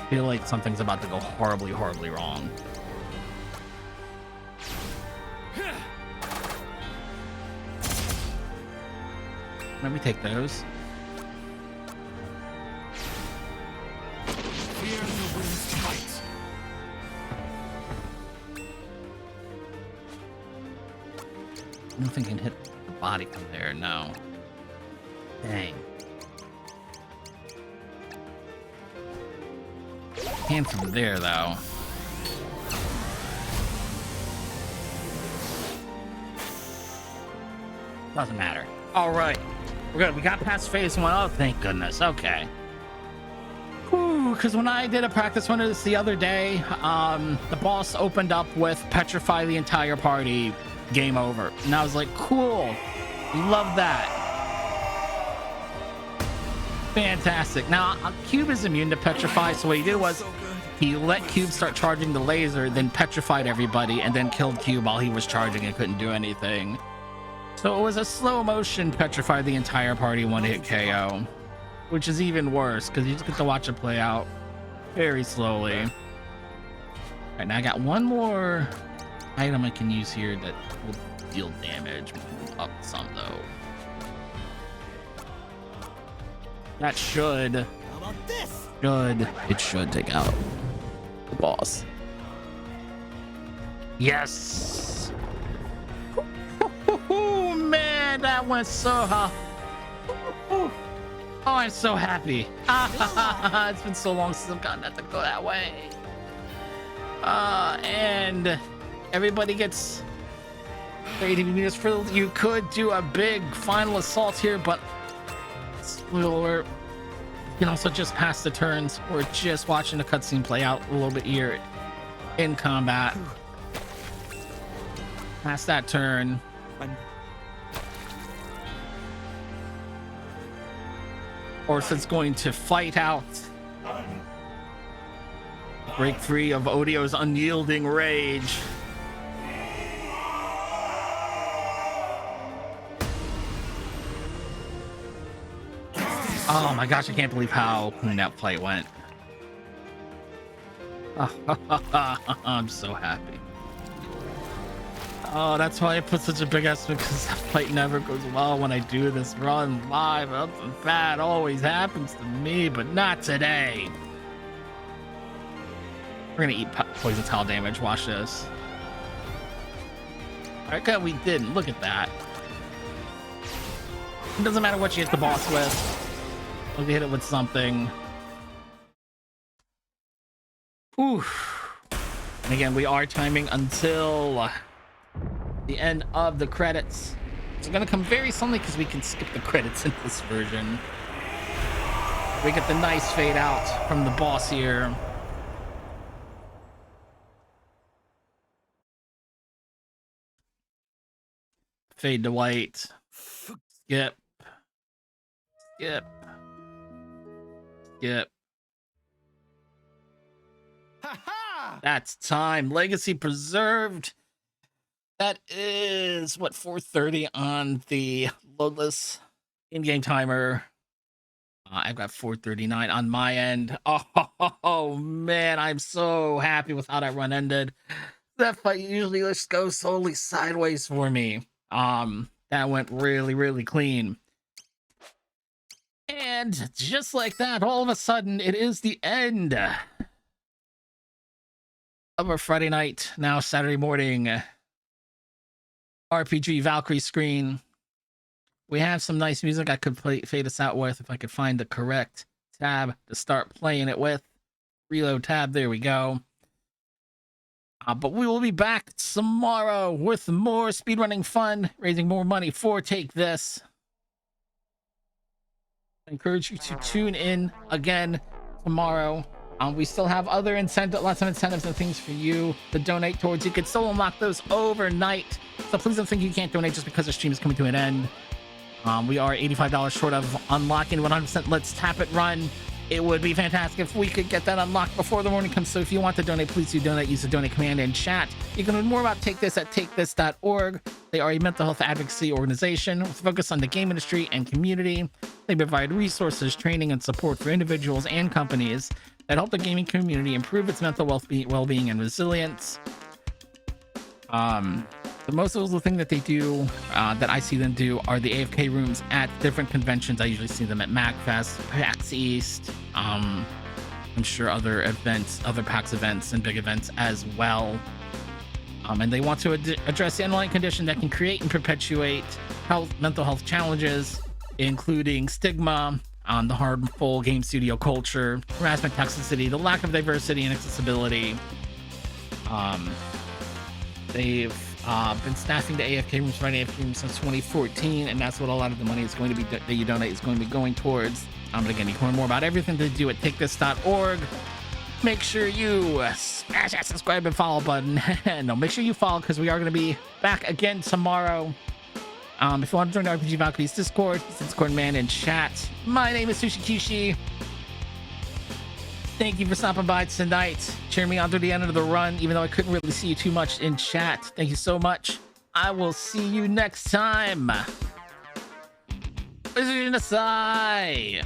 Speaker 2: feel like something's about to go horribly, horribly wrong. Let me take those.
Speaker 8: Fear the wind's fight.
Speaker 2: Nothing can hit the body from there, no. Dang. Can from there, though. Doesn't matter. All right. We're good. We got past phase 1. Oh, thank goodness. Okay. Because when I did a practice run of this the other day, the boss opened up with petrify the entire party, game over. And I was like, cool. Love that. Fantastic. Now, Cube is immune to petrify, so what he did was he let Cube start charging the laser, then petrified everybody, and then killed Cube while he was charging and couldn't do anything. So it was a slow motion petrify the entire party one-hit KO, which is even worse because you just get to watch it play out very slowly. All right, now I got one more item I can use here that will deal damage. Up some though. That should.
Speaker 8: How about this?
Speaker 2: It should take out the boss. Yes. Oh man, that went so. Oh, I'm so happy. It's been so long since I've gotten that to go that way. And everybody gets 80 meters for. You could do a big final assault here, but we're you can also just pass the turns. We're just watching the cutscene play out a little bit here in combat. Pass that turn. Orsa's going to fight out. Break free of Odio's unyielding rage. Oh my gosh, I can't believe how clean that fight went. I'm so happy. Oh, that's why I put such a big estimate, because that fight never goes well when I do this run live. Something bad always happens to me, but not today. We're gonna eat poison tile damage. Watch this. Alright, good, we didn't. Look at that. It doesn't matter what you hit the boss with. We'll hit it with something. Oof. And again, we are timing until the end of the credits. It's gonna come very suddenly because we can skip the credits in this version. We get the nice fade out from the boss here. Fade to white. Skip. Skip. Skip. That's time. Legacy preserved. That is what, 4:30 on the loadless in-game timer. I've got 4:39 on my end. Oh man, I'm so happy with how that run ended. That fight usually just goes solely sideways for me. That went really, really clean. And just like that, all of a sudden, it is the end of our Friday night, now Saturday morning, RPG Valkyrie screen. We have some nice music I could fade us out with if I could find the correct tab to start playing it with. Reload tab. There we go. But we will be back tomorrow with more speedrunning fun, raising more money for Take This. I encourage you to tune in again tomorrow. We still have other lots of incentives and things for you to donate towards. You can still unlock those overnight. So please don't think you can't donate just because the stream is coming to an end. We are $85 short of unlocking 100% Let's Tap It Run. It would be fantastic if we could get that unlocked before the morning comes. So if you want to donate, please do donate. Use the donate command in chat. You can learn more about Take This at takethis.org. They are a mental health advocacy organization with a focus on the game industry and community. They provide resources, training, and support for individuals and companies that help the gaming community improve its mental well-being and resilience. The most of the thing that they do, that I see them do, are the AFK rooms at different conventions. I usually see them at MagFest, PAX East, I'm sure other events, other PAX events and big events as well. And they want to address the underlying condition that can create and perpetuate mental health challenges, including stigma, the harmful game studio culture, harassment, toxicity, the lack of diversity and accessibility. They've been staffing the AFK rooms, running AFK rooms since 2014, and that's what a lot of the money is going to be that you donate is going to be going towards. But again, you can learn more about everything they do at takethis.org. Make sure you smash that subscribe and follow button. No, make sure you follow, because we are going to be back again tomorrow. If you want to join the RPG Valkyries Discord, Discord man in chat. My name is SushiKishi. Thank you for stopping by tonight, cheering me on through the end of the run, even though I couldn't really see you too much in chat. Thank you so much. I will see you next time. Nasai.